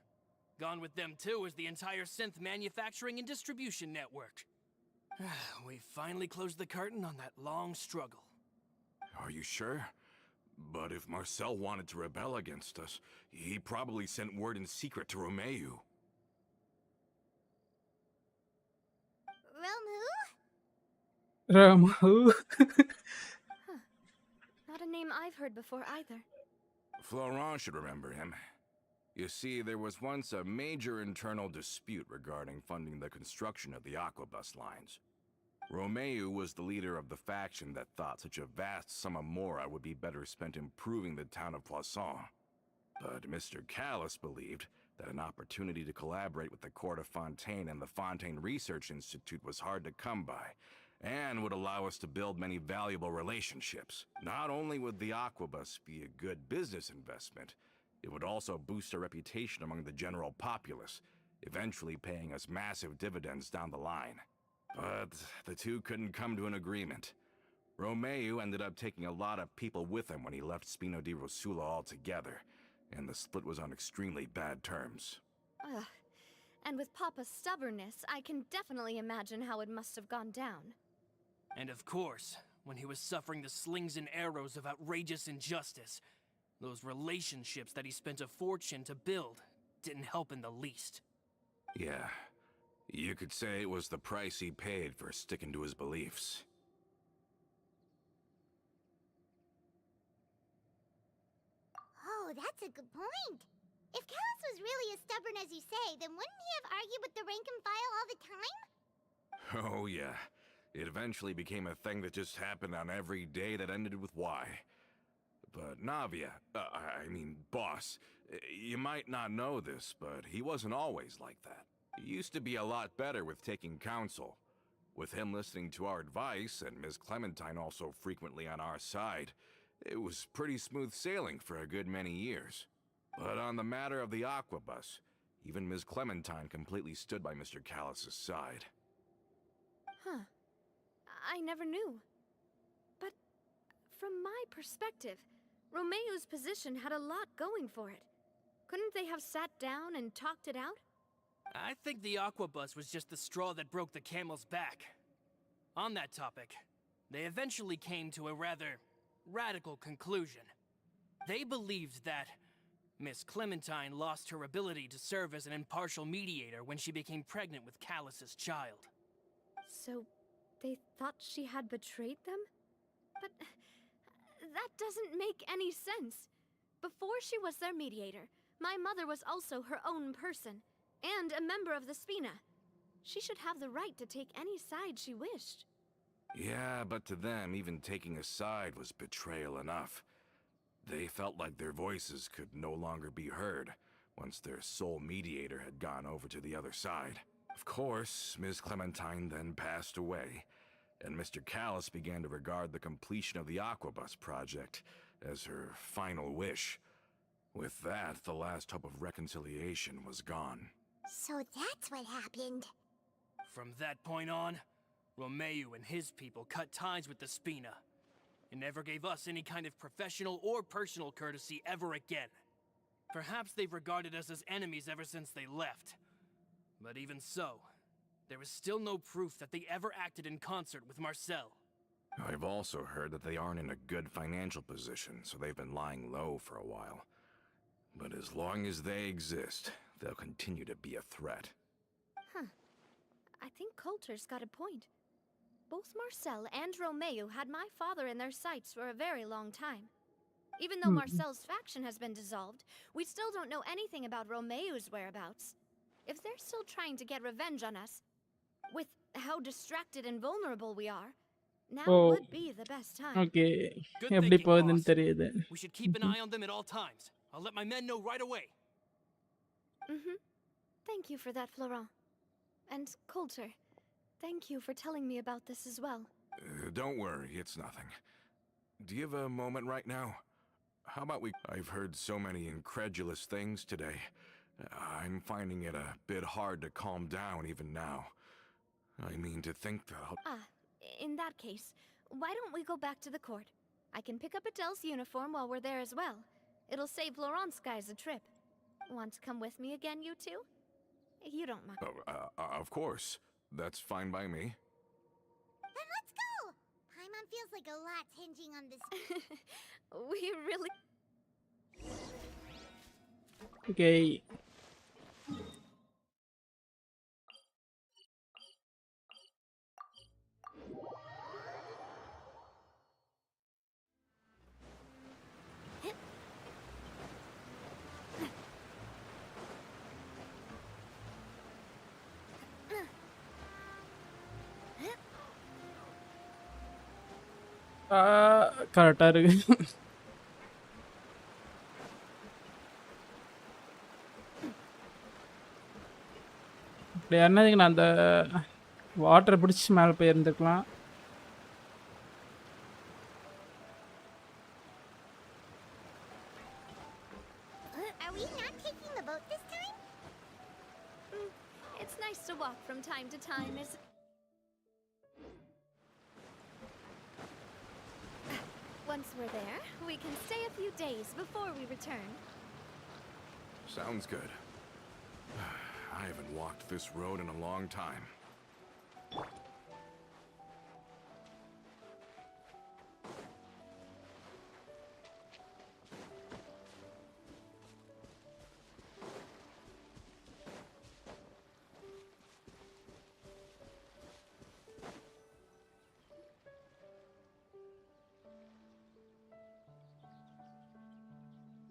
Gone with them too is the entire synth manufacturing and distribution network. We finally closed the curtain on that long struggle. Are you sure? But if Marcel wanted to rebel against us, he probably sent word in secret to Romeu. Romu? Ramu. Not a name I've heard before either. Florent should remember him. You see, there was once a major internal dispute regarding funding the construction of the Aquabus lines. Romeu was the leader of the faction that thought such a vast sum of mora would be better spent improving the town of Poisson. But Mr. Callis believed that an opportunity to collaborate with the Court of Fontaine and the Fontaine Research Institute was hard to come by, and would allow us to build many valuable relationships. Not only would the Aquabus be a good business investment, it would also boost our reputation among the general populace, eventually paying us massive dividends down the line. But the two couldn't come to an agreement. Romeu ended up taking a lot of people with him when he left Spino di Rosula altogether, and the split was on extremely bad terms. Ugh. And with Papa's stubbornness, I can definitely imagine how it must have gone down. And of course, when he was suffering the slings and arrows of outrageous injustice, those relationships that he spent a fortune to build didn't help in the least. Yeah, you could say it was the price he paid for sticking to his beliefs. Oh, that's a good point. If Callis was really as stubborn as you say, then wouldn't he have argued with the rank and file all the time? Oh yeah, it eventually became a thing that just happened on every day that ended with Y. But Navia, boss, you might not know this, but he wasn't always like that. He used to be a lot better with taking counsel. With him listening to our advice, and Ms. Clementine also frequently on our side, it was pretty smooth sailing for a good many years. But on the matter of the Aquabus, even Ms. Clementine completely stood by Mr. Callis' side. Huh. I never knew. But from my perspective, Romeu's position had a lot going for it. Couldn't they have sat down and talked it out? I think the Aquabus was just the straw that broke the camel's back. On that topic, they eventually came to a rather radical conclusion. They believed that Miss Clementine lost her ability to serve as an impartial mediator when she became pregnant with Callus's child. So, they thought she had betrayed them? But that doesn't make any sense. Before she was their mediator, my mother was also her own person, and a member of the Spina. She should have the right to take any side she wished. Yeah, but to them, even taking a side was betrayal enough. They felt like their voices could no longer be heard once their sole mediator had gone over to the other side. Of course, Ms. Clementine then passed away, and Mr. Callis began to regard the completion of the Aquabus project as her final wish. With that, the last hope of reconciliation was gone. So that's what happened. From that point on, Romeu and his people cut ties with the Spina, and never gave us any kind of professional or personal courtesy ever again. Perhaps they've regarded us as enemies ever since they left. But even so, there is still no proof that they ever acted in concert with Marcel. I've also heard that they aren't in a good financial position, so they've been lying low for a while. But as long as they exist, they'll continue to be a threat. Huh. I think Coulter's got a point. Both Marcel and Romeo had my father in their sights for a very long time. Even though Marcel's faction has been dissolved, we still don't know anything about Romeo's whereabouts. If they're still trying to get revenge on us, with how distracted and vulnerable we are, now would be the best time. Okay. Good எப்படி thinking, போகுதுன்னு boss. தெரியுது. We should keep an eye on them at all times. I'll let my men know right away. Thank you for that, Florent. And Coulter, thank you for telling me about this as well. Don't worry, it's nothing. Do you have a moment right now? How about I've heard so many incredulous things today. I'm finding it a bit hard to calm down even now. I mean, to think that In that case, why don't we go back to the court? I can pick up Adele's uniform while we're there as well. It'll save Laurent's guys a trip. Want to come with me again, you two? You don't mind. Of course. That's fine by me. Then let's go! Paimon feels like a lot's hinging on this. We really... Okay. கரெக்டாக இருக்கு. இப்படி என்னதுக்கு நான் அந்த வாட்டரை பிடிச்சி மேலே போயிருந்துருக்கலாம். Are we not taking the boat this time? It's nice to walk from time to time, isn't... Once we're there, we can stay a few days before we return. Sounds good. I haven't walked this road in a long time.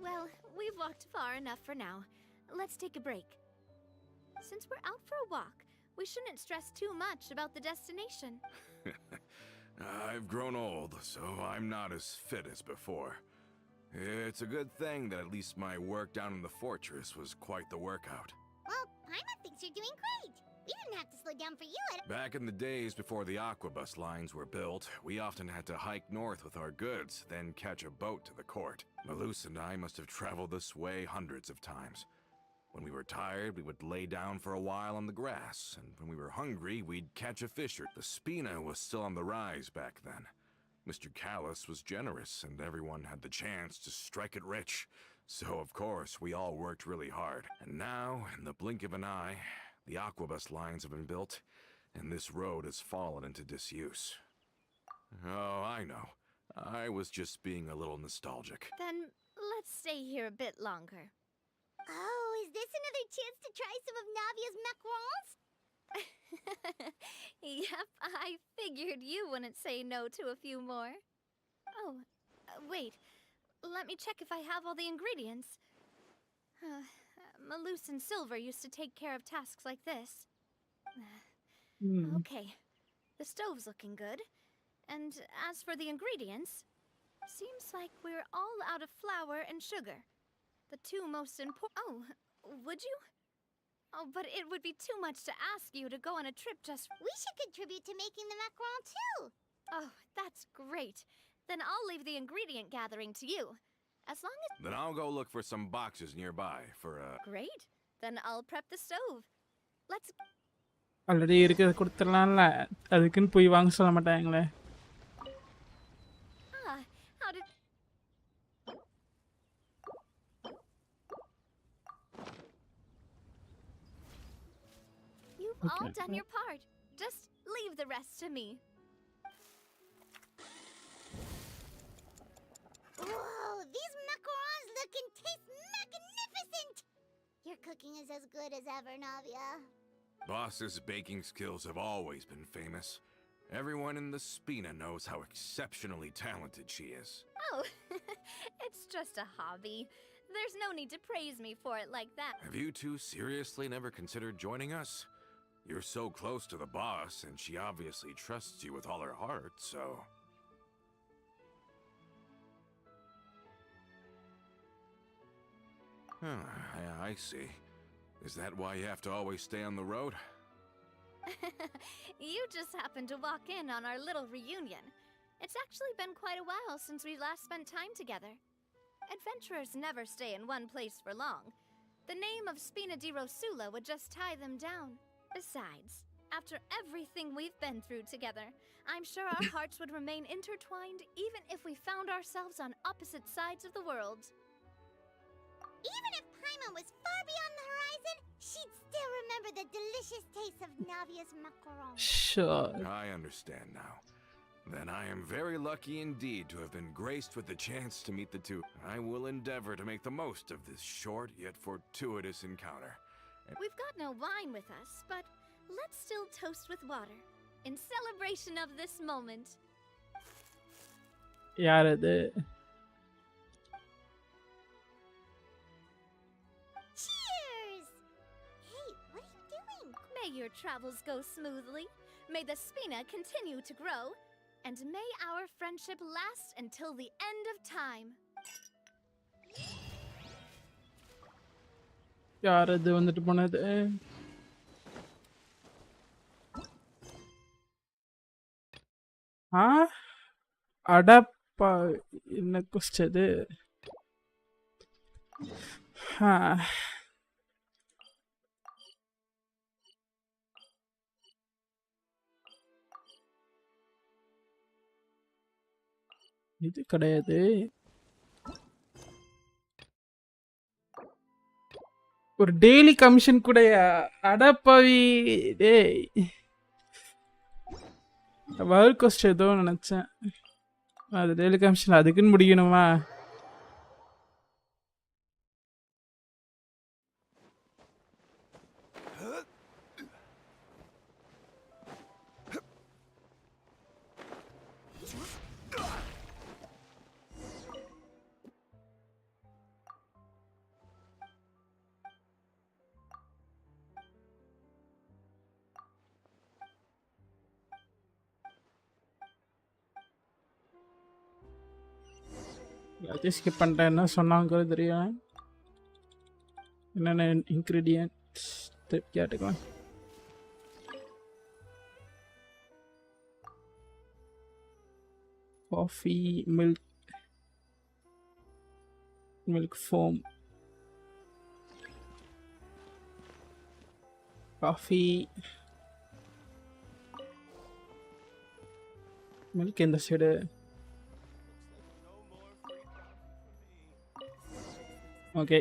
Well, we've walked far enough for now. Let's take a break. Since we're out for a walk, we shouldn't stress too much about the destination. I've grown old, so I'm not as fit as before. It's a good thing that at least my work down in the fortress was quite the workout. Well, Paimon thinks you're doing great. We didn't have to slow down for you at... Back in the days before the aquabus lines were built, we often had to hike north with our goods, then catch a boat to the court. Malus and I must have traveled this way hundreds of times. When we were tired, we would lay down for a while on the grass, and when we were hungry, we'd catch a fish. The spina was still on the rise back then. Mr. Callis was generous, and everyone had the chance to strike it rich. So, of course, we all worked really hard. And now, in the blink of an eye, the aquabus lines have been built, and this road has fallen into disuse. Oh, I know. I was just being a little nostalgic. Then let's stay here a bit longer. Oh, is this another chance to try some of Navia's macarons? Yep, I figured you wouldn't say no to a few more. Oh, wait. Let me check if I have all the ingredients. Malus and Silver used to take care of tasks like this. Okay, the stove's looking good. And as for the ingredients, seems like we're all out of flour and sugar. The two most important... Oh, would you? Oh, but it would be too much to ask you to go on a trip just... We should contribute to making the macaron too. Oh, that's great. Then I'll leave the ingredient gathering to you. As long as... Then I'll go look for some boxes nearby for Great. Then I'll prep the stove. Let's... already இருக்கிறத கொடுத்துடலாம்ல, அதுக்குன்னு போய் வாங்க சொல்ல மாட்டாங்களே. How did... all done your part. Just leave the rest to me. Whoa, these macarons look and taste magnificent! Your cooking is as good as ever, Navia. Boss's baking skills have always been famous. Everyone in the Spina knows how exceptionally talented she is. Oh, it's just a hobby. There's no need to praise me for it like that. Have you two seriously never considered joining us? You're so close to the boss, and she obviously trusts you with all her heart, so... I see. Is that why you have to always stay on the road? You just happened to walk in on our little reunion. It's actually been quite a while since we last spent time together. Adventurers never stay in one place for long. The name of Spina di Rosula would just tie them down. Besides, after everything we've been through together, I'm sure our hearts would remain intertwined even if we found ourselves on opposite sides of the world. Even if Paimon was far beyond the horizon, she'd still remember the delicious taste of Navia's macarons. Sure. I understand now. Then I am very lucky indeed to have been graced with the chance to meet the two. I will endeavor to make the most of this short yet fortuitous encounter. We've got no wine with us, but let's still toast with water in celebration of this moment. யார் அது? Cheers! Hey, what are you doing? May your travels go smoothly. May the Spina continue to grow. And may our friendship last until the end of time. யார் அது வந்துட்டு போனது? அடப்பா, என்ன question இது? இது கிடையாது. ஒரு டெய்லி கமிஷன் கூடயா? அடப்பாவி டேய். வேர்ல்ட் கோஸ்ட் ஏதோ நினைச்சேன். அது டெய்லி கமிஷன் அதுக்குன்னு முடிக்கணுமா? எல்லாத்தையும் ஸ்கிப் பண்ணிட்டேன். என்ன சொன்னாங்க தெரியும்? என்னென்ன இன்க்ரீடியன்ட்ஸ் கேட்டுக்கலாம். Coffee, milk foam, coffee, milk இந்த சைடு. ஓகே,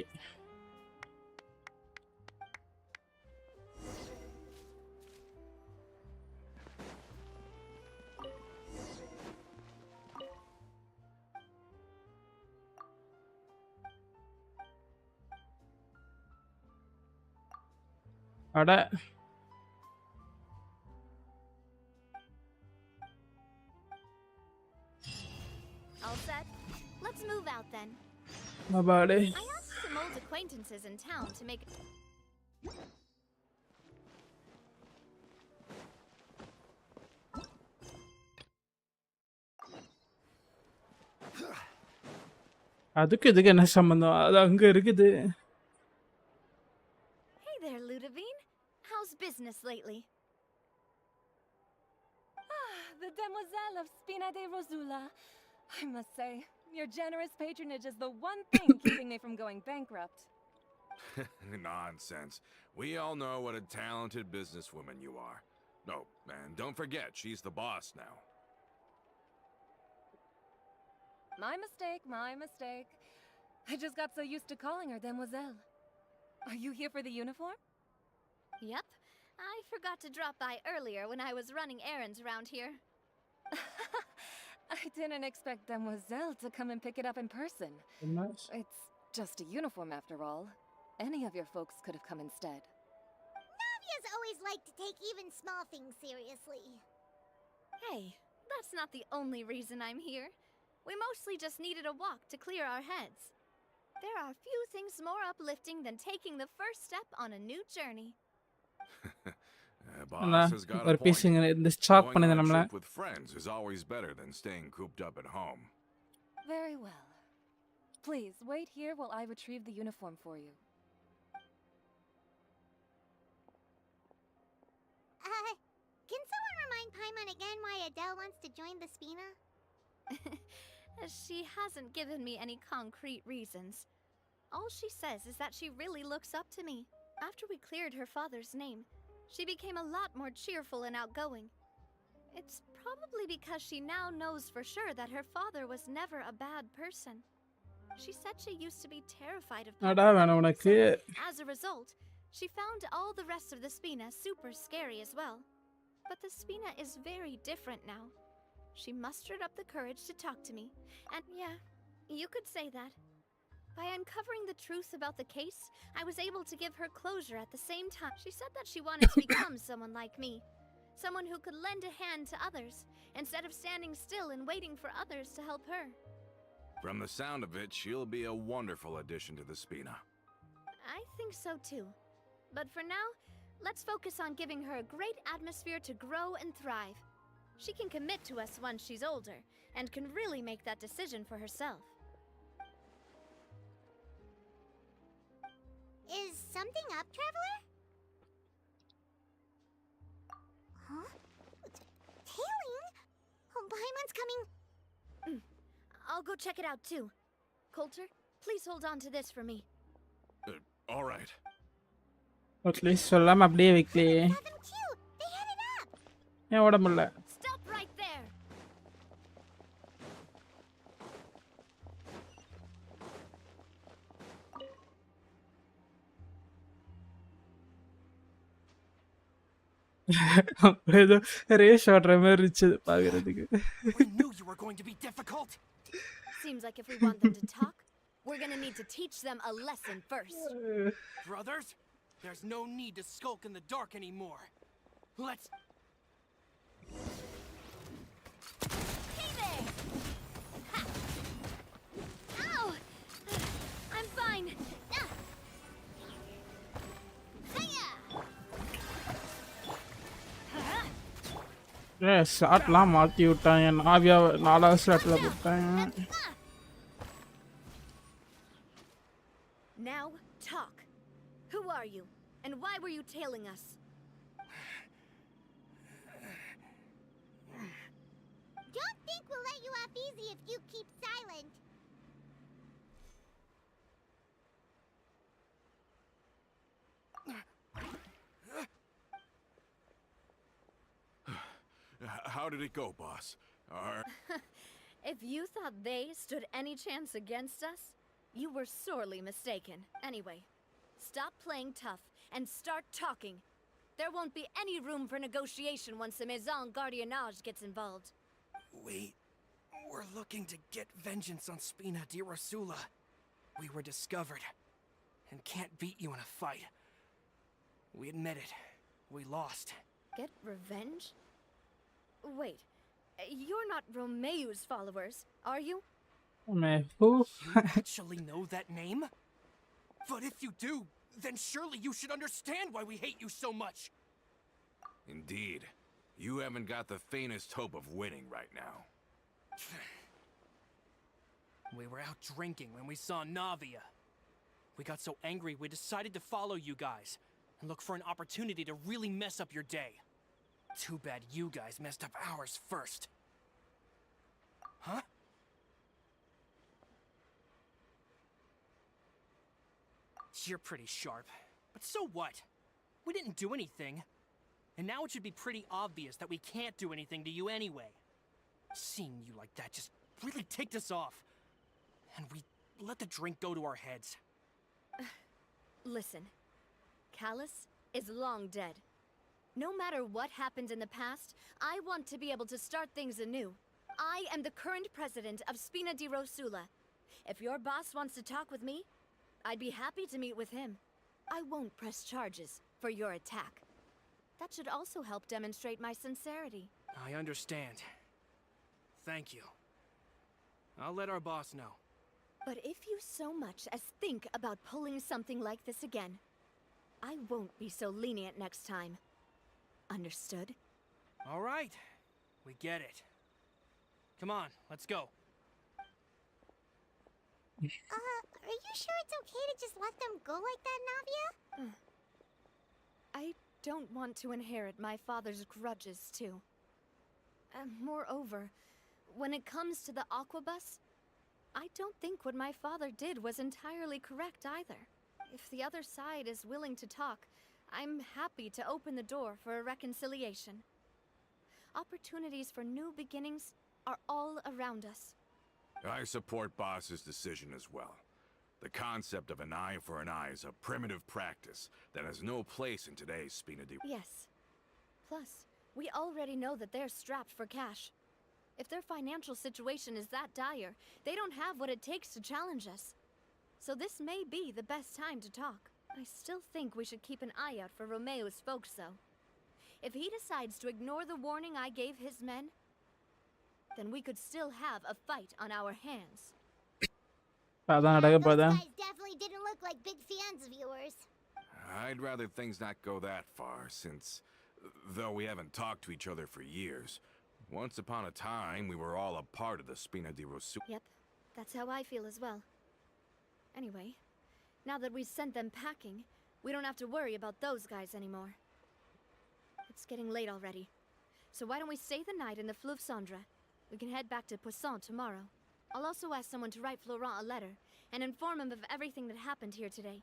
அட All set? Let's move out then. பாடே. I asked some old acquaintances in town to make... அதுக்கு இதுக்கு என்ன சம்பந்தம்? அது அங்க இருக்குது. Hey there, Ludovine. How's business lately? The demoiselle of Spina de Rosula. I must say, your generous patronage is the one thing keeping me from going bankrupt. Nonsense. We all know what a talented businesswoman you are. No, and don't forget, she's the boss now. My mistake, my mistake. I just got so used to calling her demoiselle. Are you here for the uniform? Yep. I forgot to drop by earlier when I was running errands around here. I didn't expect Demoiselle to come and pick it up in person. Nice. It's just a uniform after all. Any of your folks could have come instead. Navia's always liked to take even small things seriously. Hey, that's not the only reason I'm here. We mostly just needed a walk to clear our heads. There are few things more uplifting than taking the first step on a new journey. Boss has got a ஒரு point. Piece இந்த stock Going பண்ணுது on a நம்மள. trip with friends is always better than staying cooped up at home. Very well. Please, wait here while I retrieve the uniform for you. Can someone remind Paimon again why Adele wants to join the SPENA? She hasn't given me any concrete reasons. All she says is that she really looks up to me. After we cleared her father's name, she became a lot more cheerful and outgoing. It's probably because she now knows for sure that her father was never a bad person. She said she used to be terrified of அடா வேணாம் உனக்கு. As a result, she found all the rest of the SPENA super scary as well. But the SPENA is very different now. She mustered up the courage to talk to me, and yeah, you could say that. By uncovering the truth about the case, I was able to give her closure at the same time. She said that she wanted to become someone like me, someone who could lend a hand to others, instead of standing still and waiting for others to help her. From the sound of it, she'll be a wonderful addition to the SPENA. I think so too. But for now, let's focus on giving her a great atmosphere to grow and thrive. She can commit to us once she's older, and can really make that decision for herself. Is something up, Traveler? Huh? Tailing? Oh, Paimon's coming. I'll go check it out too. Coulter, please hold on to this for me. All right. At least சொல்லாம அப்படியே வைக்கலையே. Saw them too. They headed up. ஏன் ஓட முடியல? Stop right there! ஏதோ race ஓடுற மாதிரி இருந்துச்சு பாக்குறதுக்கு. We knew you were going to be difficult. Seems like if we want them to talk, we're gonna need to teach them a lesson first. Brothers, there's no need to skulk in the dark anymore. Let's... Hey there! Ha! Ow! I'm fine. Ah! Hiya! ஷாட்லாம் மாற்றி விட்டாங்க. நாவியா 4வது ஸ்லாட்டில் போட்டாங்க. Now, talk. Who are you? And why were you tailing us? Don't think we'll let you off easy if you keep silent. How did it go, boss? If you thought they stood any chance against us, you were sorely mistaken. Anyway, stop playing tough and start talking. There won't be any room for negotiation once the Maison Gardiennage gets involved. We're looking to get vengeance on Spina di Rosula. We were discovered, and can't beat you in a fight. We admit it. We lost. Get revenge? Wait, you're not Romeu's followers, are you? Who? You actually know that name? But if you do, then surely you should understand why we hate you so much. Indeed. You haven't got the faintest hope of winning right now. We were out drinking when we saw Navia. We got so angry we decided to follow you guys and look for an opportunity to really mess up your day. Too bad you guys messed up ours first. Huh? You're pretty sharp, but so what? We didn't do anything. And now it should be pretty obvious that we can't do anything to you anyway. Seeing you like that just really ticked us off. And we let the drink go to our heads. Listen, Callus is long dead. No matter what happened in the past, I want to be able to start things anew. I am the current president of Spina di Rosula. If your boss wants to talk with me, I'd be happy to meet with him. I won't press charges for your attack. That should also help demonstrate my sincerity. I understand. Thank you. I'll let our boss know. But if you so much as think about pulling something like this again, I won't be so lenient next time. Understood? All right. We get it. Come on, let's go. Are you sure it's okay to just let them go like that, Navia? I don't want to inherit my father's grudges, too. Moreover, when it comes to the Aquabus, I don't think what my father did was entirely correct either. If the other side is willing to talk, I'm happy to open the door for a reconciliation. Opportunities for new beginnings are all around us. I support Boss's decision as well. The concept of an eye for an eye is a primitive practice that has no place in today's Spina di... Yes. Plus, we already know that they're strapped for cash. If their financial situation is that dire, they don't have what it takes to challenge us. So this may be the best time to talk. I still think we should keep an eye out for Romeo's folks, though. If he decides to ignore the warning I gave his men, then we could still have a fight on our hands. அதான் நடக்க Those போதா guys definitely didn't look like big fans of yours. I'd rather things not go that far, since, though we haven't talked to each other for years, once upon a time we were all a part of the Spina di Rosula. Yep, that's how I feel as well. Anyway, now that we've sent them packing, we don't have to worry about those guys anymore. It's getting late already, so why don't we stay the night in the Fleuve Cendre? We can head back to Poisson tomorrow. I'll also ask someone to write Florent a letter and inform him of everything that happened here today,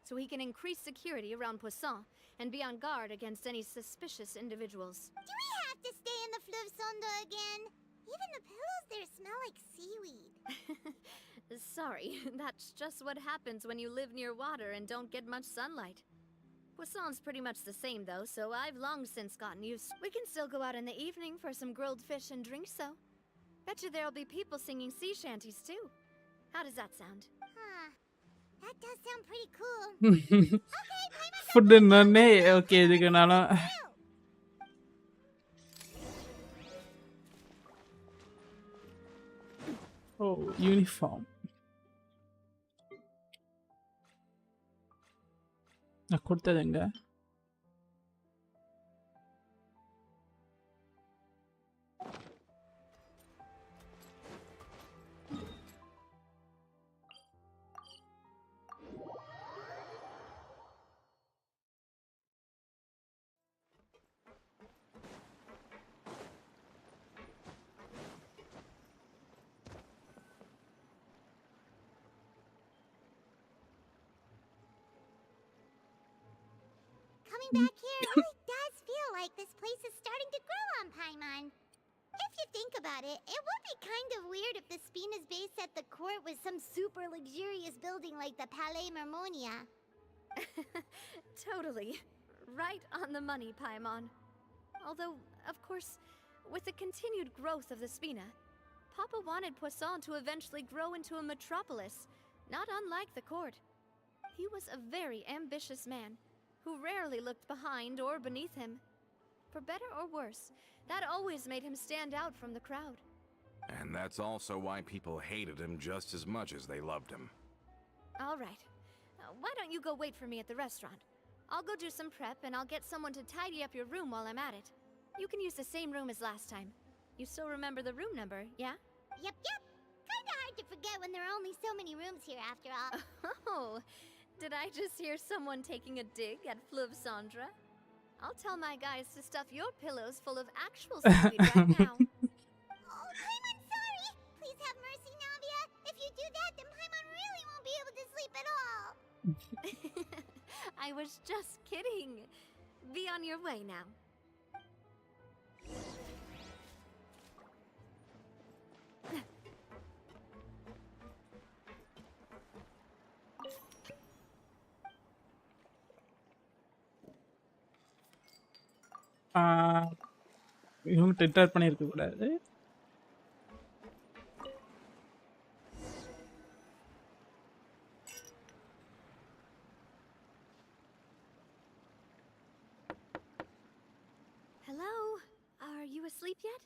so he can increase security around Poisson and be on guard against any suspicious individuals. Do we have to stay in the Fleuve Cendre again? Even the pillows there smell like seaweed. Sorry, that's just what happens when you live near water and don't get much sunlight. Poisson's pretty much the same though, so I've long since gotten used. We can still go out in the evening for some grilled fish and drinks though. Bet you there'll be people singing sea shanties too. How does that sound? Huh. That does sound pretty cool. Food என்னன்னே okay இதுக்குனாலும் ஓ uniform நான் கொடுத்ததுங்க Coming back here, it really does feel like this place is starting to grow on Paimon. If you think about it, it would be kind of weird if the Spina's base at the court was some super luxurious building like the Palais Marmonia. Totally. Right on the money, Paimon. Although, of course, with the continued growth of the Spina, Papa wanted Poisson to eventually grow into a metropolis, not unlike the court. He was a very ambitious man, who rarely looked behind or beneath him. For better or worse, that always made him stand out from the crowd. And that's also why people hated him just as much as they loved him. All right. Why don't you go wait for me at the restaurant? I'll go do some prep and I'll get someone to tidy up your room while I'm at it. You can use the same room as last time. You still remember the room number, yeah? Yep. Kinda hard to forget when there are only so many rooms here after all. Oh, did I just hear someone taking a dig at Fleuve Cendre? I'll tell my guys to stuff your pillows full of actual seaweed right now. Oh, Paimon, sorry! Please have mercy, Navia! If you do that, then Paimon really won't be able to sleep at all! I was just kidding. Be on your way now. இவங்க Twitter பண்ணியிருக்க கூடாது. Hello? Are you asleep yet?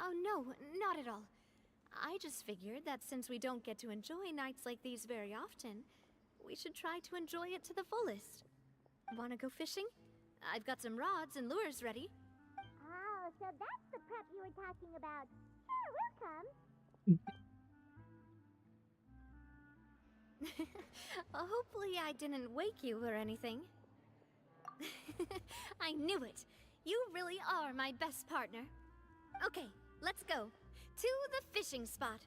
Oh, no, not at all. I just figured that since we don't get to enjoy nights like these very often, we should try to enjoy it to the fullest. Wanna go fishing? I've got some rods and lures ready. Oh, so that's the prep you were talking about. Sure, we'll come. Hopefully I didn't wake you or anything. I knew it. You really are my best partner. Okay, let's go. To the fishing spot.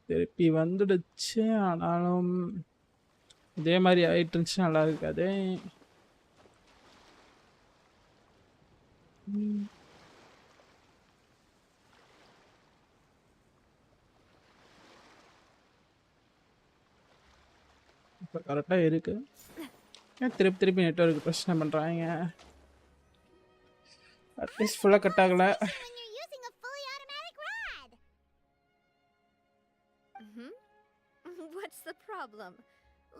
திருப்பி வந்துடுச்சு. ஆனாலும் இதே மாதிரி ஆயிட்டு இருந்துச்சு நல்லா இருக்காது. இப்போ கரெக்டாக இருக்கு. ஏன் திருப்பி திருப்பி நெட்வொர்க் பிரச்சனை பண்ணுறாங்க? அட்லீஸ்ட் ஃபுல்லாக கட் ஆகலை. When you're using a fully automatic rod. What's the problem?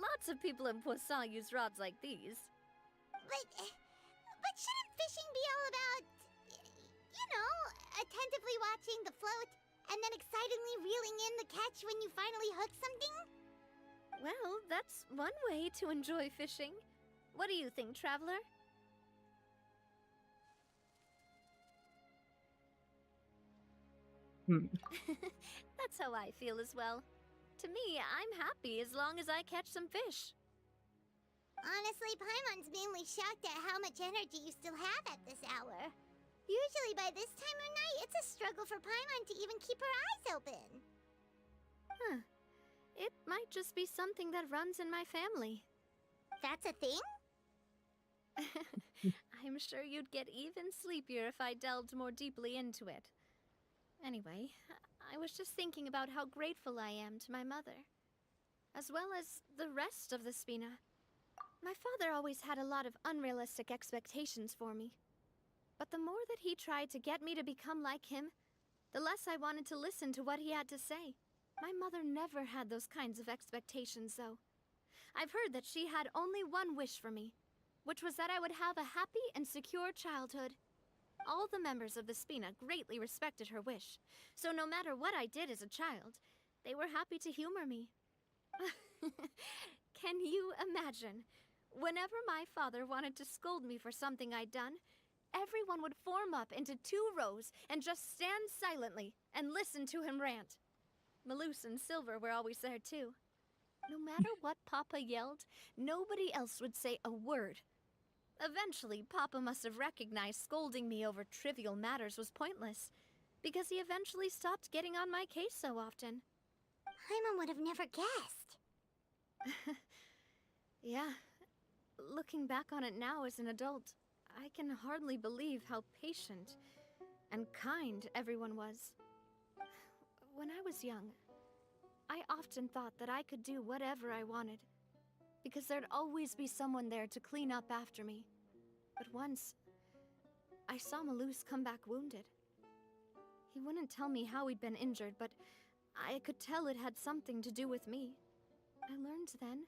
Lots of people in Poisson use rods like these. But shouldn't fishing be all about, you know, attentively watching the float and then excitedly reeling in the catch when you finally hook something? Well, that's one way to enjoy fishing. What do you think, traveler? That's how I feel as well. To me, I'm happy as long as I catch some fish. Honestly, Paimon's mainly shocked at how much energy you still have at this hour. Usually by this time of night, it's a struggle for Paimon to even keep her eyes open. Huh. It might just be something that runs in my family. That's a thing? I'm sure you'd get even sleepier if I delved more deeply into it. Anyway, I was just thinking about how grateful I am to my mother, as well as the rest of the Spina. My father always had a lot of unrealistic expectations for me. But the more that he tried to get me to become like him, the less I wanted to listen to what he had to say. My mother never had those kinds of expectations, though. I've heard that she had only one wish for me, which was that I would have a happy and secure childhood. All the members of the Spina greatly respected her wish, so no matter what I did as a child, they were happy to humor me. Can you imagine? Whenever my father wanted to scold me for something I'd done, everyone would form up into 2 rows and just stand silently and listen to him rant. Maloose and Silver were always there too. No matter what Papa yelled, nobody else would say a word. Eventually, Papa must have recognized scolding me over trivial matters was pointless, because he eventually stopped getting on my case so often. Paimon would have never guessed. Yeah. Looking back on it now as an adult, I can hardly believe how patient and kind everyone was. When I was young, I often thought that I could do whatever I wanted, because there'd always be someone there to clean up after me. But once, I saw Maloose come back wounded. He wouldn't tell me how he'd been injured, but I could tell it had something to do with me. I learned then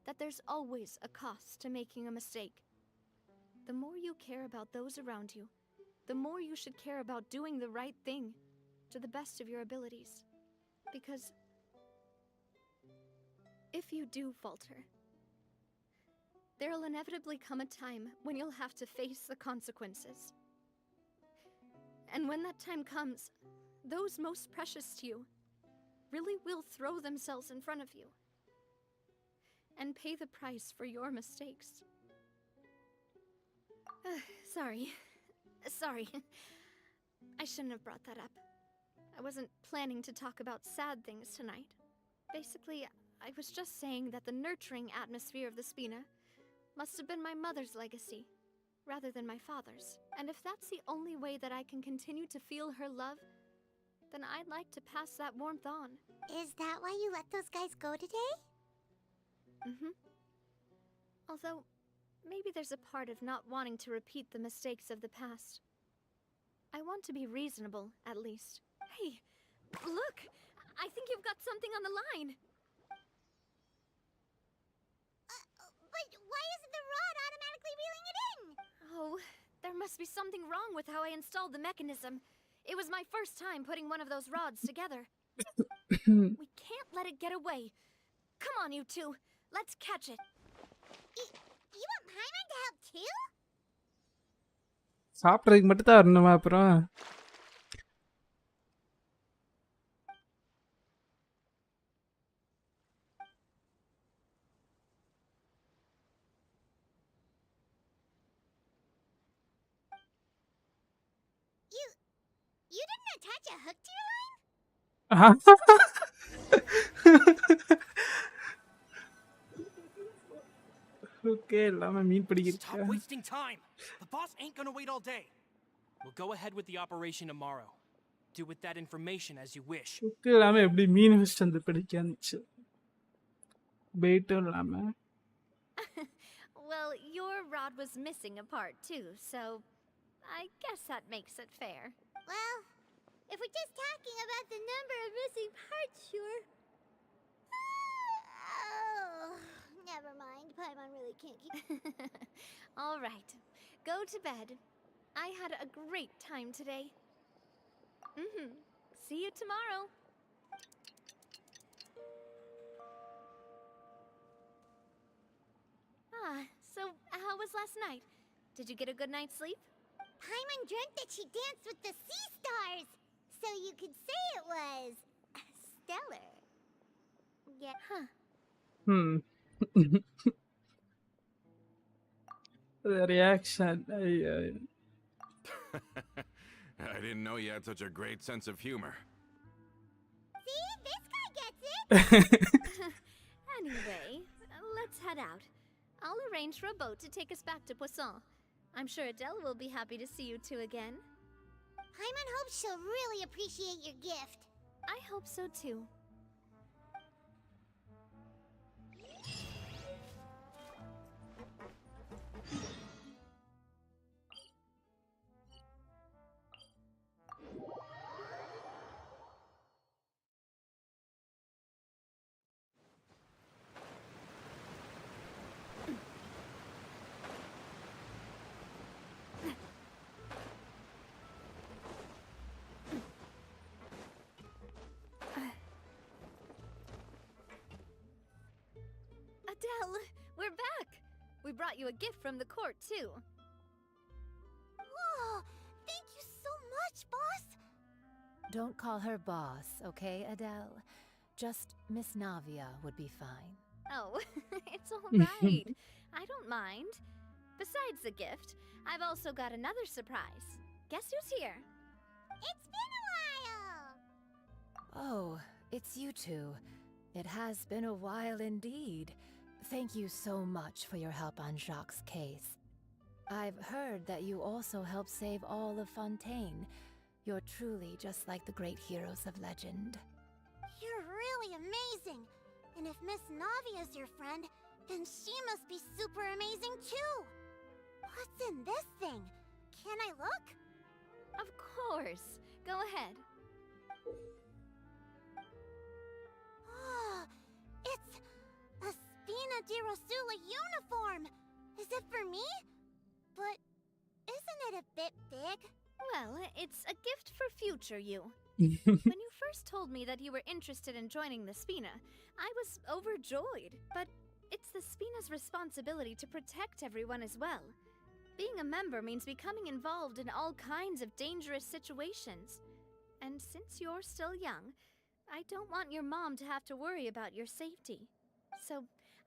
that there's always a cost to making a mistake. The more you care about those around you, the more you should care about doing the right thing to the best of your abilities. Because if you do falter, there'll inevitably come a time when you'll have to face the consequences. And when that time comes, those most precious to you really will throw themselves in front of you and pay the price for your mistakes. Sorry. I shouldn't have brought that up. I wasn't planning to talk about sad things tonight. Basically, I was just saying that the nurturing atmosphere of the Spina must have been my mother's legacy, rather than my father's. And if that's the only way that I can continue to feel her love, then I'd like to pass that warmth on. Is that why you let those guys go today? Mm-hmm. Although, maybe there's a part of not wanting to repeat the mistakes of the past. I want to be reasonable, at least. Hey, look! I think you've got something on the line! But why isn't the rod automatically reeling it in? Oh, there must be something wrong with how I installed the mechanism. It was my first time putting one of those rods together. We can't let it get away. Come on, you two. Let's catch it. You want Paimon to help too? சாப்பிட்றதுக்கு மட்டும் தான் வரணுமா அப்புறம்? You didn't attach a hook to your line? Okay எல்லாமே மீன் Stop பிடிக்கிறதுக்கு. wasting time. The boss ain't gonna wait all day. We'll go ahead with the operation tomorrow. Do with that information as you wish. Okay எல்லாமே எப்படி மீன் வச்சுட்டு வந்து பிடிக்க இருந்துச்சு. பெயிட்டும் இல்லாம. Well, your rod was missing a part too, so I guess that makes it fair. Well, if we're just talking about the number of missing parts, sure. Oh, never mind. Paimon really can't keep... All right, go to bed. I had a great time today. See you tomorrow. So how was last night? Did you get a good night's sleep? Paimon dreamt that she danced with the sea stars, so you could say it was stellar. Yeah. Huh. The reaction. I didn't know you had such a great sense of humor. See? This guy gets it! Anyway, let's head out. I'll arrange for a boat to take us back to Poisson. I'm sure Adele will be happy to see you two again. Paimon hopes she'll really appreciate your gift. I hope so too. Adele, we're back! We brought you a gift from the court, too. Whoa! Thank you so much, boss! Don't call her boss, okay, Adele? Just Miss Navia would be fine. Oh, it's all right. I don't mind. Besides the gift, I've also got another surprise. Guess who's here? It's been a while! Oh, it's you two. It has been a while indeed. Thank you so much for your help on Jacques' case. I've heard that you also helped save all of Fontaine. You're truly just like the great heroes of legend. You're really amazing! And if Miss Navia's your friend, then she must be super amazing too! What's in this thing? Can I look? Of course. Go ahead. Oh, it's a Spina di Rosula uniform! Is it for me? But isn't it a bit big? Well, it's a gift for future you. When you first told me that you were interested in joining the Spina, I was overjoyed. But it's the Spina's responsibility to protect everyone as well. Being a member means becoming involved in all kinds of dangerous situations. And since you're still young, I don't want your mom to have to worry about your safety. So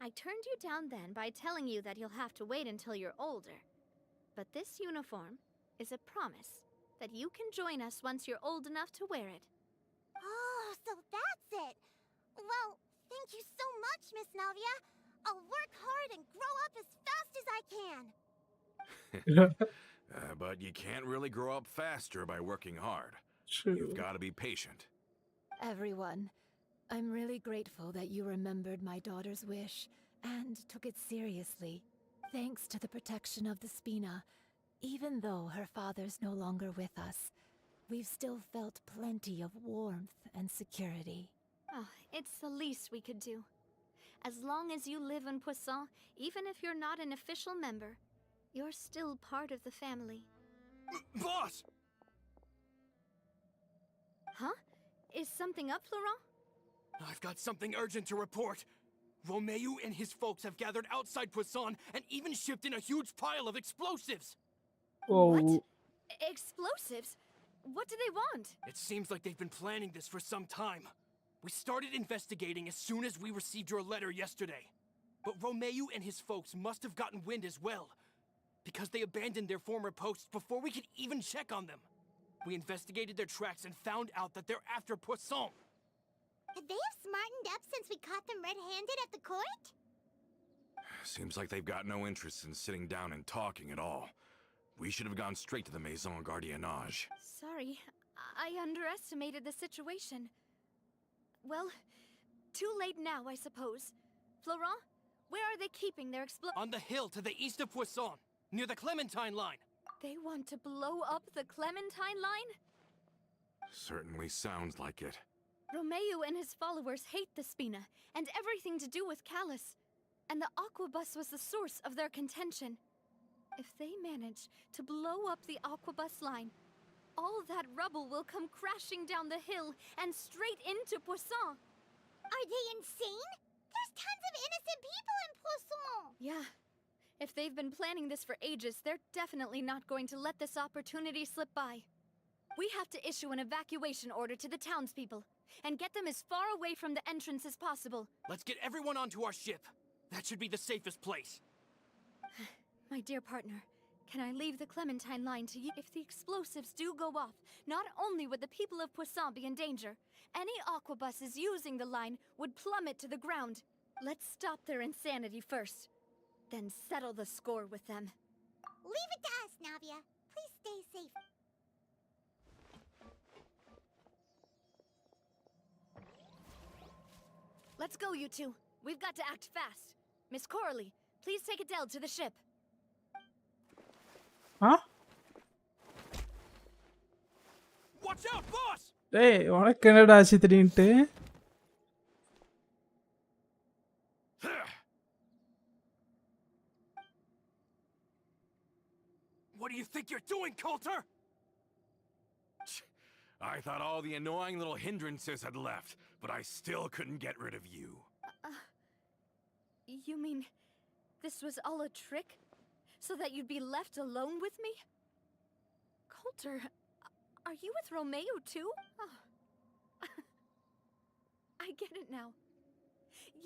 I turned you down then by telling you that you'll have to wait until you're older. But this uniform is a promise that you can join us once you're old enough to wear it. Oh, so that's it! Well, Thank you so much, Miss Navia. I'll work hard and grow up as fast as I can. But you can't really grow up faster by working hard. True. You've got to be patient. Everyone, I'm really grateful that you remembered my daughter's wish and took it seriously. Thanks to the protection of the Spina, even though her father's no longer with us, we've still felt plenty of warmth and security. Oh, it's the least we could do. As long as you live in Poisson, even if you're not an official member, you're still part of the family. Boss! Huh? Is something up, Florent? I've got something urgent to report. Romeu and his folks have gathered outside Poisson and even shipped in a huge pile of explosives. Whoa. What? Explosives? What do they want? It seems like they've been planning this for some time. We started investigating as soon as we received your letter yesterday. But Romeu and his folks must have gotten wind as well, because they abandoned their former posts before we could even check on them. We investigated their tracks and found out that they're after Poisson. Could they have smartened up since we caught them red-handed at the court? Seems like they've got no interest in sitting down and talking at all. We should have gone straight to the Maison Gardiennage. Sorry, I underestimated the situation. Well, too late now, I suppose. Florent, where are they keeping their On the hill to the east of Poisson, near the Clementine line. They want to blow up the Clementine line? Certainly sounds like it. Romeu and his followers hate the Spina, and everything to do with Callus. And the Aquabus was the source of their contention. If they manage to blow up the Aquabus line, all that rubble will come crashing down the hill and straight into Poisson. Are they insane? There's tons of innocent people in Poisson! Yeah. If they've been planning this for ages, they're definitely not going to let this opportunity slip by. We have to issue an evacuation order to the townspeople, and get them as far away from the entrance as possible. Let's get everyone onto our ship. That should be the safest place. My dear partner, can I leave the Clementine line to you? If the explosives do go off, not only would the people of Poisson be in danger, any aquabuses using the line would plummet to the ground. Let's stop their insanity first, then settle the score with them. Leave it to us, Navia. Please stay safe. Let's go, you two. We've got to act fast. Miss Coralie, please take Adele to the ship. Huh? Watch out, boss! டேய் உனக்கு என்னடா ஆச்சு திடீர்னுட்டு? What do you think you're doing, Coulter? I thought all the annoying little hindrances had left, but I still couldn't get rid of you. You mean this was all a trick? So that you'd be left alone with me? Coulter, are you with Romeu too? Oh. I get it now.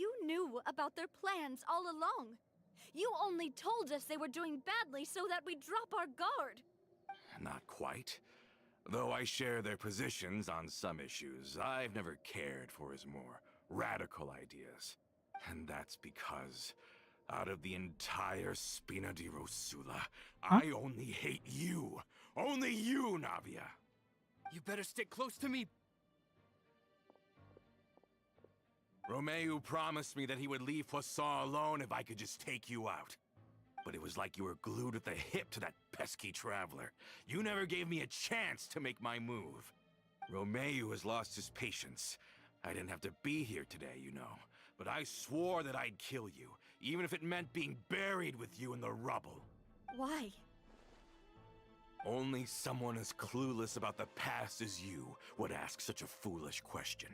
You knew about their plans all along. You only told us they were doing badly so that we'd drop our guard. Not quite. Though I share their positions on some issues, I've never cared for his more radical ideas. And that's because, out of the entire Spina di Rosula, I only hate you. Only you, Navia. You better stick close to me. Romeu promised me that he would leave Poisson alone if I could just take you out. But it was like you were glued at the hip to that pesky traveler. You never gave me a chance to make my move. Romeu has lost his patience. I didn't have to be here today, you know. But I swore that I'd kill you, even if it meant being buried with you in the rubble. Why? Only someone as clueless about the past as you would ask such a foolish question.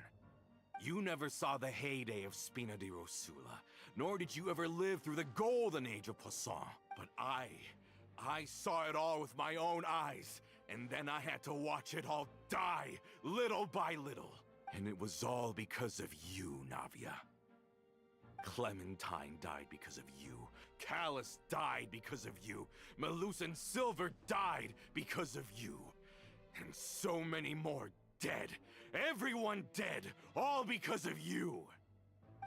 You never saw the heyday of Spina di Rosula, nor did you ever live through the golden age of Poisson. But I saw it all with my own eyes, and then I had to watch it all die, little by little. And it was all because of you, Navia. Clementine died because of you. Callus died because of you. Melusan Silver died because of you. And so many more dead. Everyone dead, all because of you.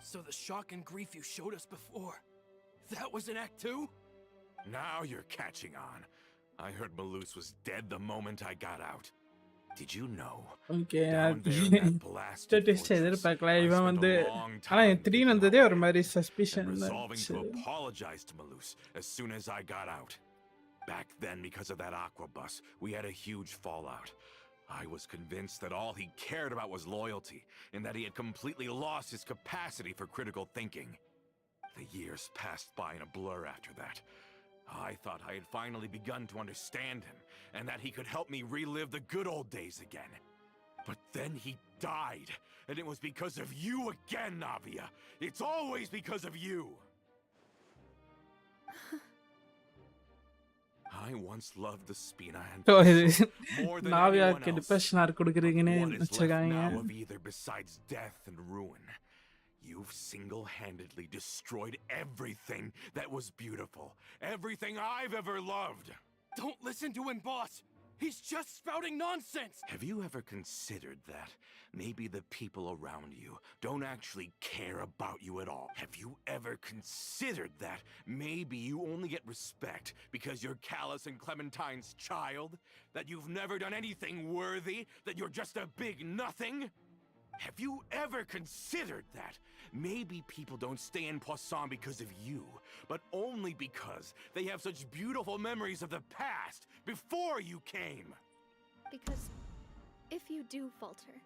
So the shock and grief you showed us before, that was in Act 2? Now you're catching on. I heard Malus was dead the moment I got out. Did you know? Okay, Down there in that blasted twist fortress, எதிர்பார்க்கல I இவன் spent வந்து a long ஆனா time 3 thinking வந்ததே ஒரு over மாதிரி it suspicion and resolving to இருந்துச்சு. apologize to Malus as soon as I got out. Back then, because of that aqua bus, we had a huge fallout. I was convinced that all he cared about was loyalty, and that he had completely lost his capacity for critical thinking. The years passed by in a blur after that. I thought I had finally begun to understand him, and that he could help me relive the good old days again. But then he died, and it was because of you again, Navia. It's always because of you. I once loved the Spina and So இது more than நாவியாக்கு anyone else. Depression ஆர் கொடுக்குறீங்கன்னு What is left வச்சிருக்காங்க. now of either besides death and ruin? You've single-handedly destroyed everything that was beautiful, everything I've ever loved. Don't listen to him, boss! He's just spouting nonsense! Have you ever considered that maybe the people around you don't actually care about you at all? Have you ever considered that maybe you only get respect because you're Callus and Clementine's child? That you've never done anything worthy? That you're just a big nothing? Have you ever considered that maybe people don't stay in Poisson because of you, but only because they have such beautiful memories of the past before you came? Because if you do falter,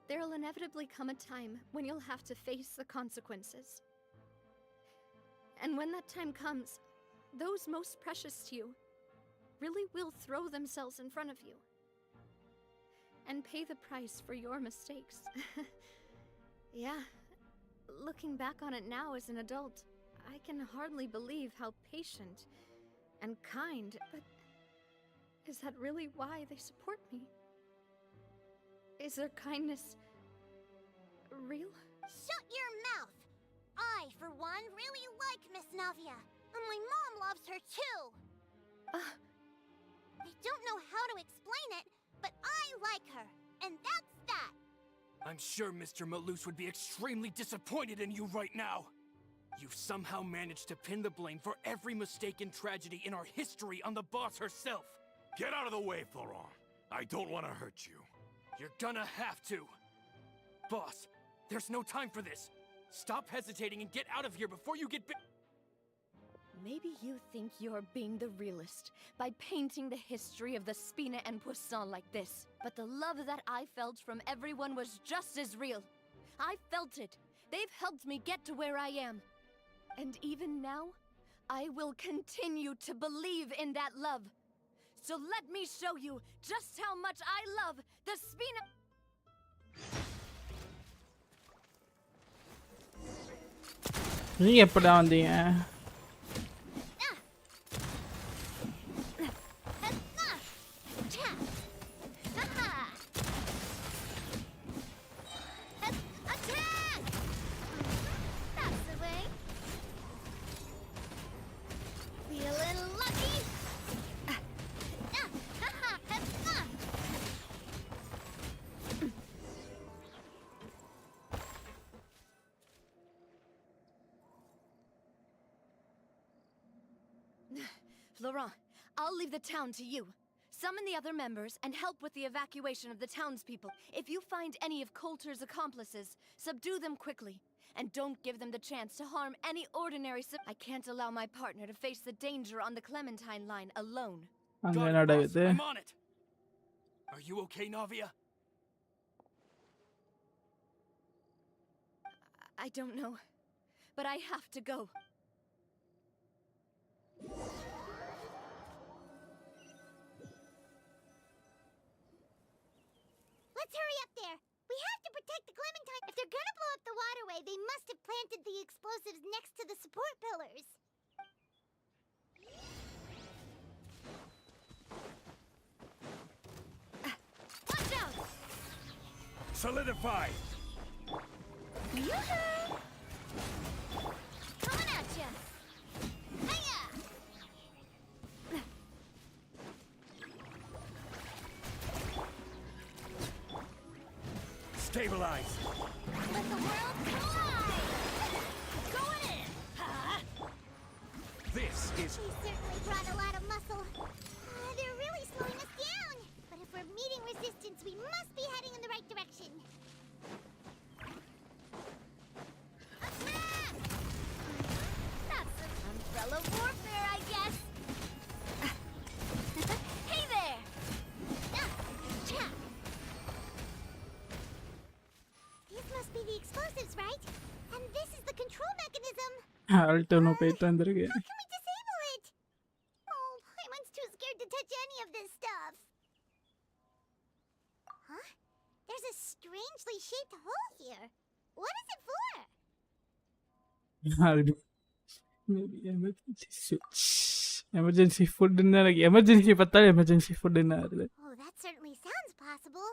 there'll inevitably come a time when you'll have to face the consequences. And when that time comes, those most precious to you really will throw themselves in front of you and pay the price for your mistakes. Yeah, looking back on it now as an adult, I can hardly believe how patient and kind, but is that really why they support me? Is their kindness real? Shut your mouth! I, for one, really like Miss Navia, and my mom loves her too! I don't know how to explain it, but I like her, and that's that! I'm sure Mr. Malus would be extremely disappointed in you right now! You've somehow managed to pin the blame for every mistake and tragedy in our history on the boss herself! Get out of the way, Florent. I don't want to hurt you. You're gonna have to! Boss, there's no time for this! Stop hesitating and get out of here before you get Maybe you think you're being the realist by painting the history of the Spina and Poisson like this. But the love that I felt from everyone was just as real. I felt it. They've helped me get to where I am. And even now, I will continue to believe in that love. So let me show you just how much I love the Spina... நீங்க எப்படா வந்தீங்க? Laurent, I'll leave the town to you. Summon the other members and help with the evacuation of the townspeople. If you find any of Coulter's accomplices, subdue them quickly. And don't give them the chance to harm any ordinary I can't allow my partner to face the danger on the Clementine line alone. அங்க Got it, என்னடா boss. இது? I'm on it! Are you okay, Navia? I don't know, but I have to go. Let's hurry up there! We have to protect the Clementine! If they're gonna blow up the waterway, they must have planted the explosives next to the support pillars! Watch out! Solidify! Yoo-hoo! Coming at ya! Hiya! Stabilize! Let the world collide! is... They certainly brought a lot of muscle. They're really slowing us down. But if we're meeting resistance, we must be heading in the right direction. That's some umbrella warfare, I guess. Hey there! These must be the explosives, right? And this is the control mechanism. ஆல்டோனோ போயிட்டு வந்திருக்கு. How can we disable it? Oh, Paimon's too scared to touch any of this stuff. Huh? There's a strangely shaped hole here. What is it for? Maybe emergency switch. Emergency food dinner. Emergency patta emergency food dinner. Oh, that certainly sounds possible.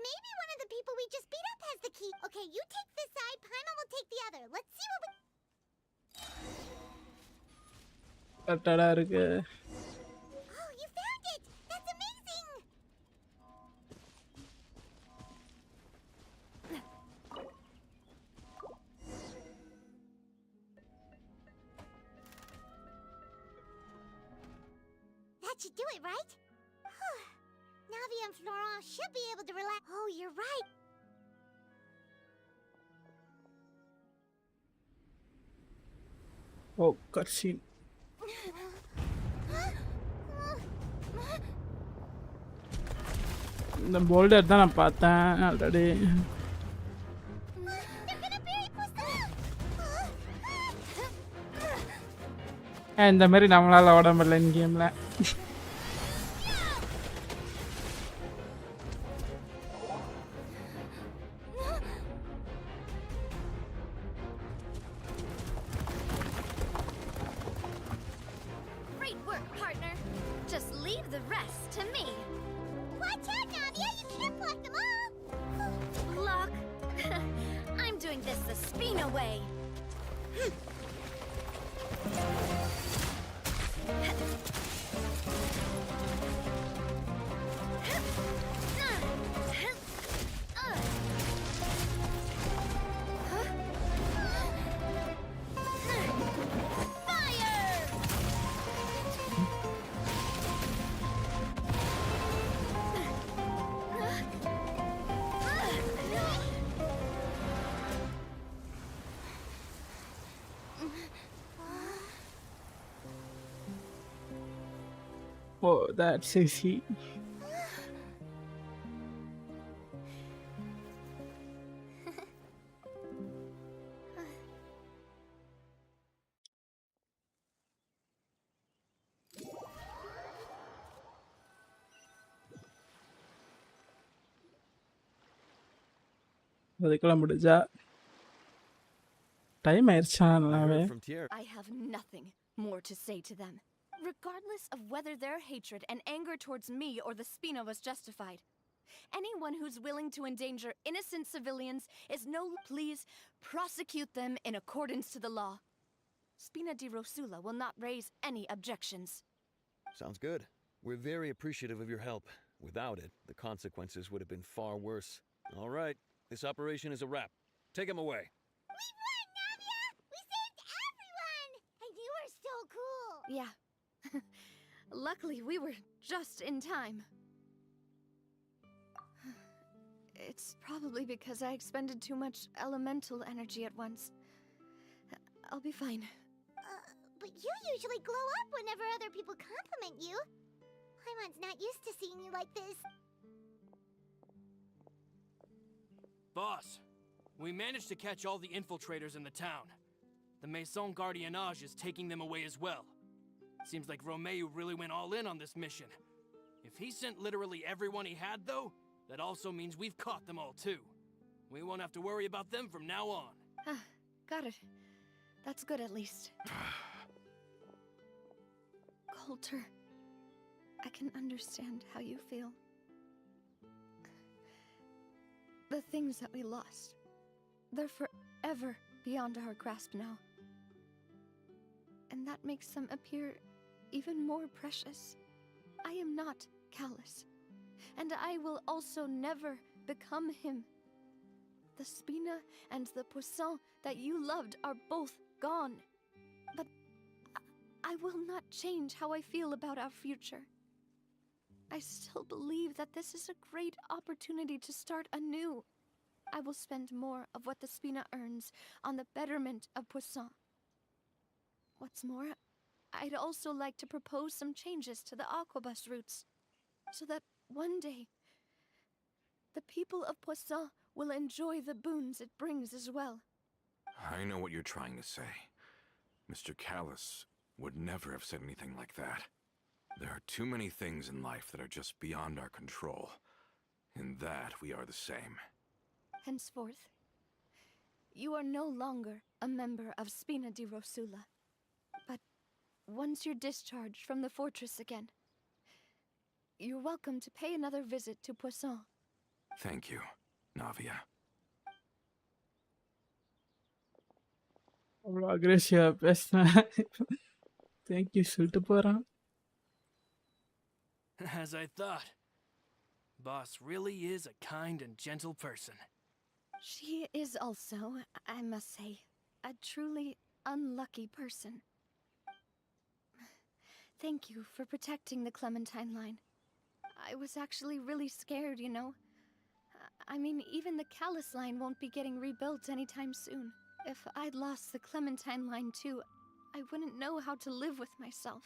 Maybe one of the people we just beat up has the key. Okay, you take this side, Paimon will take the other. Let's see what we... கட்டடா இருக்கு. Oh, you found it! That's amazing! That should do it, right? Navi and Florent should be able to relax. Oh, you're right. Oh, cutscene. இந்த folder தான் நான் பார்த்தேன் already. இந்த மாதிரி நம்மளால ஓட முடியல இந்த கேம்ல. Great work, partner. Just leave the rest to me. Watch out, Navia! You can't block them all! Block? I'm doing this the Spina way. Oh, that's easy. அதுக்கெல்லாம் முடிஞ்சா டைம் ஆயிடுச்சா நல்லாவே. I have nothing more to say to them. Regardless of whether their hatred and anger towards me or the Spina was justified, anyone who's willing to endanger innocent civilians is no... Please prosecute them in accordance to the law. Spina di Rosula will not raise any objections. Sounds good. We're very appreciative of your help. Without it, the consequences would have been far worse. All right, this operation is a wrap. Take him away. We won, Navia! We saved everyone! And you were so cool! Yeah. Luckily, we were just in time. It's probably because I expended too much elemental energy at once. I'll be fine. But you usually glow up whenever other people compliment you. Paimon's not used to seeing you like this. Boss, we managed to catch all the infiltrators in the town. The Maison Gardiennage is taking them away as well. Seems like Romeu really went all in on this mission. If he sent literally everyone he had, though, that also means we've caught them all too. We won't have to worry about them from now on. Got it. That's good at least. Coulter, I can understand how you feel. The things that we lost, they're forever beyond our grasp now. And that makes them appear even more precious. I am not callous, and I will also never become him. The Spina and the Poisson that you loved are both gone. But I will not change how I feel about our future. I still believe that this is a great opportunity to start anew. I will spend more of what the Spina earns on the betterment of Poisson. What's more, I'd also like to propose some changes to the Aquabus routes, so that one day, the people of Poisson will enjoy the boons it brings as well. I know what you're trying to say. Mr. Callus would never have said anything like that. There are too many things in life that are just beyond our control. In that, we are the same. Henceforth, you are no longer a member of Spina di Rosula. But once you're discharged from the fortress again, you're welcome to pay another visit to Poisson. Thank you, Navia. அவ்வளோ அக்ரெசிவாக பேசினேன். Thank you சொல்லிட்டு போகிறான். As I thought. Boss really is a kind and gentle person. She is also, I must say, a truly unlucky person. Thank you for protecting the Clementine line. I was actually really scared, you know. I mean, even the Callus line won't be getting rebuilt anytime soon. If I'd lost the Clementine line too, I wouldn't know how to live with myself.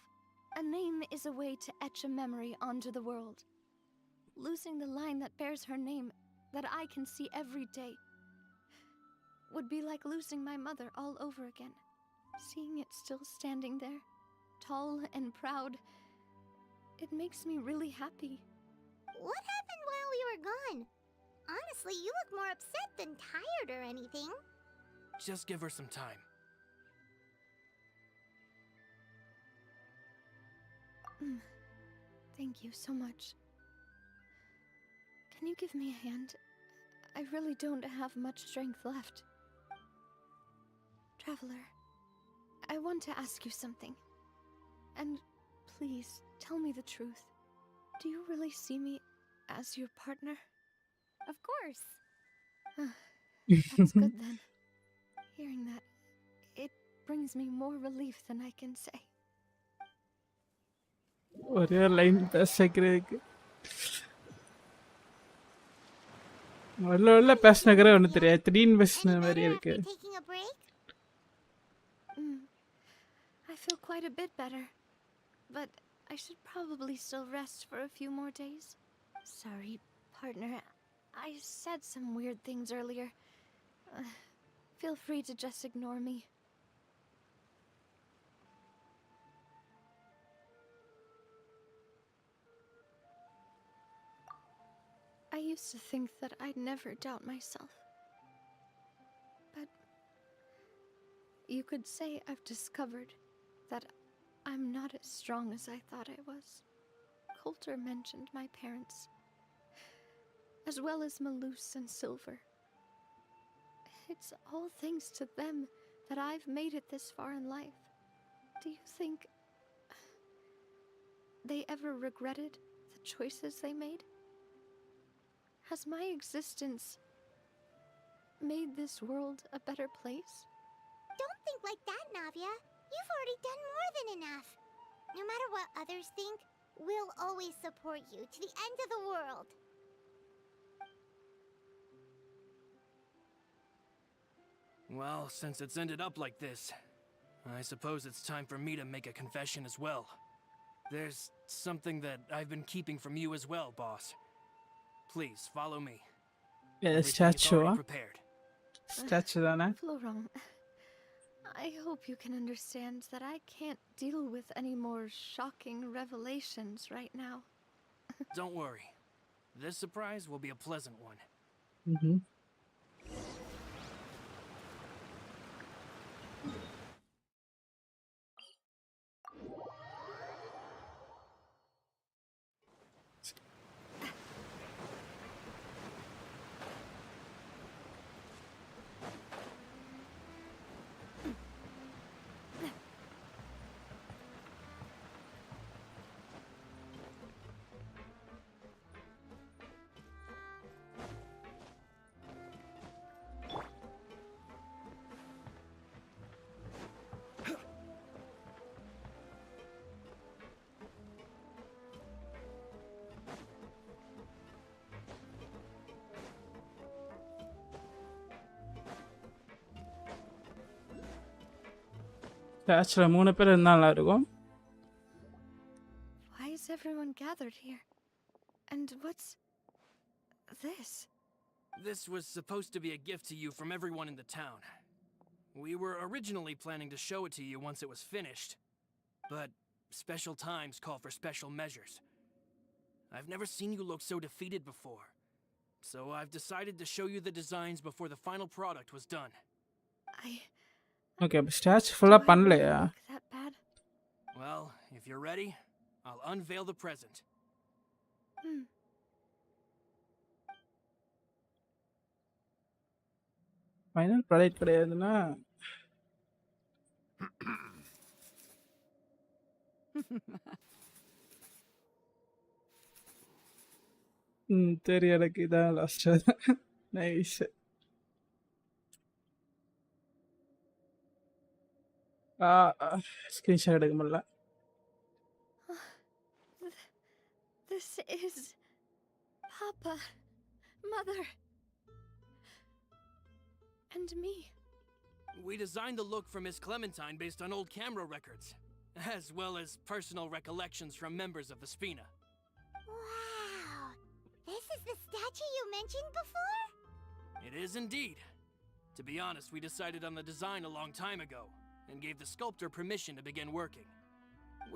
A name is a way to etch a memory onto the world. Losing the line that bears her name, that I can see every day, would be like losing my mother all over again. Seeing it still standing there, tall and proud, it makes me really happy. What happened while we were gone? Honestly, you look more upset than tired or anything. Just give her some time. Thank you so much. Can you give me a hand? I really don't have much strength left. Traveler, I want to ask you something. And please, tell me the truth. Do you really see me as your partner? Of course. That's good then. Hearing that, it brings me more relief than I can say. ஒரே ஒரு line பேசுறதுக்கு உள்ள பேசினக்கிறே ஒன்றும் தெரியாது. திடீர்னு பேசின Any மாதிரி better இருக்கு. after taking a break? I feel quite a bit better, but I should probably still rest for a few more days. Sorry, partner. I said some weird things earlier. Feel free to just ignore me. I used to think that I'd never doubt myself. But you could say I've discovered that I'm not as strong as I thought I was. Coulter mentioned my parents, as well as Malus and Silver. It's all thanks to them that I've made it this far in life. Do you think they ever regretted the choices they made? Has my existence made this world a better place? Don't think like that, Navia. You've already done more than enough. No matter what others think, we'll always support you to the end of the world. Well, since it's ended up like this, I suppose it's time for me to make a confession as well. There's something that I've been keeping from you as well, boss. Please, follow me. Everything is ஸ்டாச்சுவா? already prepared. Statue தானே? Florent, I hope you can understand that I can't deal with any more shocking revelations right now. Don't worry. This surprise will be a pleasant one. ம்ஹும். ஸ்டாச்சுல 3 பேர் இருந்தா நல்லா இருக்கும். Why is everyone gathered here? And what's this? This was supposed to be a gift to you from everyone in the town. We were originally planning to show it to you once it was finished, but special times call for special measures. I've never seen you look so defeated before, so I've decided to show you the designs before the final product was done. Okay, அப்ப statue ஃபுல்லா Do I really பண்ணலையா? look that bad? Well, if you're ready, I'll unveil the present. Final product கிடையாதுன்னா தெரியும், எனக்கு இதான் last. Nice. Screenshot எடுக்க முடியல. This is Papa, Mother, and me. We designed the look for Miss Clementine based on old camera records, as well as personal recollections from members of the SPENA. Wow! This is the statue you mentioned before? It is indeed. To be honest, we decided on the design a long time ago, and gave the sculptor permission to begin working.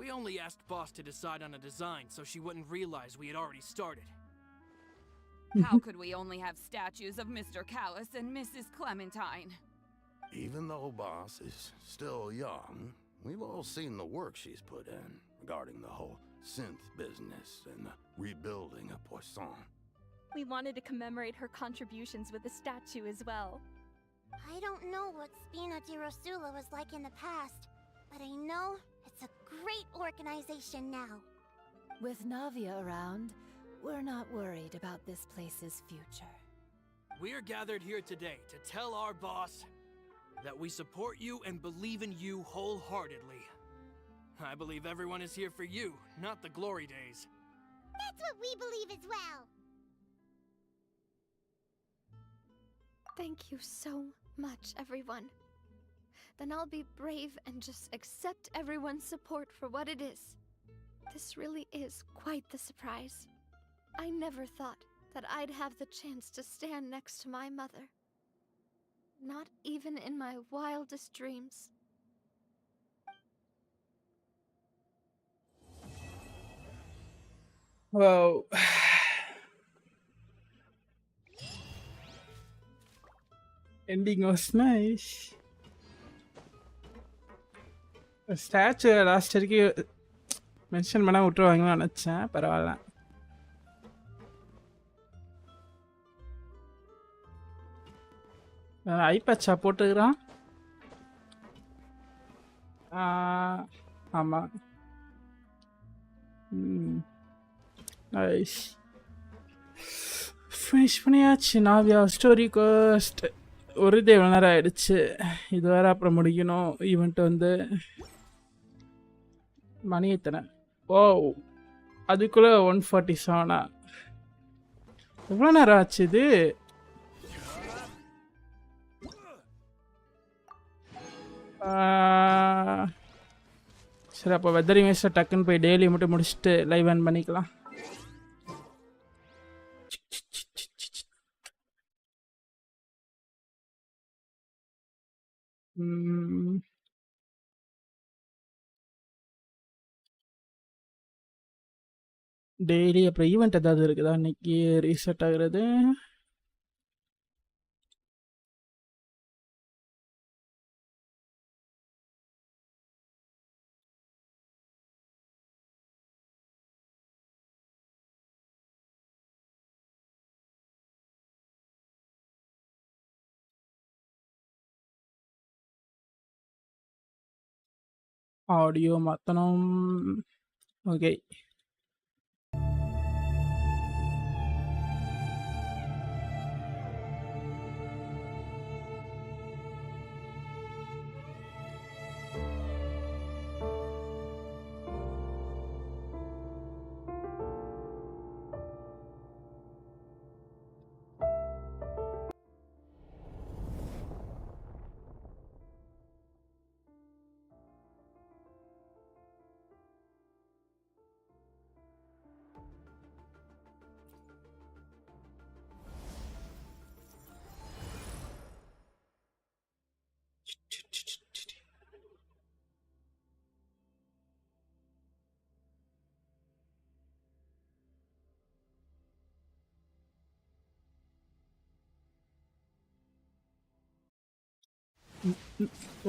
We only asked Boss to decide on a design so she wouldn't realize we had already started. How could we only have statues of Mr. Callis and Mrs. Clementine? Even though Boss is still young, we've all seen the work she's put in regarding the whole synth business and the rebuilding of Poisson. We wanted to commemorate her contributions with a statue as well. I don't know what Spina di Rosula was like in the past, but I know it's a great organization now. With Navia around, we're not worried about this place's future. We're gathered here today to tell our boss that we support you and believe in you wholeheartedly. I believe everyone is here for you, not the glory days. That's what we believe as well. Thank you so much, everyone. Then I'll be brave and just accept everyone's support for what it is. This really is quite the surprise. I never thought that I'd have the chance to stand next to my mother. Not even in my wildest dreams. Wow. Ending was nice. Statue last வரைக்கும் mention பண்ண விட்டுருவாங்கன்னு நினச்சேன். பரவாயில்ல. ஐபேட்சா போட்டுக்கிறான். ஆமாம். Nice. Finish பண்ணியாச்சு. Navya story cost ஒரு இது எவ்வளோ நேரம் ஆயிடுச்சு. இது வேறு அப்புறம் முடிக்கணும். ஈவெண்ட் வந்து மணி எத்தனை? ஓ, அதுக்குள்ளே 147. எவ்வளோ நேரம் ஆச்சு இது? சரி, அப்போ வெதரிங் வேஸ்ட்டை டக்குன்னு போய் டெய்லி மட்டும் முடிச்சுட்டு லைவ் ஆன் பண்ணிக்கலாம். டெய்லி அப்புறம் ஈவெண்ட் ஏதாவது இருக்குதா இன்னைக்கு ரீசெட் ஆகுறது? ஆடியோ மாற்றணும். ஓகே.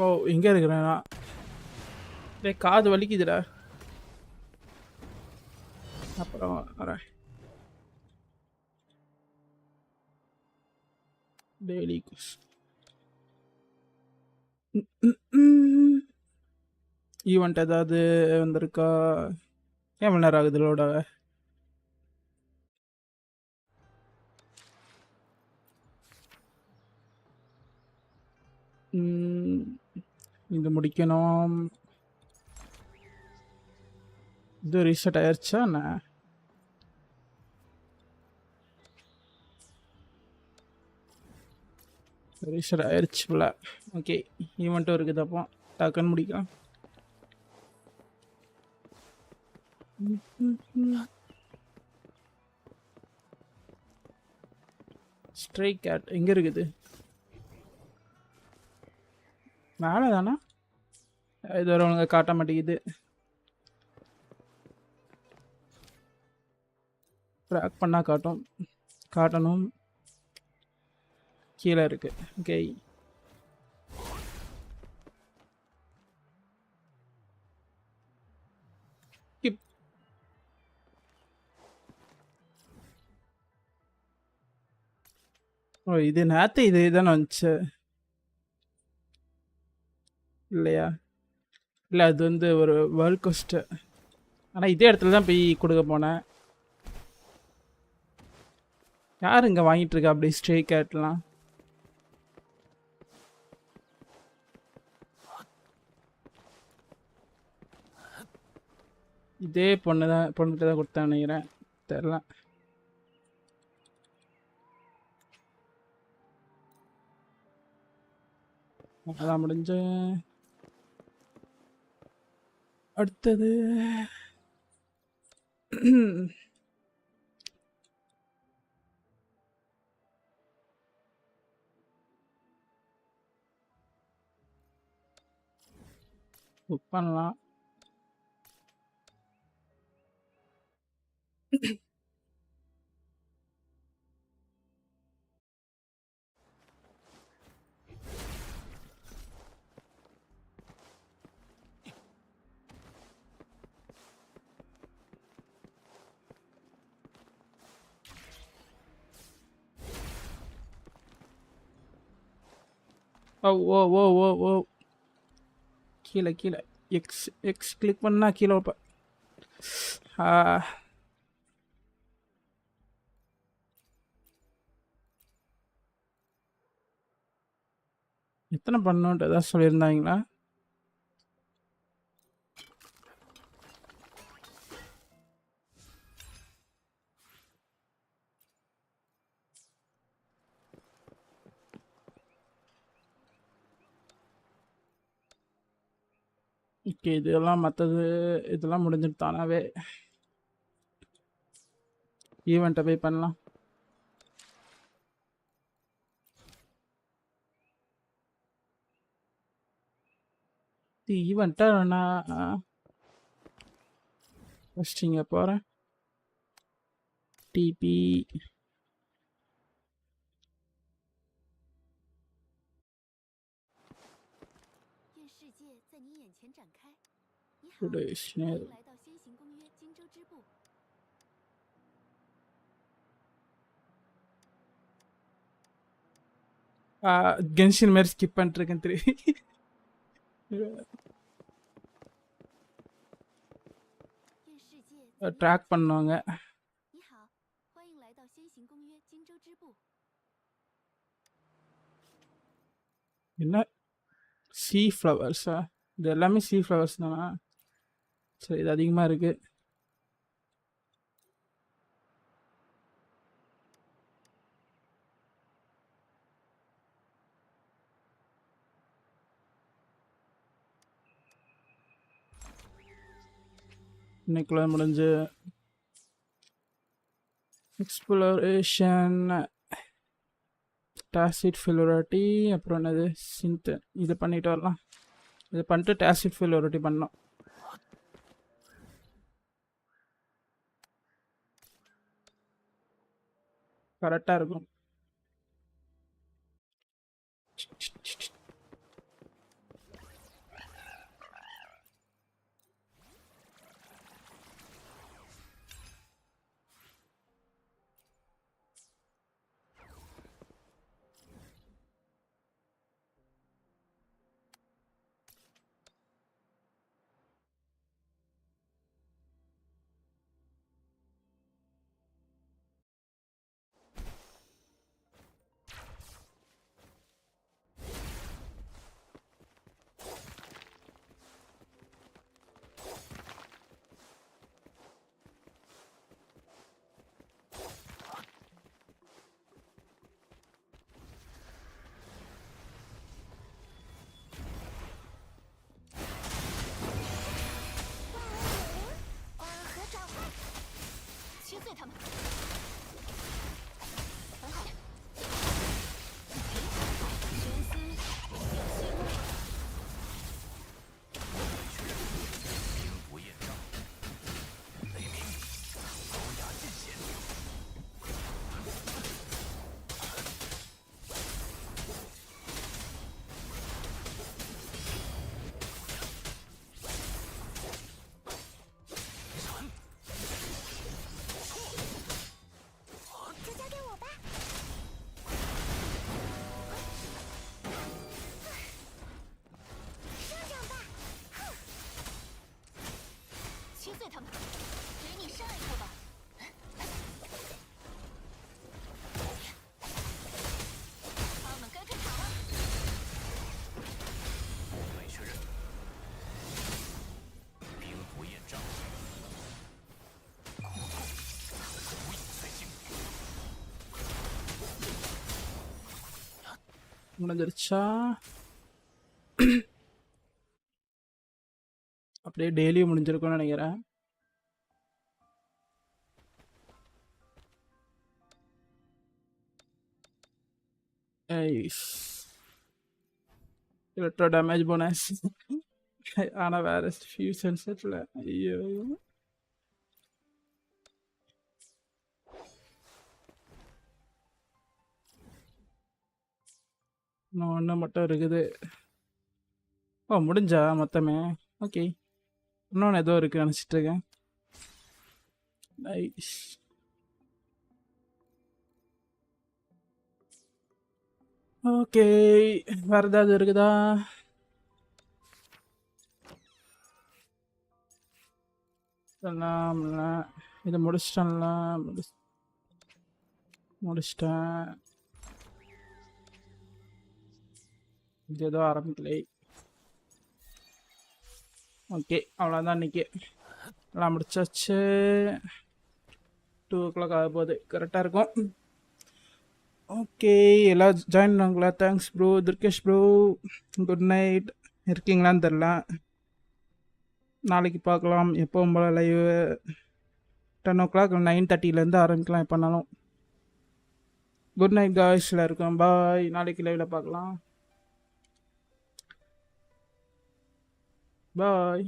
ஓ எங்க இருக்கிறேன் நான்? டேய் காது வலிக்குதுடா. அப்புறம் வரேன். டெய்லி ஈவெண்ட் ஏதாவது வந்திருக்கா? ஏன் மணி நேரம் ஆகுது லோட? இது முடிக்கணும். இது ரீசெட் ஆயிடுச்சா என்ன? ரீசெட் ஆயிடுச்சு போல. ஓகே ஈவெண்ட்டும் இருக்குது. அப்போ டக்குன்னு முடிக்கலாம். ஸ்ட்ரை கேட் எங்கே இருக்குது? மேலே தானே? இது வரை ஒழுங்கா காட்ட மாட்டேங்குது. ட்ராக் பண்ணால் காட்டணும். கீழே இருக்கு. ஓகே ஓ இது நேற்று இது தானே வந்துச்சு இல்லையா? இல்லை அது வந்து ஒரு வேர்ல்ட் கோஸ்ட்டு. ஆனால் இதே இடத்துல தான் போய் கொடுக்க போனேன். யார் இங்கே வாங்கிட்டு இருக்கா அப்படி ஸ்ட்ரே கேட்லாம்? இதே பொண்ணுகிட்ட தான் கொடுத்தேன் நினைக்கிறேன். தெரில. அதான் முடிஞ்ச. அடுத்தது புக் பண்ணலாம். ஓ ஓ ஓ ஓ ஓ கீழே எக்ஸ் கிளிக் பண்ணா கீழே வைப்ப. எத்தனை பண்ணோன்ட்டு ஏதாவது சொல்லியிருந்தாங்களா? ஓகே இதெல்லாம் மற்றது இதெல்லாம் முடிஞ்சிட்டு தானாவே ஈவெண்ட்டை போய் பண்ணலாம். ஈவெண்ட்டா நான் ஃபஸ்ட் இங்கே போகிறேன். டிபி கென்ஷின் மாதிரி ஸ்கிப் பண்ணிட்டுருக்கேன். ட்ராக் பண்ணுவாங்க. என்ன சி ஃப்ளவர்ஸா? இது எல்லாமே சி ஃப்ளவர்ஸ் தானா? சரி இது அதிகமாக இருக்கு. இன்னைக்குள்ள முடிஞ்சு எக்ஸ்ப்ளோரேஷன் டாசிட் ஃபிலோரிட்டி அப்புறம் என்னது சிந்த் இது பண்ணிட்டு வரலாம். இது பண்ணிட்டு டாசிட் ஃபிலோரிட்டி பண்ணோம். கரெக்டாக இருக்கும். முடிஞ்சிருச்சா? அப்படியே டெய்லியும் முடிஞ்சிருக்கும்னு நினைக்கிறேன். Electro damage bonus. ஆனால் வேற ஃபியூஷன் செட்டில் ஐயோ இன்னும் ஒன்று மட்டும் இருக்குது. ஓ முடிஞ்சா மொத்தமே? ஓகே, இன்னொன்று ஏதோ இருக்குது நினச்சிட்ருக்கேன். நைஸ். ஓகே, வேறு ஏதாவது இருக்குதா? இதை முடிச்சிட்டேன்ல, முடிச்சிட்டேன். இது ஏதோ ஆரம்பிக்கலை. ஓகே, அவ்வளோதான் இன்னைக்கு எல்லாம் முடிச்சாச்சு. 2 o'clock ஆக போகுது, கரெக்டாக இருக்கும். ஓகே, எல்லாம் ஜாயின் பண்ணாங்களா? Thanks bro. Durgesh bro good night. இருக்கீங்களான்னு தெரில. நாளைக்கு பார்க்கலாம். எப்போவும் போல லைவ் 10 o'clock 9:30 ஆரம்பிக்கலாம் எப்போனாலும். குட் நைட் காய்ஸில் இருக்கோம். பாய். நாளைக்கு லைவில் பார்க்கலாம். பாய்.